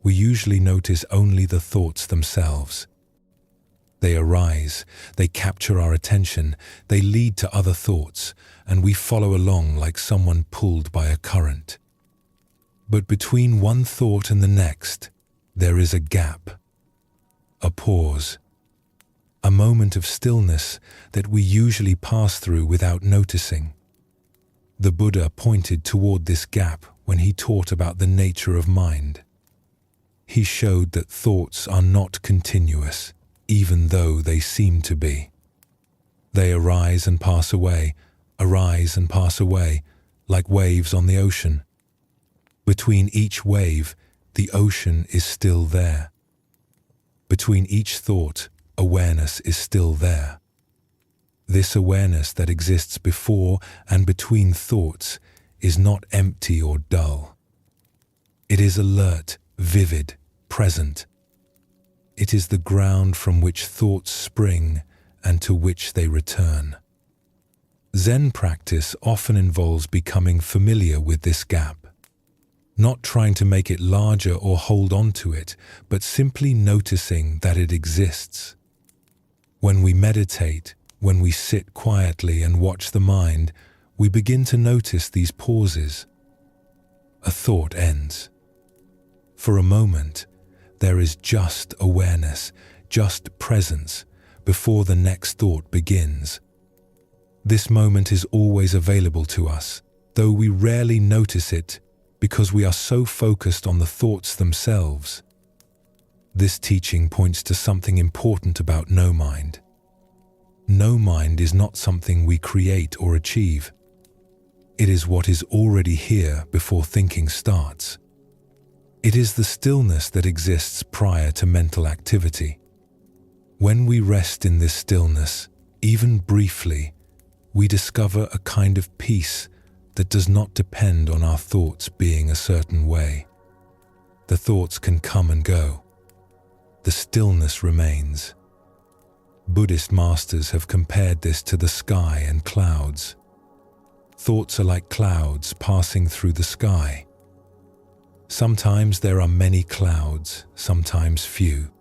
S1: We usually notice only the thoughts themselves. They arise, they capture our attention, they lead to other thoughts, and we follow along like someone pulled by a current. But between one thought and the next, there is a gap, a pause, a moment of stillness that we usually pass through without noticing. The Buddha pointed toward this gap when he taught about the nature of mind. He showed that thoughts are not continuous, even though they seem to be. They arise and pass away, like waves on the ocean. Between each wave, the ocean is still there. Between each thought, awareness is still there. This awareness that exists before and between thoughts is not empty or dull. It is alert, vivid, present. It is the ground from which thoughts spring and to which they return. Zen practice often involves becoming familiar with this gap, not trying to make it larger or hold on to it, but simply noticing that it exists. When we meditate, when we sit quietly and watch the mind, we begin to notice these pauses. A thought ends. For a moment, there is just awareness, just presence, before the next thought begins. This moment is always available to us, though we rarely notice it because we are so focused on the thoughts themselves. This teaching points to something important about no mind. No mind is not something we create or achieve. It is what is already here before thinking starts. It is the stillness that exists prior to mental activity. When we rest in this stillness, even briefly, we discover a kind of peace that does not depend on our thoughts being a certain way. The thoughts can come and go. The stillness remains. Buddhist masters have compared this to the sky and clouds. Thoughts are like clouds passing through the sky. Sometimes there are many clouds, sometimes few.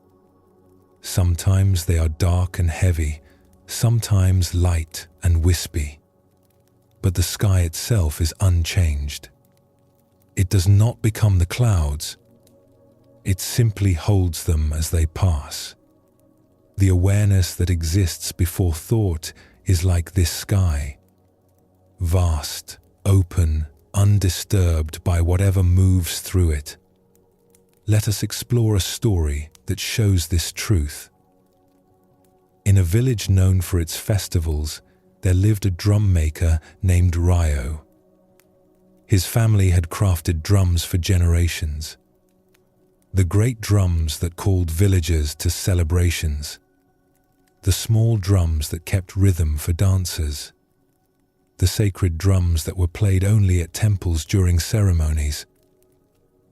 S1: Sometimes they are dark and heavy, sometimes light and wispy. But the sky itself is unchanged. It does not become the clouds. It simply holds them as they pass. The awareness that exists before thought is like this sky. Vast, open, undisturbed by whatever moves through it. Let us explore a story that shows this truth. In a village known for its festivals, there lived a drum maker named Ryo. His family had crafted drums for generations. The great drums that called villagers to celebrations. The small drums that kept rhythm for dancers. the sacred drums that were played only at temples during ceremonies.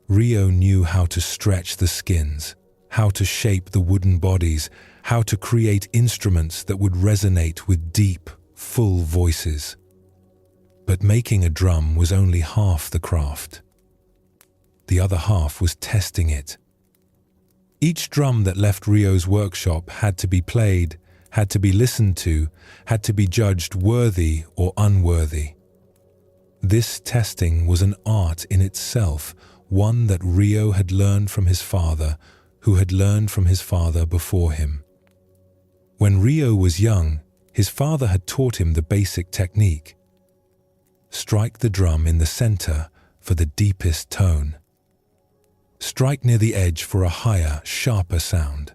S1: Rio knew how to stretch the skins, how to shape the wooden bodies, how to create instruments that would resonate with deep, full voices. But making a drum was only half the craft. The other half was testing it. Each drum that left Rio's workshop had to be played, had to be listened to, had to be judged worthy or unworthy. This testing was an art in itself, one that Rio had learned from his father, who had learned from his father before him. When Rio was young, his father had taught him the basic technique. Strike the drum in the center for the deepest tone. Strike near the edge for a higher, sharper sound.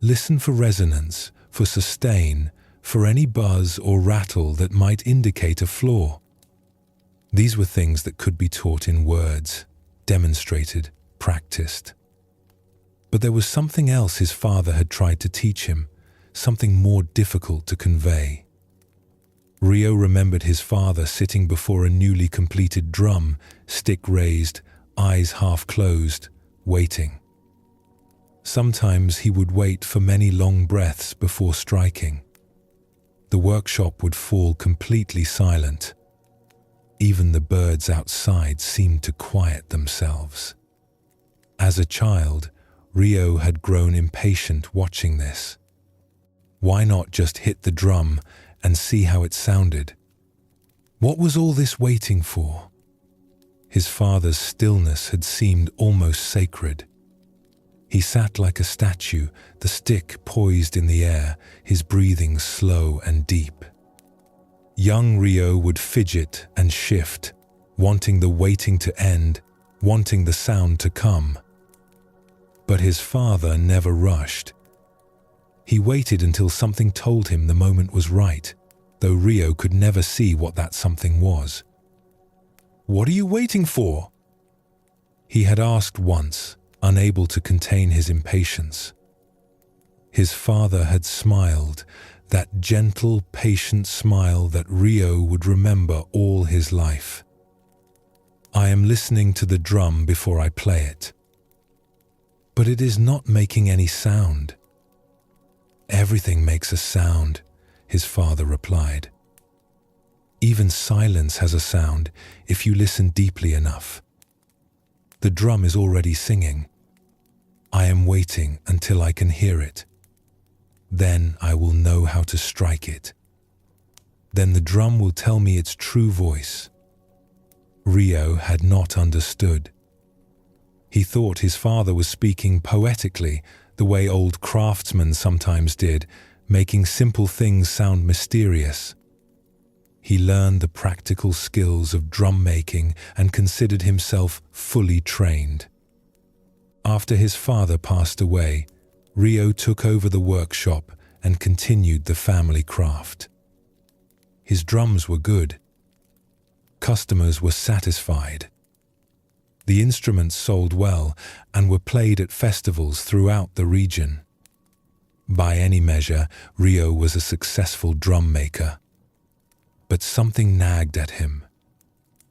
S1: Listen for resonance, for sustain, for any buzz or rattle that might indicate a flaw. These were things that could be taught in words, demonstrated, practiced. But there was something else his father had tried to teach him, something more difficult to convey. Rio remembered his father sitting before a newly completed drum, stick raised, eyes half closed, waiting. Sometimes he would wait for many long breaths before striking. The workshop would fall completely silent. Even the birds outside seemed to quiet themselves. As a child, Rio had grown impatient watching this. Why not just hit the drum and see how it sounded? What was all this waiting for? His father's stillness had seemed almost sacred. He sat like a statue, the stick poised in the air, his breathing slow and deep. Young Rio would fidget and shift, wanting the waiting to end, wanting the sound to come. But his father never rushed. He waited until something told him the moment was right, though Rio could never see what that something was. "What are you waiting for?" he had asked once, unable to contain his impatience. His father had smiled, that gentle, patient smile that Rio would remember all his life. "I am listening to the drum before I play it." "But it is not making any sound." "Everything makes a sound," his father replied. "Even silence has a sound if you listen deeply enough. The drum is already singing. I am waiting until I can hear it. Then I will know how to strike it. Then the drum will tell me its true voice." Rio had not understood. He thought his father was speaking poetically, the way old craftsmen sometimes did, making simple things sound mysterious. He learned the practical skills of drum making and considered himself fully trained. After his father passed away, Rio took over the workshop and continued the family craft. His drums were good. Customers were satisfied. The instruments sold well and were played at festivals throughout the region. By any measure, Rio was a successful drum maker. But something nagged at him.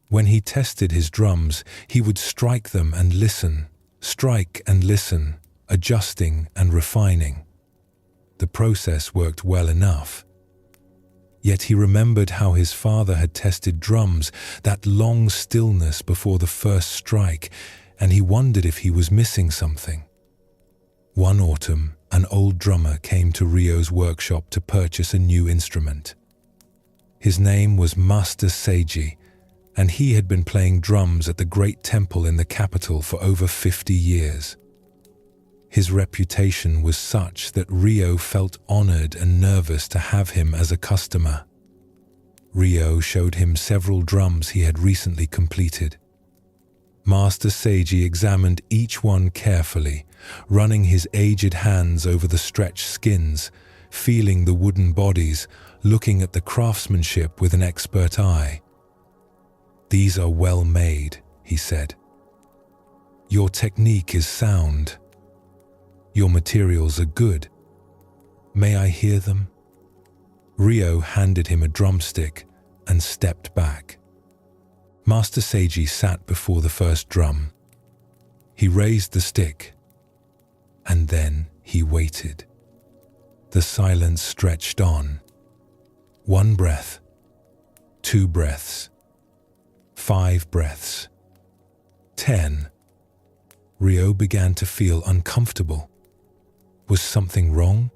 S1: When he tested his drums, he would strike them and listen, strike and listen, adjusting and refining. The process worked well enough. Yet he remembered how his father had tested drums, that long stillness before the first strike, and he wondered if he was missing something. One autumn, an old drummer came to Rio's workshop to purchase a new instrument. His name was Master Seiji, and he had been playing drums at the great temple in the capital for over 50 years. His reputation was such that Rio felt honored and nervous to have him as a customer. Rio showed him several drums he had recently completed. Master Seiji examined each one carefully, running his aged hands over the stretched skins, feeling the wooden bodies, looking at the craftsmanship with an expert eye. "These are well made," he said. "Your technique is sound. Your materials are good. May I hear them?" Rio handed him a drumstick, and stepped back. Master Seiji sat before the first drum. He raised the stick, and then he waited. The silence stretched on. 1 breath, 2 breaths, 5 breaths, 10. Ryo began to feel uncomfortable. Was something wrong?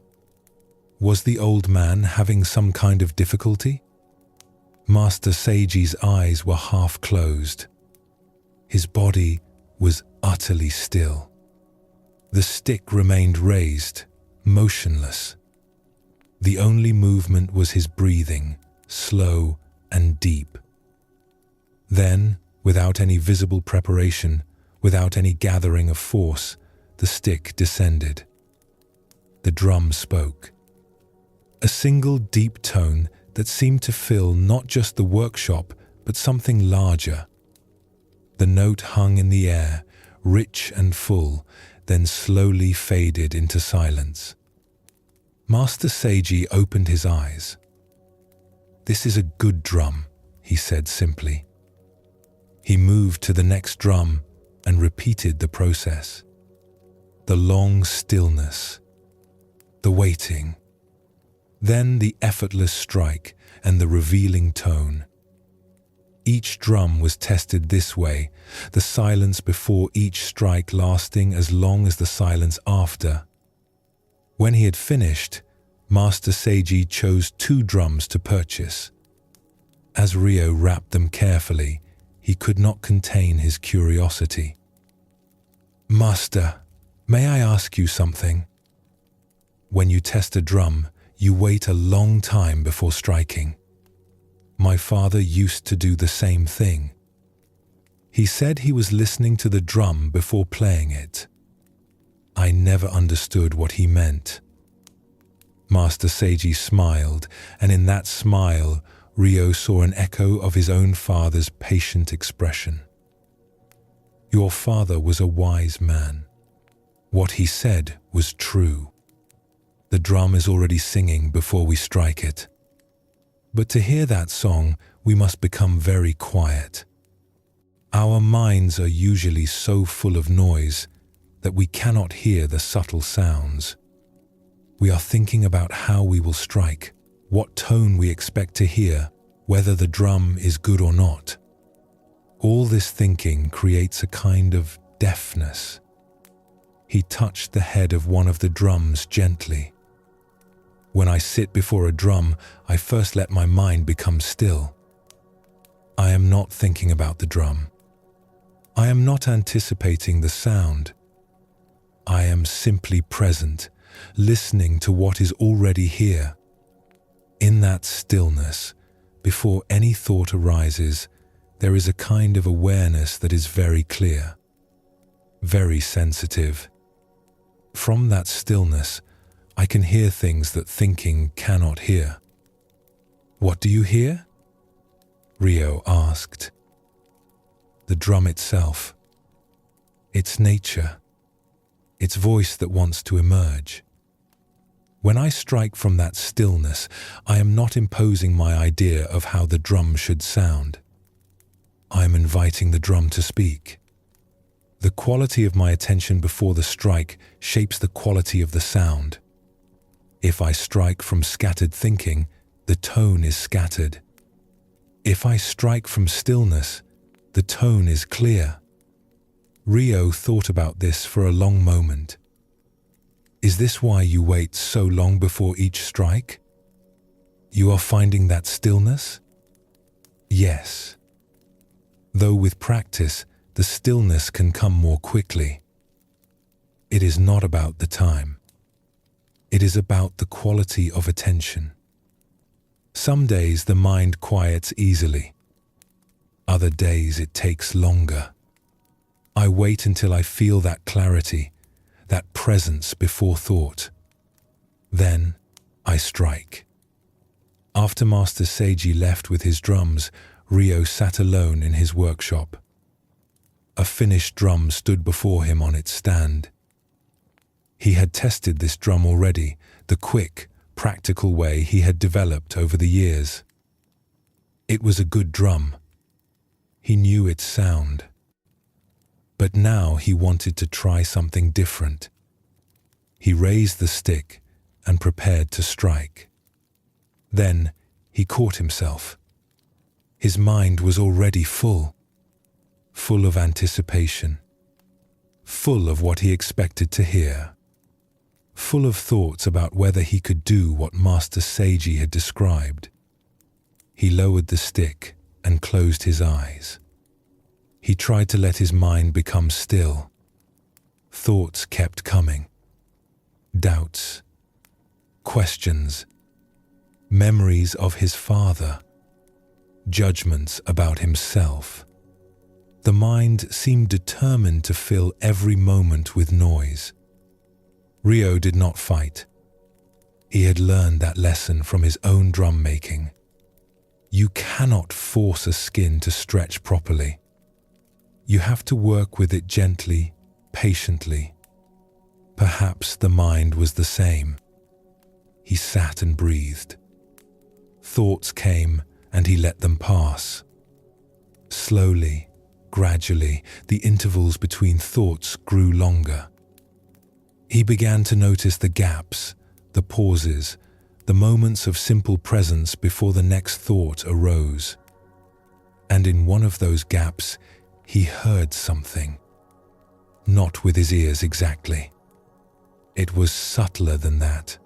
S1: Was the old man having some kind of difficulty? Master Seiji's eyes were half closed. His body was utterly still. The stick remained raised, motionless. The only movement was his breathing, slow and deep. Then, without any visible preparation, without any gathering of force, the stick descended. The drum spoke. A single deep tone that seemed to fill not just the workshop, but something larger. The note hung in the air, rich and full, then slowly faded into silence. Master Seiji opened his eyes. "This is a good drum," he said simply. He moved to the next drum and repeated the process. The long stillness, the waiting, then the effortless strike and the revealing tone. Each drum was tested this way, the silence before each strike lasting as long as the silence after. When he had finished, Master Seiji chose 2 drums to purchase. As Ryo wrapped them carefully, he could not contain his curiosity. "Master, may I ask you something? When you test a drum, you wait a long time before striking. My father used to do the same thing. He said he was listening to the drum before playing it. I never understood what he meant." Master Seiji smiled, and in that smile, Ryo saw an echo of his own father's patient expression. "Your father was a wise man. What he said was true. The drum is already singing before we strike it. But to hear that song, we must become very quiet. Our minds are usually so full of noise that we cannot hear the subtle sounds. We are thinking about how we will strike, what tone we expect to hear, whether the drum is good or not. All this thinking creates a kind of deafness." He touched the head of one of the drums gently. "When I sit before a drum, I first let my mind become still. I am not thinking about the drum. I am not anticipating the sound. I am simply present, listening to what is already here. In that stillness, before any thought arises, there is a kind of awareness that is very clear, very sensitive. From that stillness, I can hear things that thinking cannot hear." "What do you hear?" Ryo asked. "The drum itself. Its nature. Its voice that wants to emerge. When I strike from that stillness, I am not imposing my idea of how the drum should sound. I am inviting the drum to speak. The quality of my attention before the strike shapes the quality of the sound. If I strike from scattered thinking, the tone is scattered. If I strike from stillness, the tone is clear." Ryo thought about this for a long moment. "Is this why you wait so long before each strike? You are finding that stillness?" "Yes. Though with practice, the stillness can come more quickly. It is not about the time. It is about the quality of attention. Some days the mind quiets easily. Other days it takes longer. I wait until I feel that clarity, that presence before thought. Then I strike." After Master Seiji left with his drums, Ryo sat alone in his workshop. A finished drum stood before him on its stand. He had tested this drum already, the quick, practical way he had developed over the years. It was a good drum. He knew its sound. But now he wanted to try something different. He raised the stick and prepared to strike. Then he caught himself. His mind was already full of anticipation, full of what he expected to hear, full of thoughts about whether he could do what Master Seiji had described. He lowered the stick and closed his eyes. He tried to let his mind become still. Thoughts kept coming. Doubts, questions, memories of his father, judgments about himself. The mind seemed determined to fill every moment with noise. Ryo did not fight. He had learned that lesson from his own drum making. You cannot force a skin to stretch properly. You have to work with it gently, patiently. Perhaps the mind was the same. He sat and breathed. Thoughts came and he let them pass. Slowly, gradually, the intervals between thoughts grew longer. He began to notice the gaps, the pauses, the moments of simple presence before the next thought arose. And in one of those gaps, he heard something. Not with his ears exactly. It was subtler than that.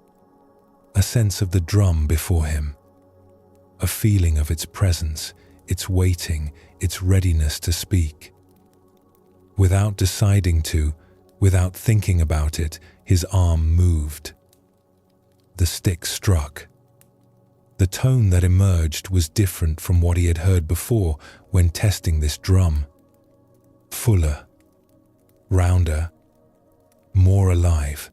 S1: A sense of the drum before him. A feeling of its presence, its waiting, its readiness to speak. Without deciding to, without thinking about it, his arm moved. The stick struck. The tone that emerged was different from what he had heard before when testing this drum. Fuller, rounder, more alive.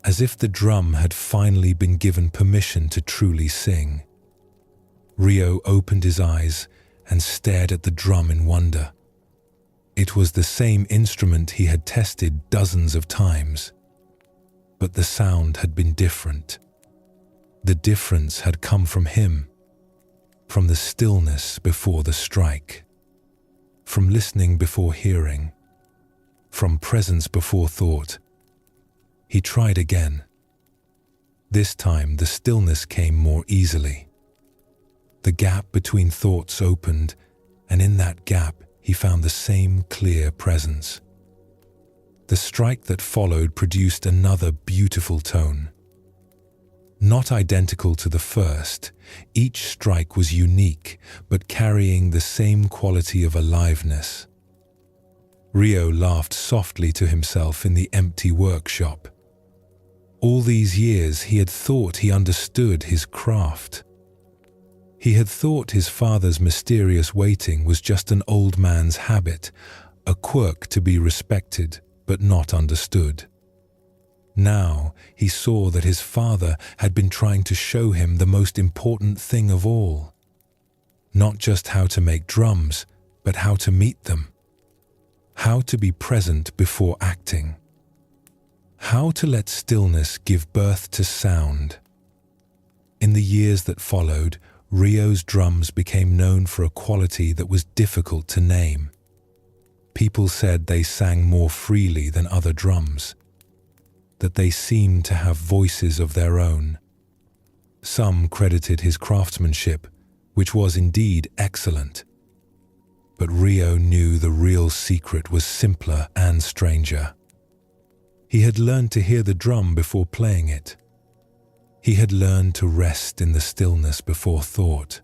S1: As if the drum had finally been given permission to truly sing. Ryo opened his eyes and stared at the drum in wonder. It was the same instrument he had tested dozens of times. But the sound had been different. The difference had come from him, from the stillness before the strike, from listening before hearing, from presence before thought. He tried again. This time the stillness came more easily. The gap between thoughts opened, and in that gap he found the same clear presence. The strike that followed produced another beautiful tone. Not identical to the first, each strike was unique, but carrying the same quality of aliveness. Ryo laughed softly to himself in the empty workshop. All these years he had thought he understood his craft. He had thought his father's mysterious waiting was just an old man's habit, a quirk to be respected but not understood. Now he saw that his father had been trying to show him the most important thing of all. Not just how to make drums, but how to meet them. How to be present before acting. How to let stillness give birth to sound. In the years that followed, Ryo's drums became known for a quality that was difficult to name. People said they sang more freely than other drums, that they seemed to have voices of their own. Some credited his craftsmanship, which was indeed excellent. But Ryo knew the real secret was simpler and stranger. He had learned to hear the drum before playing it. He had learned to rest in the stillness before thought.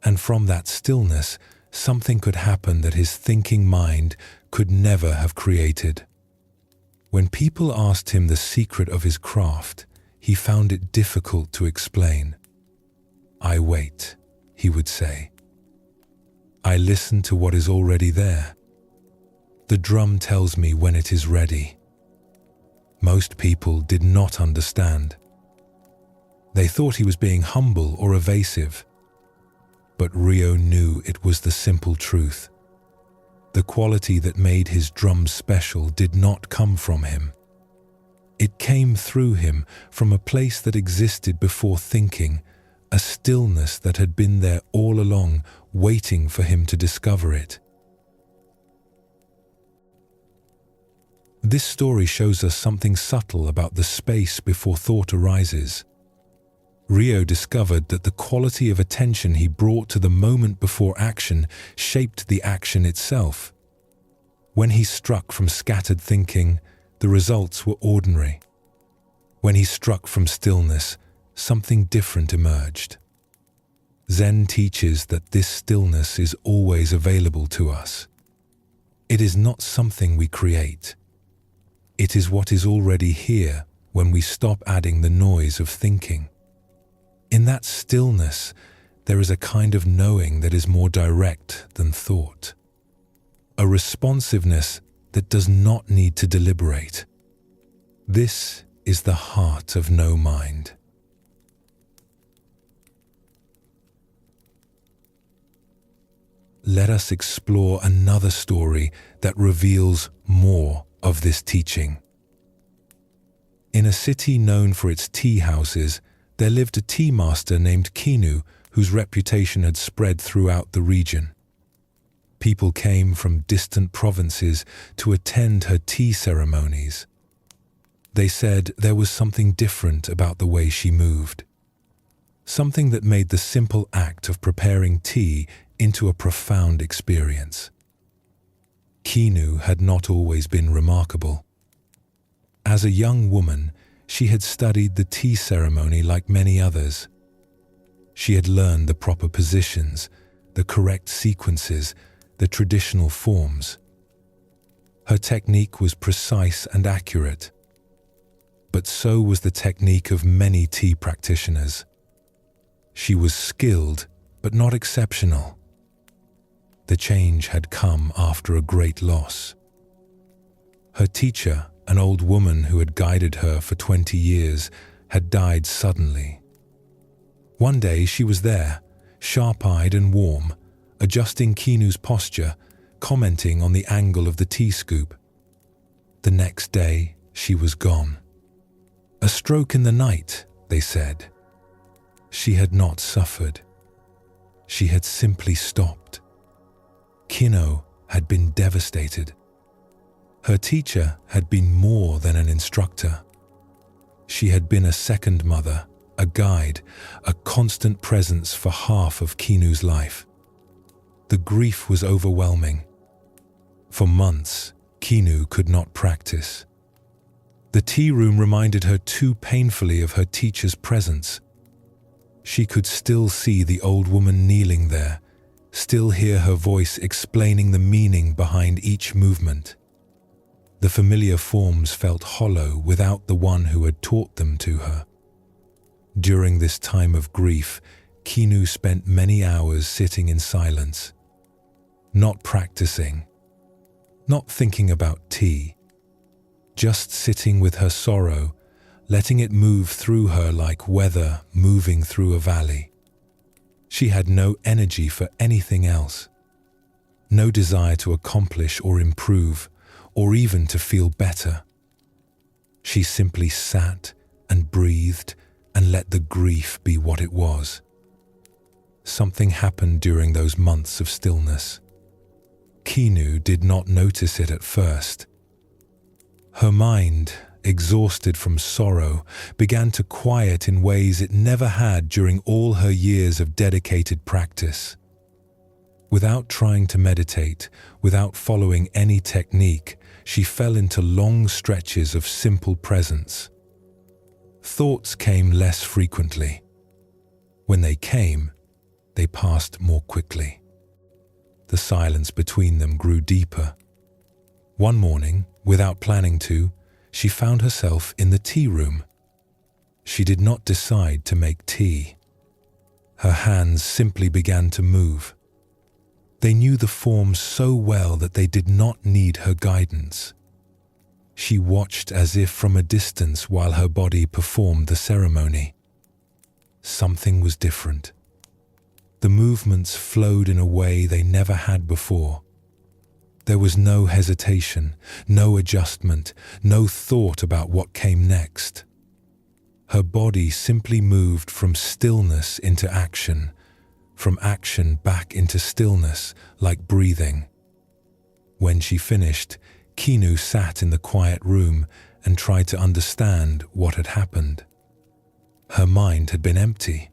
S1: And from that stillness, something could happen that his thinking mind could never have created. When people asked him the secret of his craft, he found it difficult to explain. "I wait," he would say. "I listen to what is already there. The drum tells me when it is ready." Most people did not understand. They thought he was being humble or evasive. But Ryo knew it was the simple truth. The quality that made his drums special did not come from him. It came through him from a place that existed before thinking, a stillness that had been there all along, waiting for him to discover it. This story shows us something subtle about the space before thought arises. Rio discovered that the quality of attention he brought to the moment before action shaped the action itself. When he struck from scattered thinking, the results were ordinary. When he struck from stillness, something different emerged. Zen teaches that this stillness is always available to us. It is not something we create. It is what is already here when we stop adding the noise of thinking. In that stillness, there is a kind of knowing that is more direct than thought. A responsiveness that does not need to deliberate. This is the heart of no mind. Let us explore another story that reveals more of this teaching. In a city known for its tea houses, there lived a tea master named Kinu, whose reputation had spread throughout the region. People came from distant provinces to attend her tea ceremonies. They said there was something different about the way she moved. Something that made the simple act of preparing tea into a profound experience. Kinu had not always been remarkable. As a young woman, she had studied the tea ceremony like many others. She had learned the proper positions, the correct sequences, the traditional forms. Her technique was precise and accurate. But so was the technique of many tea practitioners. She was skilled, but not exceptional. The change had come after a great loss. Her teacher, an old woman who had guided her for 20 years, had died suddenly. One day she was there, sharp-eyed and warm, adjusting Kinu's posture, commenting on the angle of the tea scoop. The next day, she was gone. A stroke in the night, they said. She had not suffered. She had simply stopped. Kino had been devastated. Her teacher had been more than an instructor. She had been a second mother, a guide, a constant presence for half of Kinu's life. The grief was overwhelming. For months, Kinu could not practice. The tea room reminded her too painfully of her teacher's presence. She could still see the old woman kneeling there, still hear her voice explaining the meaning behind each movement. The familiar forms felt hollow without the one who had taught them to her. During this time of grief, Kinu spent many hours sitting in silence, not practicing, not thinking about tea, just sitting with her sorrow, letting it move through her like weather moving through a valley. She had no energy for anything else, no desire to accomplish or improve, or even to feel better. She simply sat and breathed and let the grief be what it was. Something happened during those months of stillness. Kinu did not notice it at first. Her mind, exhausted from sorrow, began to quiet in ways it never had during all her years of dedicated practice. Without trying to meditate, without following any technique, she fell into long stretches of simple presence. Thoughts came less frequently. When they came, they passed more quickly. The silence between them grew deeper. One morning, without planning to, she found herself in the tea room. She did not decide to make tea. Her hands simply began to move. They knew the form so well that they did not need her guidance. She watched as if from a distance while her body performed the ceremony. Something was different. The movements flowed in a way they never had before. There was no hesitation, no adjustment, no thought about what came next. Her body simply moved from stillness into action, from action back into stillness, like breathing. When she finished, Kinu sat in the quiet room and tried to understand what had happened. Her mind had been empty.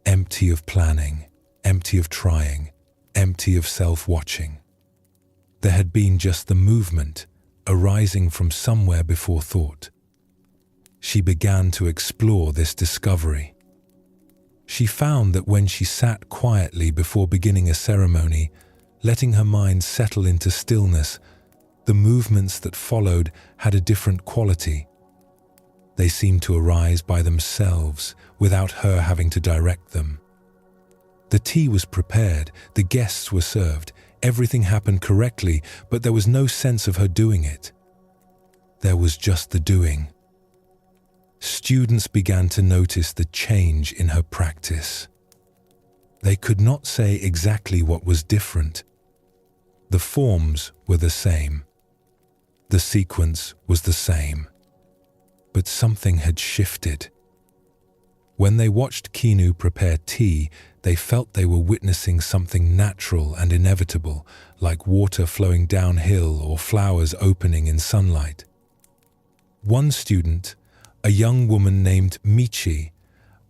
S1: Empty of planning, empty of trying, empty of self-watching. There had been just the movement, arising from somewhere before thought. She began to explore this discovery. She found that when she sat quietly before beginning a ceremony, letting her mind settle into stillness, the movements that followed had a different quality. They seemed to arise by themselves, without her having to direct them. The tea was prepared, the guests were served, everything happened correctly, but there was no sense of her doing it. There was just the doing. Students began to notice the change in her practice. They could not say exactly what was different. The forms were the same. The sequence was the same. But something had shifted. When they watched Kinu prepare tea, they felt they were witnessing something natural and inevitable, like water flowing downhill or flowers opening in sunlight. One student, a young woman named Michi,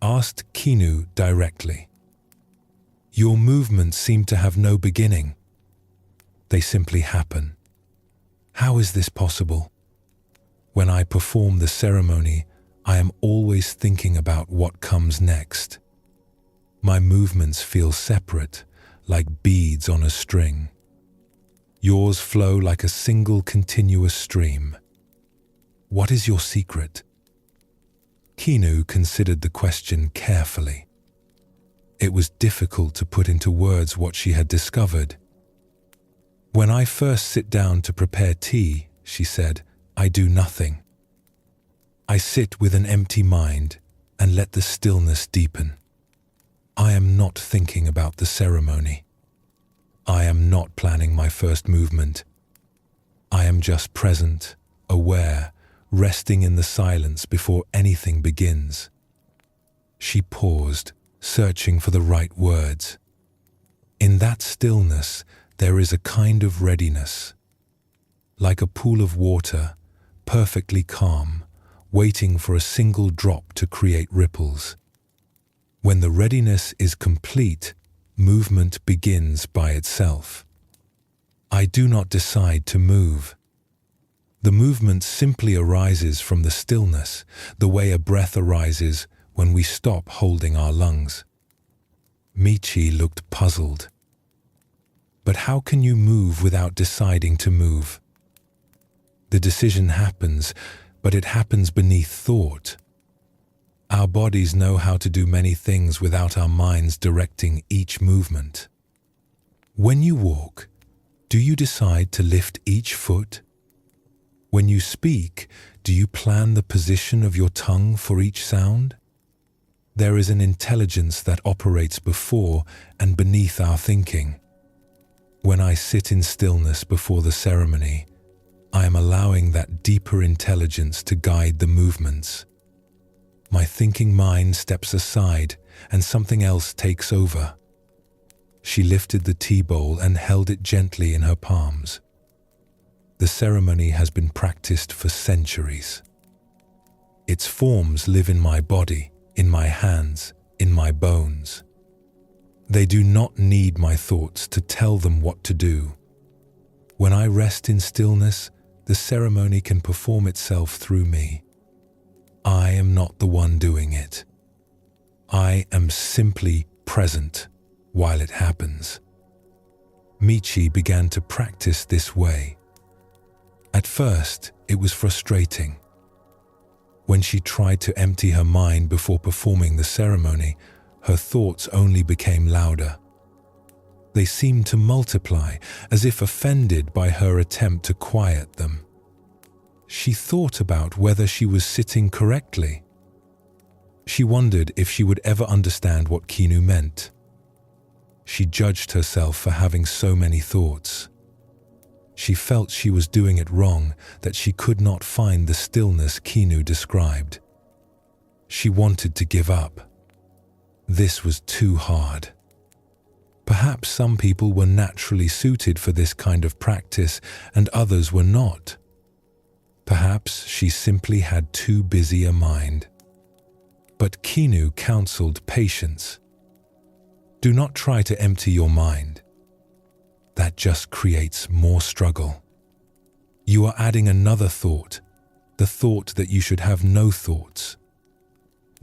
S1: asked Kinu directly, "Your movements seem to have no beginning. They simply happen. How is this possible? When I perform the ceremony, I am always thinking about what comes next. My movements feel separate, like beads on a string. Yours flow like a single continuous stream. What is your secret?" Kinu considered the question carefully. It was difficult to put into words what she had discovered. "When I first sit down to prepare tea," she said, "I do nothing. I sit with an empty mind and let the stillness deepen. I am not thinking about the ceremony. I am not planning my first movement. I am just present, aware, resting in the silence before anything begins." She paused, searching for the right words. In that stillness, there is a kind of readiness. Like a pool of water, perfectly calm, waiting for a single drop to create ripples. When the readiness is complete, movement begins by itself. I do not decide to move. The movement simply arises from the stillness, the way a breath arises when we stop holding our lungs. Michi looked puzzled. "But how can you move without deciding to move?" "The decision happens, but it happens beneath thought. Our bodies know how to do many things without our minds directing each movement. When you walk, do you decide to lift each foot? When you speak, do you plan the position of your tongue for each sound? There is an intelligence that operates before and beneath our thinking. When I sit in stillness before the ceremony, I am allowing that deeper intelligence to guide the movements. My thinking mind steps aside and something else takes over." She lifted the tea bowl and held it gently in her palms. "The ceremony has been practiced for centuries. Its forms live in my body, in my hands, in my bones. They do not need my thoughts to tell them what to do. When I rest in stillness, the ceremony can perform itself through me. I am not the one doing it. I am simply present while it happens." Michi began to practice this way. At first, it was frustrating. When she tried to empty her mind before performing the ceremony, her thoughts only became louder. They seemed to multiply, as if offended by her attempt to quiet them. She thought about whether she was sitting correctly. She wondered if she would ever understand what Kinu meant. She judged herself for having so many thoughts. She felt she was doing it wrong, that she could not find the stillness Kinu described. She wanted to give up. This was too hard. Perhaps some people were naturally suited for this kind of practice and others were not. Perhaps she simply had too busy a mind. But Kinu counseled patience. Do not try to empty your mind. That just creates more struggle. You are adding another thought, the thought that you should have no thoughts.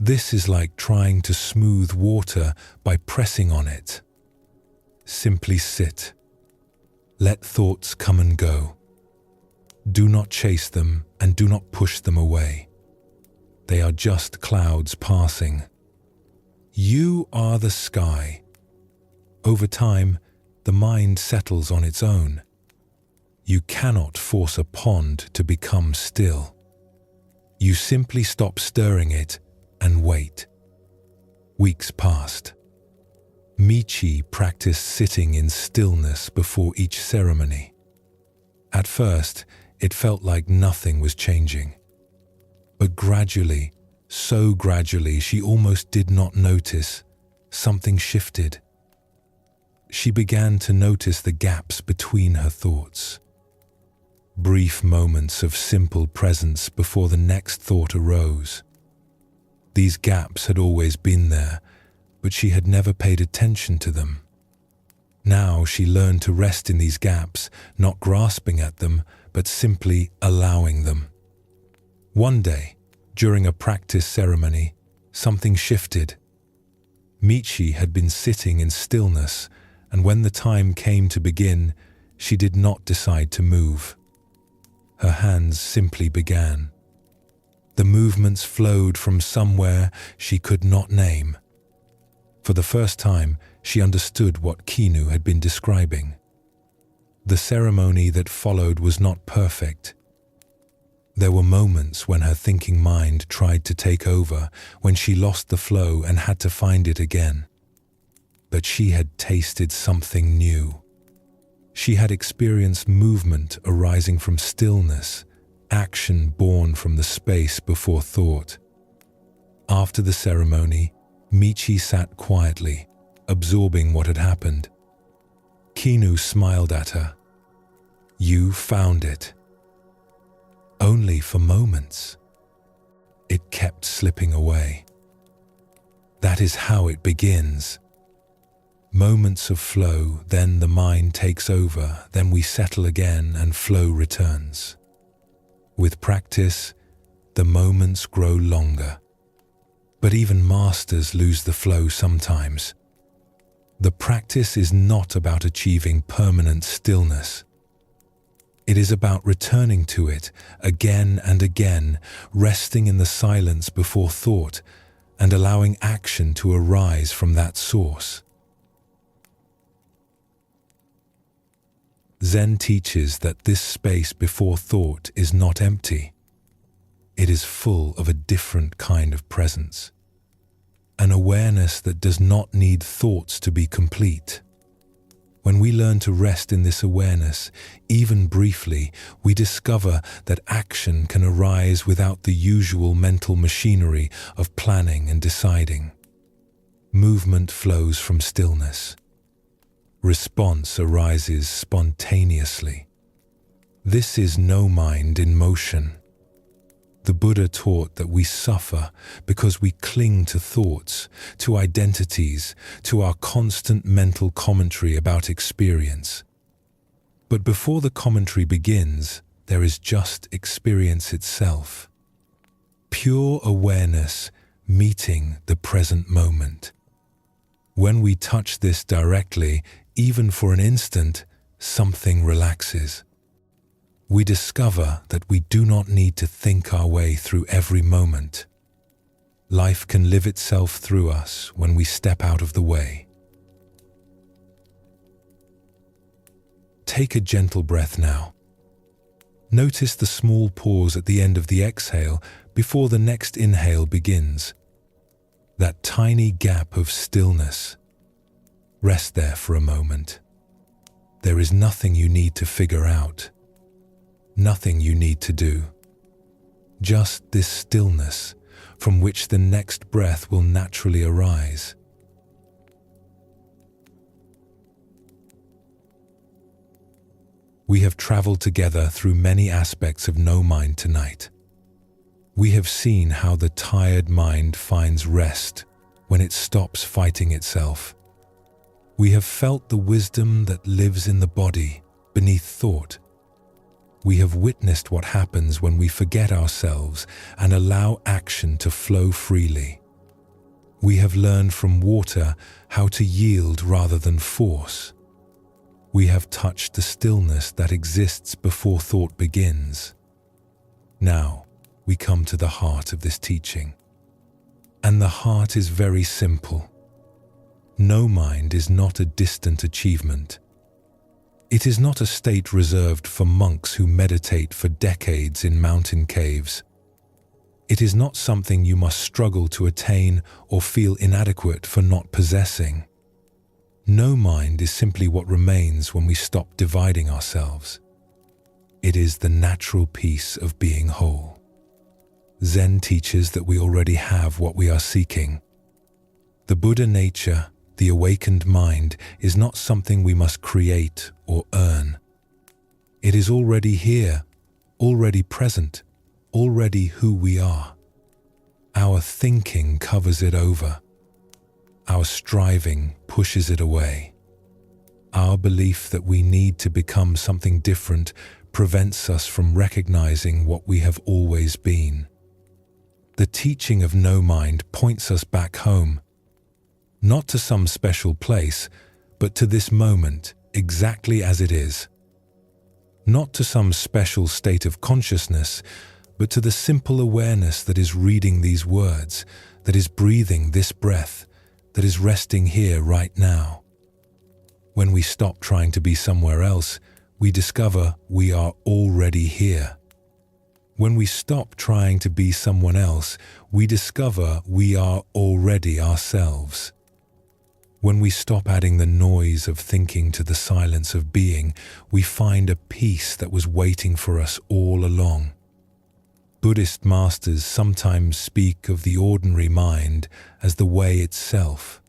S1: This is like trying to smooth water by pressing on it. Simply sit. Let thoughts come and go. Do not chase them and do not push them away. They are just clouds passing. You are the sky. Over time, the mind settles on its own. You cannot force a pond to become still. You simply stop stirring it and wait. Weeks passed. Michi practiced sitting in stillness before each ceremony. At first, it felt like nothing was changing. But gradually, so gradually, she almost did not notice, something shifted. She began to notice the gaps between her thoughts. Brief moments of simple presence before the next thought arose. These gaps had always been there, but she had never paid attention to them. Now she learned to rest in these gaps, not grasping at them, but simply allowing them. One day, during a practice ceremony, something shifted. Michi had been sitting in stillness, and when the time came to begin, she did not decide to move. Her hands simply began. The movements flowed from somewhere she could not name. For the first time, she understood what Kinu had been describing. The ceremony that followed was not perfect. There were moments when her thinking mind tried to take over, when she lost the flow and had to find it again. But she had tasted something new. She had experienced movement arising from stillness, action born from the space before thought. After the ceremony, Michi sat quietly, absorbing what had happened. Kinu smiled at her. You found it. Only for moments. It kept slipping away. That is how it begins. Moments of flow, then the mind takes over, then we settle again and flow returns. With practice, the moments grow longer. But even masters lose the flow sometimes. The practice is not about achieving permanent stillness. It is about returning to it again and again, resting in the silence before thought, and allowing action to arise from that source. Zen teaches that this space before thought is not empty. It is full of a different kind of presence. An awareness that does not need thoughts to be complete. When we learn to rest in this awareness, even briefly, we discover that action can arise without the usual mental machinery of planning and deciding. Movement flows from stillness. Response arises spontaneously. This is no mind in motion. The Buddha taught that we suffer because we cling to thoughts, to identities, to our constant mental commentary about experience. But before the commentary begins, there is just experience itself. Pure awareness meeting the present moment. When we touch this directly, even for an instant, something relaxes. We discover that we do not need to think our way through every moment. Life can live itself through us when we step out of the way. Take a gentle breath now. Notice the small pause at the end of the exhale before the next inhale begins. That tiny gap of stillness. Rest there for a moment. There is nothing you need to figure out. Nothing you need to do. Just this stillness, from which the next breath will naturally arise. We have traveled together through many aspects of no mind tonight. We have seen how the tired mind finds rest when it stops fighting itself. We have felt the wisdom that lives in the body, beneath thought. We have witnessed what happens when we forget ourselves and allow action to flow freely. We have learned from water how to yield rather than force. We have touched the stillness that exists before thought begins. Now, we come to the heart of this teaching. And the heart is very simple. No mind is not a distant achievement. It is not a state reserved for monks who meditate for decades in mountain caves. It is not something you must struggle to attain or feel inadequate for not possessing. No mind is simply what remains when we stop dividing ourselves. It is the natural peace of being whole. Zen teaches that we already have what we are seeking. The Buddha nature, the awakened mind, is not something we must create or earn. It is already here, already present, already who we are. Our thinking covers it over. Our striving pushes it away. Our belief that we need to become something different prevents us from recognizing what we have always been. The teaching of no mind points us back home, not to some special place, but to this moment, exactly as it is. Not to some special state of consciousness, but to the simple awareness that is reading these words, that is breathing this breath, that is resting here right now. When we stop trying to be somewhere else, we discover we are already here. When we stop trying to be someone else, we discover we are already ourselves. When we stop adding the noise of thinking to the silence of being, we find a peace that was waiting for us all along. Buddhist masters sometimes speak of the ordinary mind as the way itself.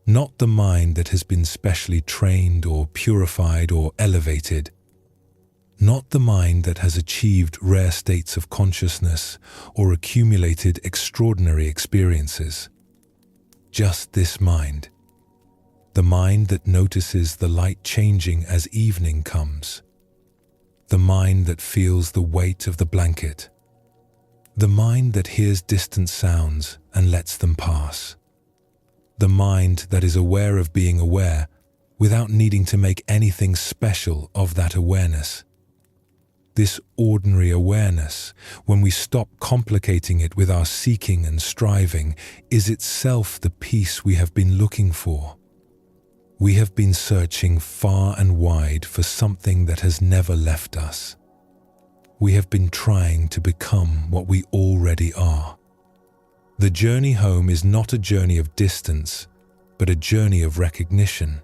S1: Not the mind that has been specially trained or purified or elevated. Not the mind that has achieved rare states of consciousness or accumulated extraordinary experiences. Just this mind. The mind that notices the light changing as evening comes. The mind that feels the weight of the blanket. The mind that hears distant sounds and lets them pass. The mind that is aware of being aware without needing to make anything special of that awareness. This ordinary awareness, when we stop complicating it with our seeking and striving, is itself the peace we have been looking for. We have been searching far and wide for something that has never left us. We have been trying to become what we already are. The journey home is not a journey of distance, but a journey of recognition,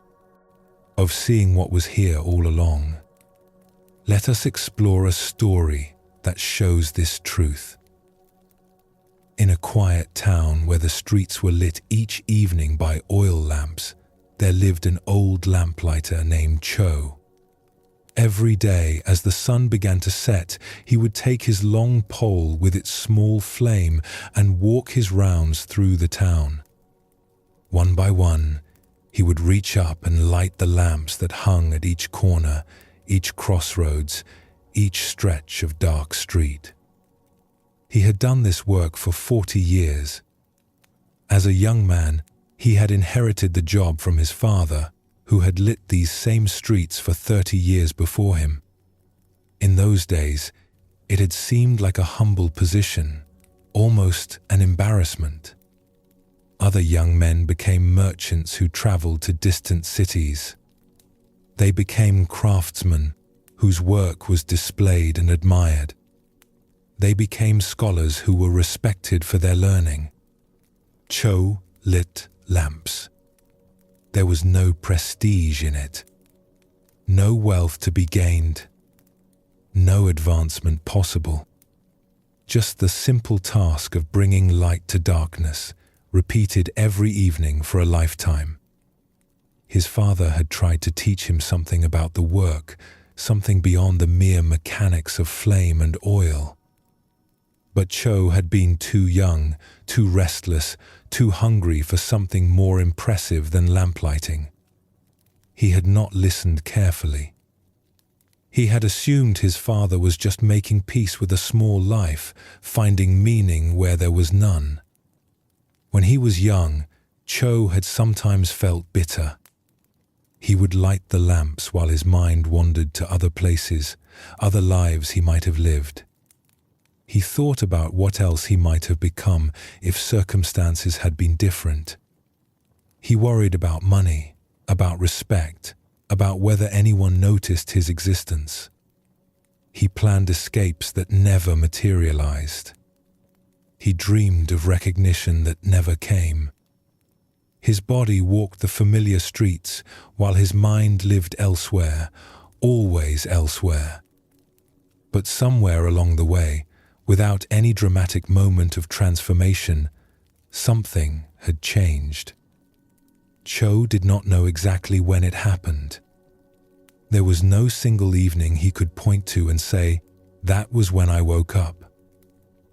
S1: of seeing what was here all along. Let us explore a story that shows this truth. In a quiet town where the streets were lit each evening by oil lamps, there lived an old lamplighter named Cho. Every day, as the sun began to set, he would take his long pole with its small flame and walk his rounds through the town. One by one, he would reach up and light the lamps that hung at each corner, each crossroads, each stretch of dark street. He had done this work for 40 years. As a young man, he had inherited the job from his father, who had lit these same streets for 30 years before him. In those days, it had seemed like a humble position, almost an embarrassment. Other young men became merchants who traveled to distant cities. They became craftsmen whose work was displayed and admired. They became scholars who were respected for their learning. Cho lit lamps. There was no prestige in it, no wealth to be gained, no advancement possible. Just the simple task of bringing light to darkness, repeated every evening for a lifetime. His father had tried to teach him something about the work, something beyond the mere mechanics of flame and oil. But Cho had been too young, too restless, too hungry for something more impressive than lamplighting. He had not listened carefully. He had assumed his father was just making peace with a small life, finding meaning where there was none. When he was young, Cho had sometimes felt bitter. He would light the lamps while his mind wandered to other places, other lives he might have lived. He thought about what else he might have become if circumstances had been different. He worried about money, about respect, about whether anyone noticed his existence. He planned escapes that never materialized. He dreamed of recognition that never came. His body walked the familiar streets while his mind lived elsewhere, always elsewhere. But somewhere along the way, without any dramatic moment of transformation, something had changed. Cho did not know exactly when it happened. There was no single evening he could point to and say, "That was when I woke up."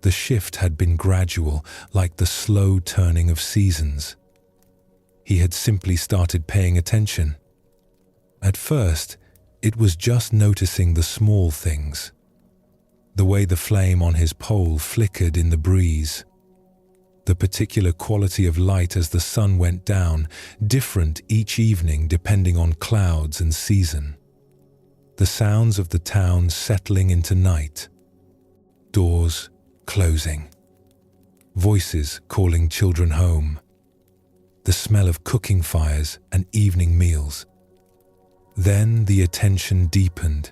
S1: The shift had been gradual, like the slow turning of seasons. He had simply started paying attention. At first, it was just noticing the small things. The way the flame on his pole flickered in the breeze. The particular quality of light as the sun went down, different each evening depending on clouds and season. The sounds of the town settling into night. Doors closing. Voices calling children home. The smell of cooking fires and evening meals. Then the attention deepened.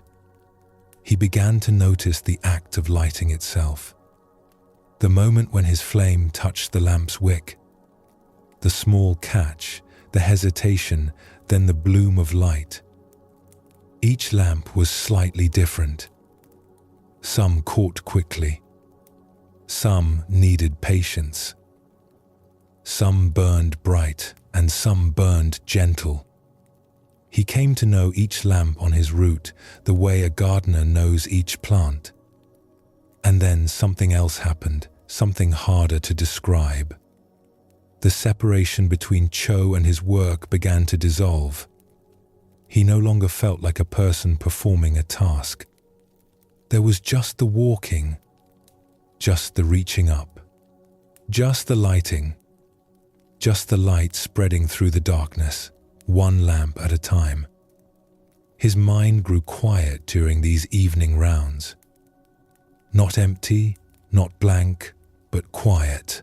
S1: He began to notice the act of lighting itself. The moment when his flame touched the lamp's wick. The small catch, the hesitation, then the bloom of light. Each lamp was slightly different. Some caught quickly. Some needed patience. Some burned bright and some burned gentle. He came to know each lamp on his route the way a gardener knows each plant. And then something else happened, something harder to describe. The separation between Cho and his work began to dissolve. He no longer felt like a person performing a task. There was just the walking, just the reaching up, just the lighting, just the light spreading through the darkness, one lamp at a time. His mind grew quiet during these evening rounds. Not empty, not blank, but quiet.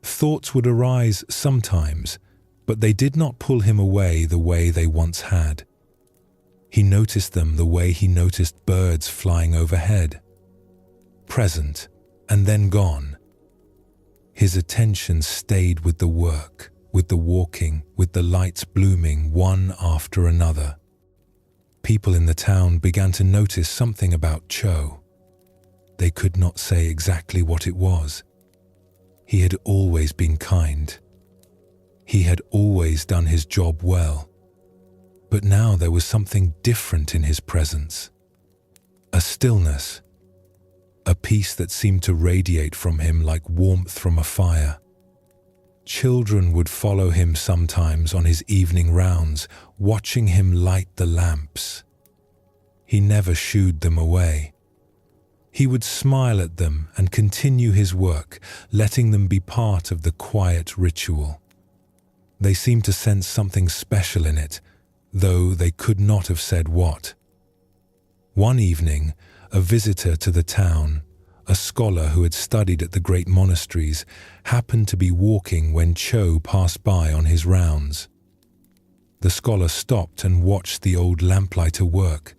S1: Thoughts would arise sometimes, but they did not pull him away the way they once had. He noticed them the way he noticed birds flying overhead. Present, and then gone. His attention stayed with the work, with the walking, with the lights blooming one after another. People in the town began to notice something about Cho. They could not say exactly what it was. He had always been kind. He had always done his job well. But now there was something different in his presence. A stillness. A peace that seemed to radiate from him like warmth from a fire. Children would follow him sometimes on his evening rounds, watching him light the lamps. He never shooed them away. He would smile at them and continue his work, letting them be part of the quiet ritual. They seemed to sense something special in it, though they could not have said what. One evening, a visitor to the town, a scholar who had studied at the great monasteries, happened to be walking when Cho passed by on his rounds. The scholar stopped and watched the old lamplighter work.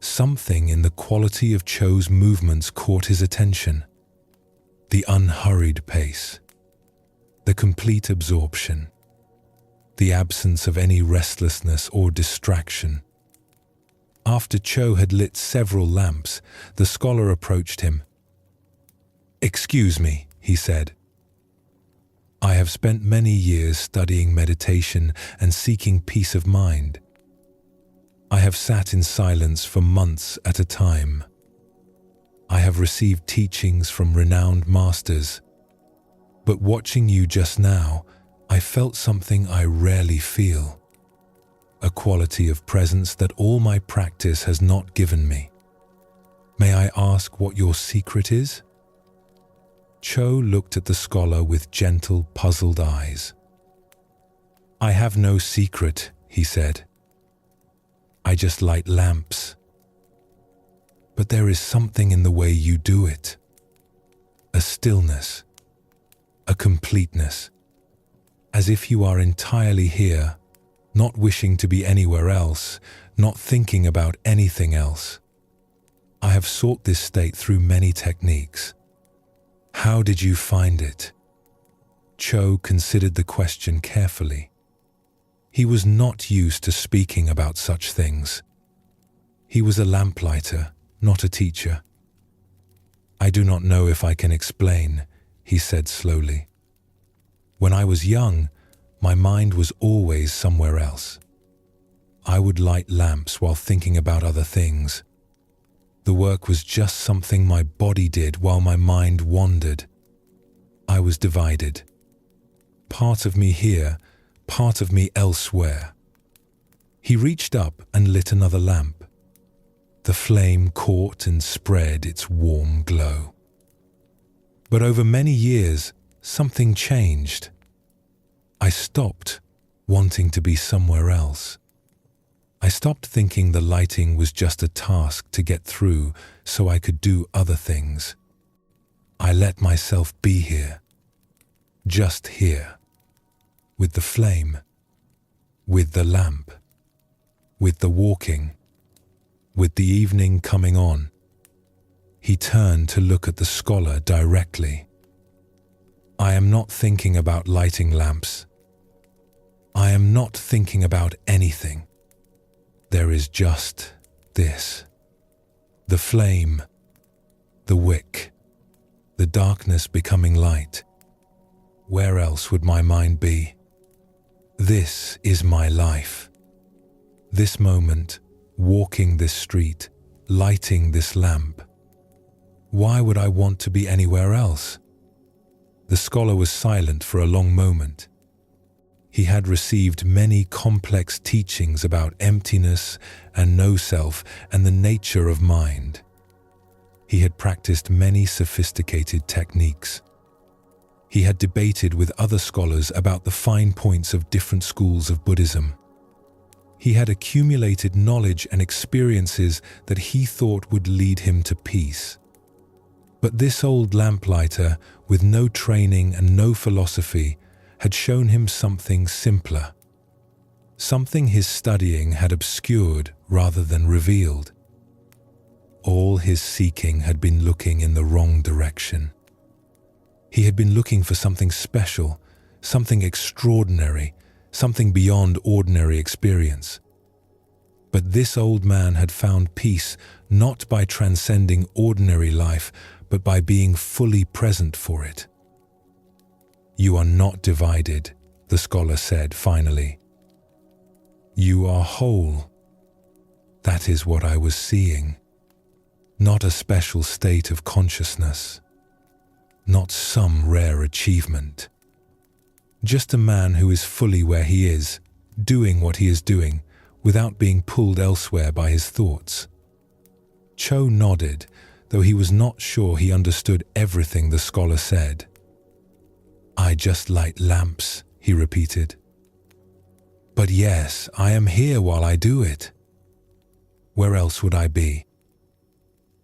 S1: Something in the quality of Cho's movements caught his attention. The unhurried pace, the complete absorption, the absence of any restlessness or distraction. After Cho had lit several lamps, the scholar approached him. "Excuse me," he said. "I have spent many years studying meditation and seeking peace of mind. I have sat in silence for months at a time. I have received teachings from renowned masters. But watching you just now, I felt something I rarely feel. A quality of presence that all my practice has not given me. May I ask what your secret is?" Cho looked at the scholar with gentle, puzzled eyes. "I have no secret," he said. "I just light lamps. But there is something in the way you do it. A stillness, a completeness, as if you are entirely here, not wishing to be anywhere else, not thinking about anything else. I have sought this state through many techniques. How did you find it?" Cho considered the question carefully. He was not used to speaking about such things. He was a lamplighter, not a teacher. "I do not know if I can explain," he said slowly. "When I was young, my mind was always somewhere else. I would light lamps while thinking about other things. The work was just something my body did while my mind wandered. I was divided. Part of me here, part of me elsewhere." He reached up and lit another lamp. The flame caught and spread its warm glow. But over many years, something changed. I stopped wanting to be somewhere else. I stopped thinking the lighting was just a task to get through so I could do other things. I let myself be here, just here, with the flame, with the lamp, with the walking, with the evening coming on. He turned to look at the scholar directly. "I am not thinking about lighting lamps. I am not thinking about anything. There is just this. The flame, the wick, the darkness becoming light. Where else would my mind be? This is my life. This moment, walking this street, lighting this lamp. Why would I want to be anywhere else?" The scholar was silent for a long moment. He had received many complex teachings about emptiness and no-self and the nature of mind. He had practiced many sophisticated techniques. He had debated with other scholars about the fine points of different schools of Buddhism. He had accumulated knowledge and experiences that he thought would lead him to peace. But this old lamplighter, with no training and no philosophy, had shown him something simpler, something his studying had obscured rather than revealed. All his seeking had been looking in the wrong direction. He had been looking for something special, something extraordinary, something beyond ordinary experience. But this old man had found peace not by transcending ordinary life, but by being fully present for it. "You are not divided," the scholar said finally. "You are whole. That is what I was seeing. Not a special state of consciousness. Not some rare achievement. Just a man who is fully where he is, doing what he is doing, without being pulled elsewhere by his thoughts." Cho nodded, though he was not sure he understood everything the scholar said. "I just light lamps," he repeated. "But yes, I am here while I do it. Where else would I be?"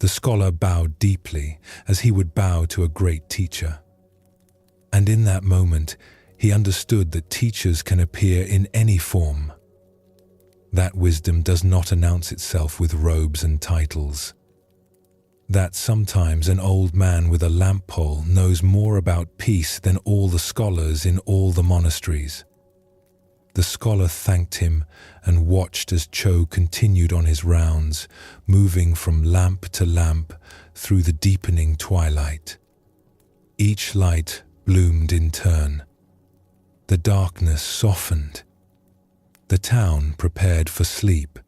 S1: The scholar bowed deeply, as he would bow to a great teacher. And in that moment, he understood that teachers can appear in any form. That wisdom does not announce itself with robes and titles. That sometimes an old man with a lamp pole knows more about peace than all the scholars in all the monasteries. The scholar thanked him and watched as Cho continued on his rounds, moving from lamp to lamp through the deepening twilight. Each light bloomed in turn. The darkness softened. The town prepared for sleep.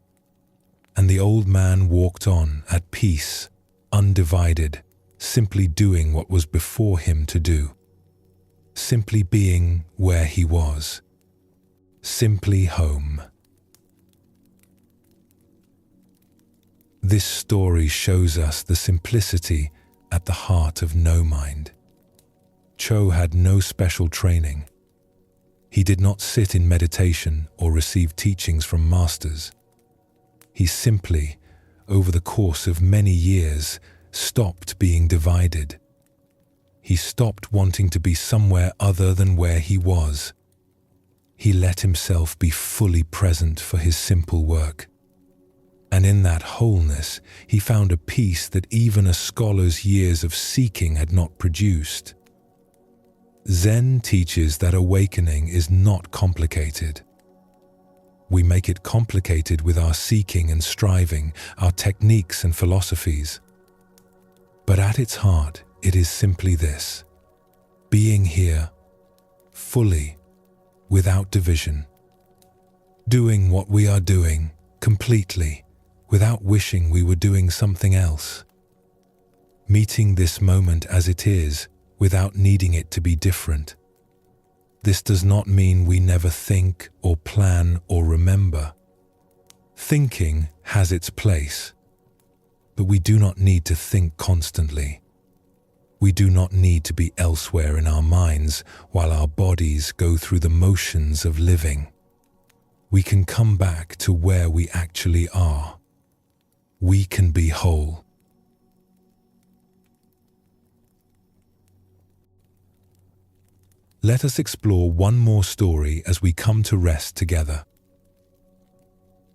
S1: And the old man walked on at peace, undivided, simply doing what was before him to do. Simply being where he was. Simply home. This story shows us the simplicity at the heart of no mind. Cho had no special training. He did not sit in meditation or receive teachings from masters. He simply, over the course of many years, stopped being divided. He stopped wanting to be somewhere other than where he was. He let himself be fully present for his simple work. And in that wholeness, he found a peace that even a scholar's years of seeking had not produced. Zen teaches that awakening is not complicated. We make it complicated with our seeking and striving, our techniques and philosophies. But at its heart, it is simply this: being here, fully, without division. Doing what we are doing, completely, without wishing we were doing something else. Meeting this moment as it is, without needing it to be different. This does not mean we never think or plan or remember. Thinking has its place, but we do not need to think constantly. We do not need to be elsewhere in our minds while our bodies go through the motions of living. We can come back to where we actually are. We can be whole. Let us explore one more story as we come to rest together.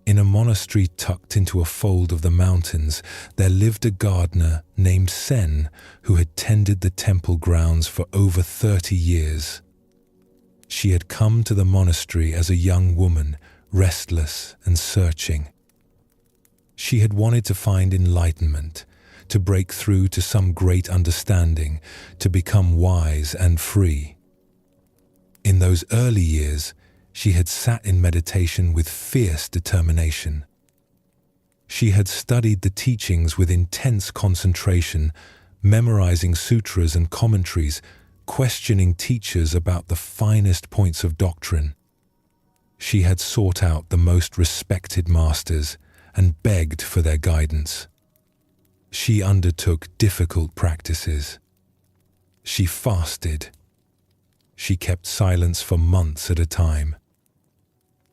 S1: In a monastery tucked into a fold of the mountains, there lived a gardener named Sen who had tended the temple grounds for over 30 years. She had come to the monastery as a young woman, restless and searching. She had wanted to find enlightenment, to break through to some great understanding, to become wise and free. In those early years, she had sat in meditation with fierce determination. She had studied the teachings with intense concentration, memorizing sutras and commentaries, questioning teachers about the finest points of doctrine. She had sought out the most respected masters and begged for their guidance. She undertook difficult practices. She fasted. She kept silence for months at a time.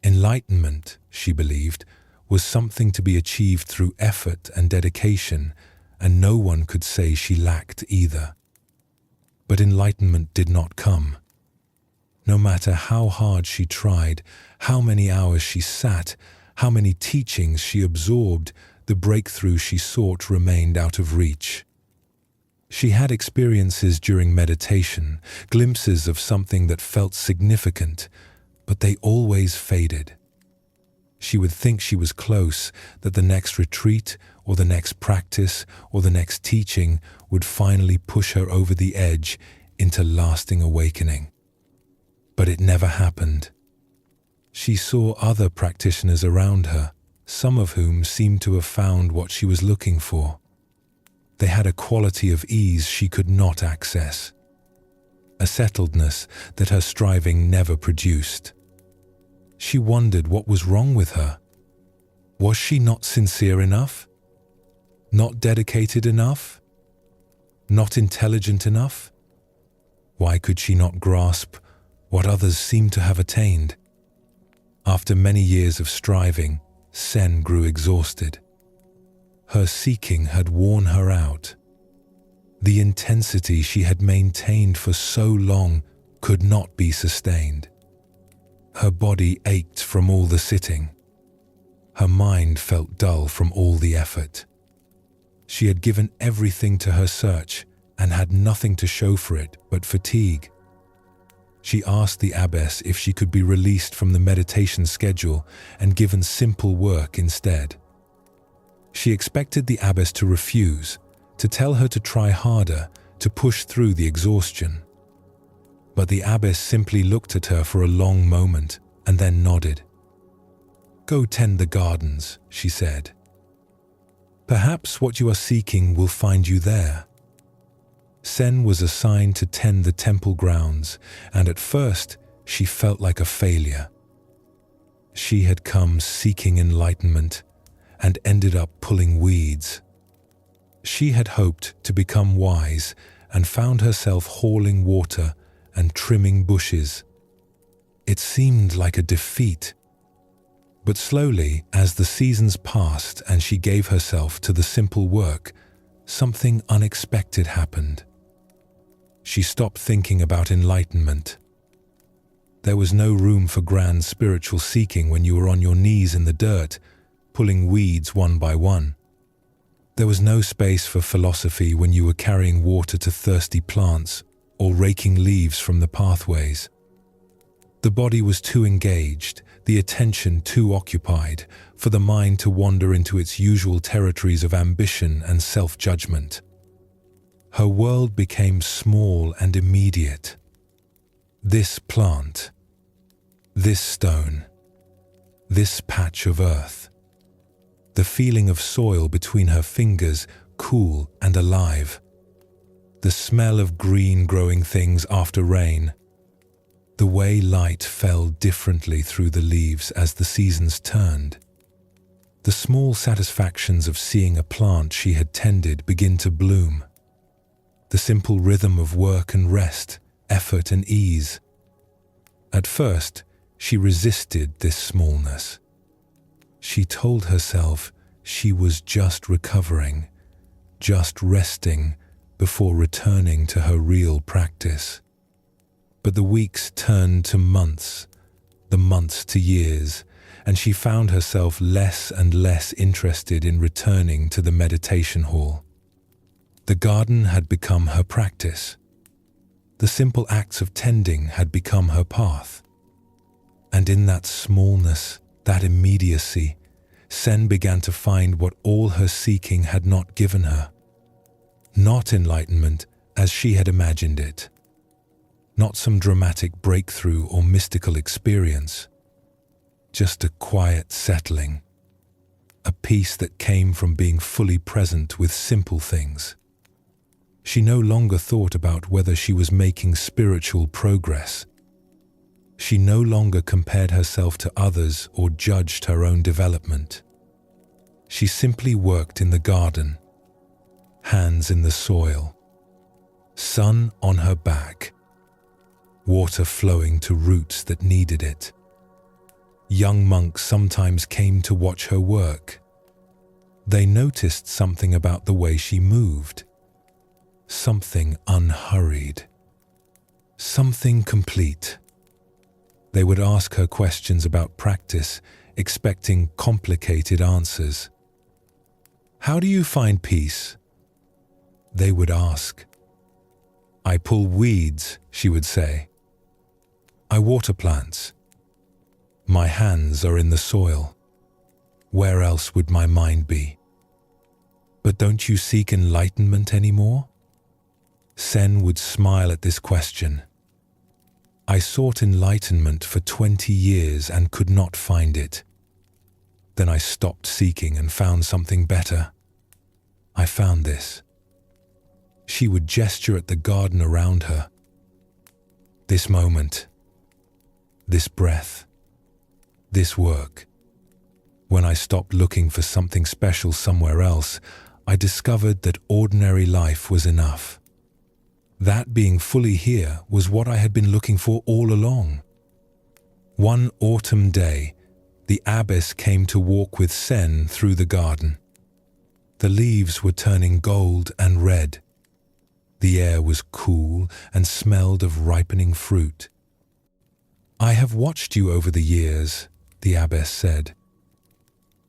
S1: Enlightenment, she believed, was something to be achieved through effort and dedication, and no one could say she lacked either. But enlightenment did not come. No matter how hard she tried, how many hours she sat, how many teachings she absorbed, the breakthrough she sought remained out of reach. She had experiences during meditation, glimpses of something that felt significant, but they always faded. She would think she was close, that the next retreat or the next practice or the next teaching would finally push her over the edge into lasting awakening. But it never happened. She saw other practitioners around her, some of whom seemed to have found what she was looking for. They had a quality of ease she could not access, a settledness that her striving never produced. She wondered what was wrong with her. Was she not sincere enough? Not dedicated enough? Not intelligent enough? Why could she not grasp what others seemed to have attained? After many years of striving, Sen grew exhausted. Her seeking had worn her out. The intensity she had maintained for so long could not be sustained. Her body ached from all the sitting. Her mind felt dull from all the effort. She had given everything to her search and had nothing to show for it but fatigue. She asked the abbess if she could be released from the meditation schedule and given simple work instead. She expected the abbess to refuse, to tell her to try harder to push through the exhaustion. But the abbess simply looked at her for a long moment and then nodded. "Go tend the gardens," she said. "Perhaps what you are seeking will find you there." Sen was assigned to tend the temple grounds, and at first she felt like a failure. She had come seeking enlightenment and ended up pulling weeds. She had hoped to become wise and found herself hauling water and trimming bushes. It seemed like a defeat. But slowly, as the seasons passed and she gave herself to the simple work, something unexpected happened. She stopped thinking about enlightenment. There was no room for grand spiritual seeking when you were on your knees in the dirt, pulling weeds one by one. There was no space for philosophy when you were carrying water to thirsty plants or raking leaves from the pathways. The body was too engaged, the attention too occupied, for the mind to wander into its usual territories of ambition and self-judgment. Her world became small and immediate. This plant, this stone, this patch of earth. The feeling of soil between her fingers, cool and alive. The smell of green growing things after rain. The way light fell differently through the leaves as the seasons turned. The small satisfactions of seeing a plant she had tended begin to bloom. The simple rhythm of work and rest, effort and ease. At first, she resisted this smallness. She told herself she was just recovering, just resting before returning to her real practice. But the weeks turned to months, the months to years, and she found herself less and less interested in returning to the meditation hall. The garden had become her practice. The simple acts of tending had become her path. And in that smallness, that immediacy, Sen began to find what all her seeking had not given her. Not enlightenment as she had imagined it. Not some dramatic breakthrough or mystical experience. Just a quiet settling. A peace that came from being fully present with simple things. She no longer thought about whether she was making spiritual progress. She no longer compared herself to others or judged her own development. She simply worked in the garden, hands in the soil, sun on her back, water flowing to roots that needed it. Young monks sometimes came to watch her work. They noticed something about the way she moved. Something unhurried. Something complete. They would ask her questions about practice, expecting complicated answers. "How do you find peace?" They would ask. "I pull weeds," she would say. "I water plants. My hands are in the soil. Where else would my mind be?" "But don't you seek enlightenment anymore?" Sen would smile at this question. "I sought enlightenment for 20 years and could not find it. Then I stopped seeking and found something better. I found this." She would gesture at the garden around her. "This moment, this breath, this work. When I stopped looking for something special somewhere else, I discovered that ordinary life was enough. That being fully here was what I had been looking for all along." One autumn day, the abbess came to walk with Sen through the garden. The leaves were turning gold and red. The air was cool and smelled of ripening fruit. "I have watched you over the years," the abbess said.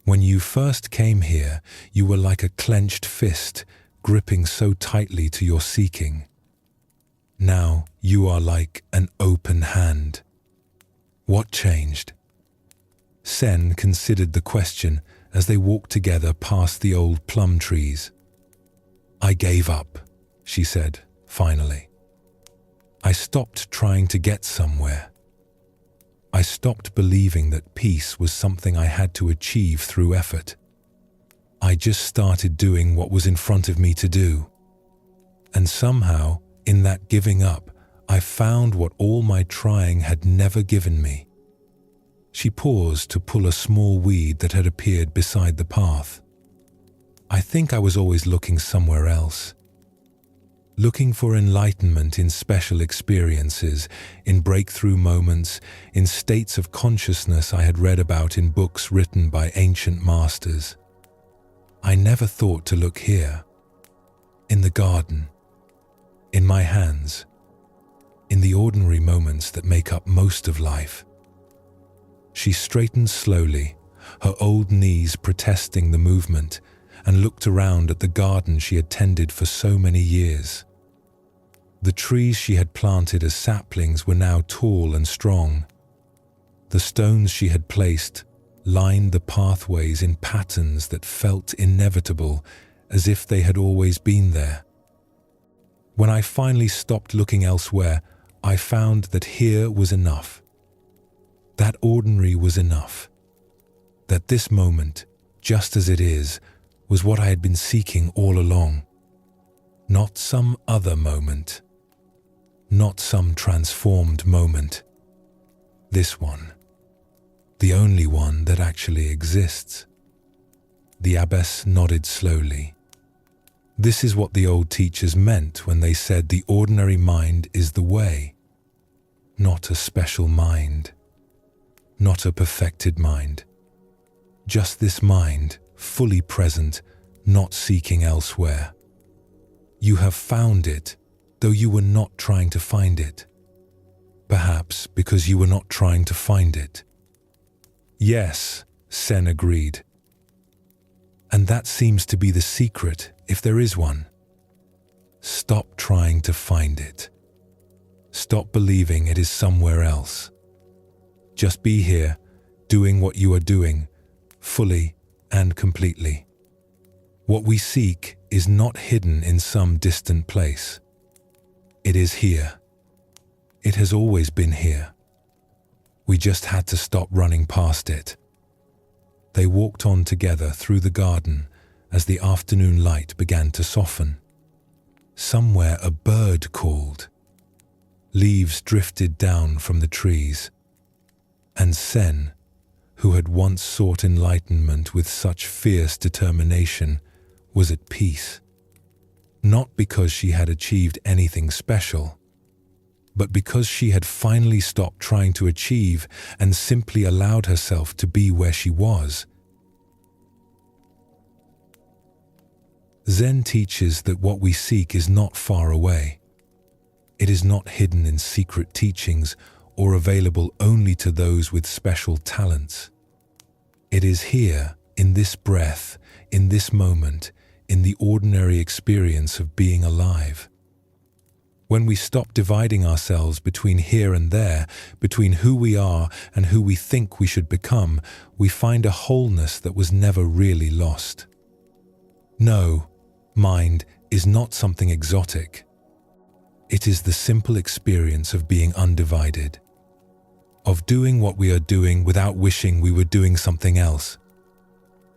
S1: "When you first came here, you were like a clenched fist, gripping so tightly to your seeking. Now you are like an open hand. What changed?" Sen considered the question as they walked together past the old plum trees. "I gave up," she said, finally. I stopped trying to get somewhere. I stopped believing that peace was something I had to achieve through effort. I just started doing what was in front of me to do. And somehow, in that giving up, I found what all my trying had never given me. She paused to pull a small weed that had appeared beside the path. I think I was always looking somewhere else. Looking for enlightenment in special experiences, in breakthrough moments, in states of consciousness I had read about in books written by ancient masters. I never thought to look here, in the garden, in my hands, in the ordinary moments that make up most of life. She straightened slowly, her old knees protesting the movement, and looked around at the garden she had tended for so many years. The trees she had planted as saplings were now tall and strong. The stones she had placed lined the pathways in patterns that felt inevitable, as if they had always been there. When I finally stopped looking elsewhere, I found that here was enough. That ordinary was enough. That this moment, just as it is, was what I had been seeking all along. Not some other moment. Not some transformed moment. This one. The only one that actually exists. The abbess nodded slowly. This is what the old teachers meant when they said the ordinary mind is the way. Not a special mind. Not a perfected mind. Just this mind, fully present, not seeking elsewhere. You have found it, though you were not trying to find it. Perhaps because you were not trying to find it. Yes, Sen agreed. And that seems to be the secret, if there is one. Stop trying to find it. Stop believing it is somewhere else. Just be here, doing what you are doing, fully and completely. What we seek is not hidden in some distant place. It is here. It has always been here. We just had to stop running past it. They walked on together through the garden as the afternoon light began to soften. Somewhere a bird called. Leaves drifted down from the trees. And Sen, who had once sought enlightenment with such fierce determination, was at peace. Not because she had achieved anything special, but because she had finally stopped trying to achieve and simply allowed herself to be where she was. Zen teaches that what we seek is not far away. It is not hidden in secret teachings or available only to those with special talents. It is here, in this breath, in this moment, in the ordinary experience of being alive. When we stop dividing ourselves between here and there, between who we are and who we think we should become, we find a wholeness that was never really lost. No, mind is not something exotic. It is the simple experience of being undivided, of doing what we are doing without wishing we were doing something else,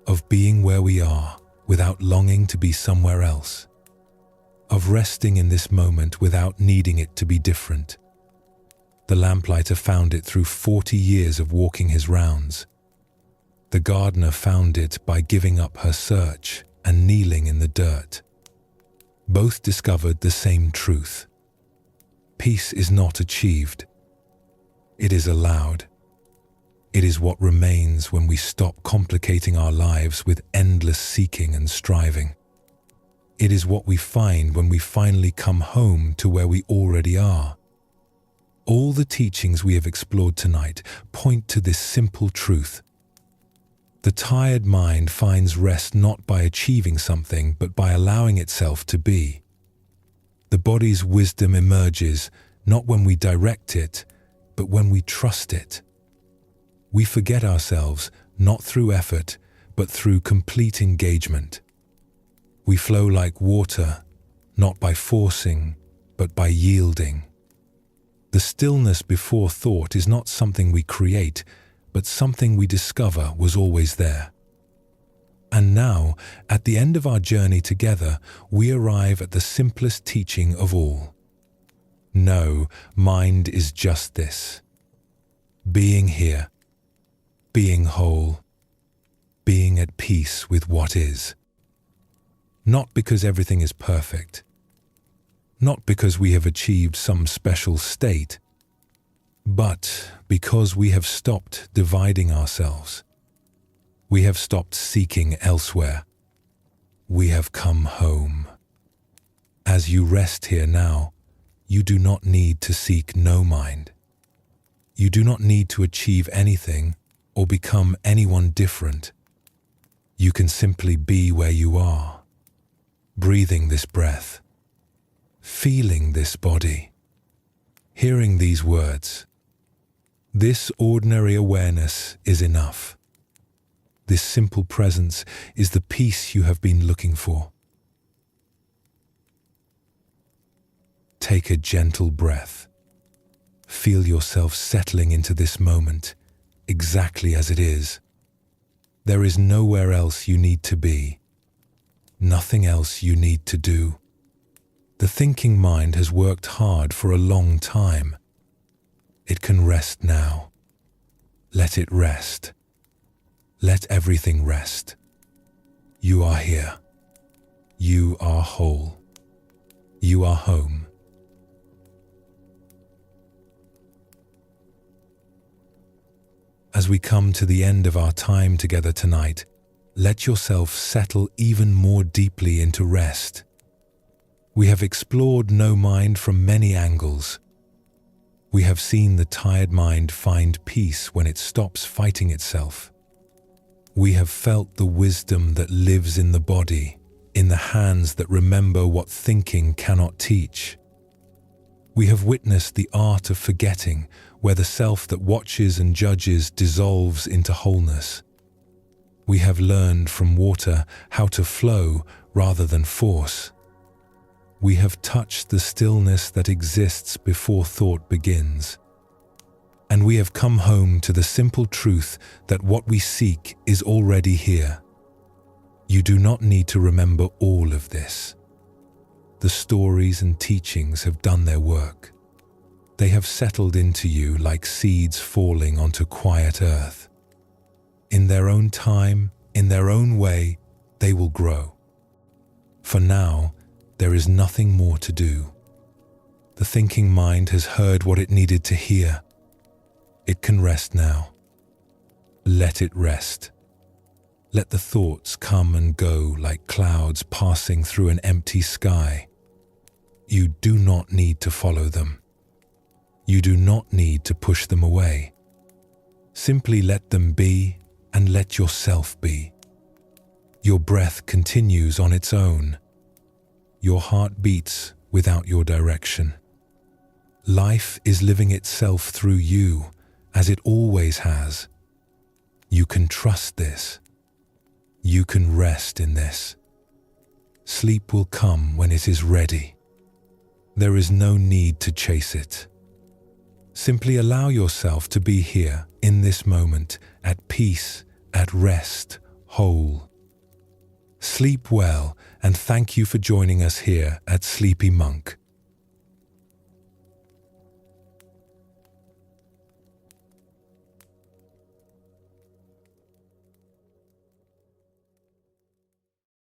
S1: of being where we are without longing to be somewhere else, of resting in this moment without needing it to be different. The lamplighter found it through 40 years of walking his rounds. The gardener found it by giving up her search and kneeling in the dirt. Both discovered the same truth. Peace is not achieved. It is allowed. It is what remains when we stop complicating our lives with endless seeking and striving. It is what we find when we finally come home to where we already are. All the teachings we have explored tonight point to this simple truth. The tired mind finds rest not by achieving something, but by allowing itself to be. The body's wisdom emerges not when we direct it, but when we trust it. We forget ourselves not through effort, but through complete engagement. We flow like water, not by forcing, but by yielding. The stillness before thought is not something we create, but something we discover was always there. And now, at the end of our journey together, we arrive at the simplest teaching of all. No, mind is just this: being here, being whole, being at peace with what is. Not because everything is perfect, not because we have achieved some special state, but because we have stopped dividing ourselves. We have stopped seeking elsewhere. We have come home. As you rest here now, you do not need to seek no mind. You do not need to achieve anything or become anyone different. You can simply be where you are, breathing this breath, feeling this body, hearing these words. This ordinary awareness is enough. This simple presence is the peace you have been looking for. Take a gentle breath. Feel yourself settling into this moment, exactly as it is. There is nowhere else you need to be, nothing else you need to do. The thinking mind has worked hard for a long time. It can rest now. Let it rest. Let everything rest. You are here. You are whole. You are home. As we come to the end of our time together tonight, let yourself settle even more deeply into rest. We have explored no mind from many angles. We have seen the tired mind find peace when it stops fighting itself. We have felt the wisdom that lives in the body, in the hands that remember what thinking cannot teach. We have witnessed the art of forgetting, where the self that watches and judges dissolves into wholeness. We have learned from water how to flow rather than force. We have touched the stillness that exists before thought begins. And we have come home to the simple truth that what we seek is already here. You do not need to remember all of this. The stories and teachings have done their work. They have settled into you like seeds falling onto quiet earth. In their own time, in their own way, they will grow. For now, there is nothing more to do. The thinking mind has heard what it needed to hear. It can rest now. Let it rest. Let the thoughts come and go like clouds passing through an empty sky. You do not need to follow them. You do not need to push them away. Simply let them be and let yourself be. Your breath continues on its own. Your heart beats without your direction. Life is living itself through you, as it always has. You can trust this. You can rest in this. Sleep will come when it is ready. There is no need to chase it. Simply allow yourself to be here, in this moment, at peace, at rest, whole. Sleep well, and thank you for joining us here at Sleepy Monk.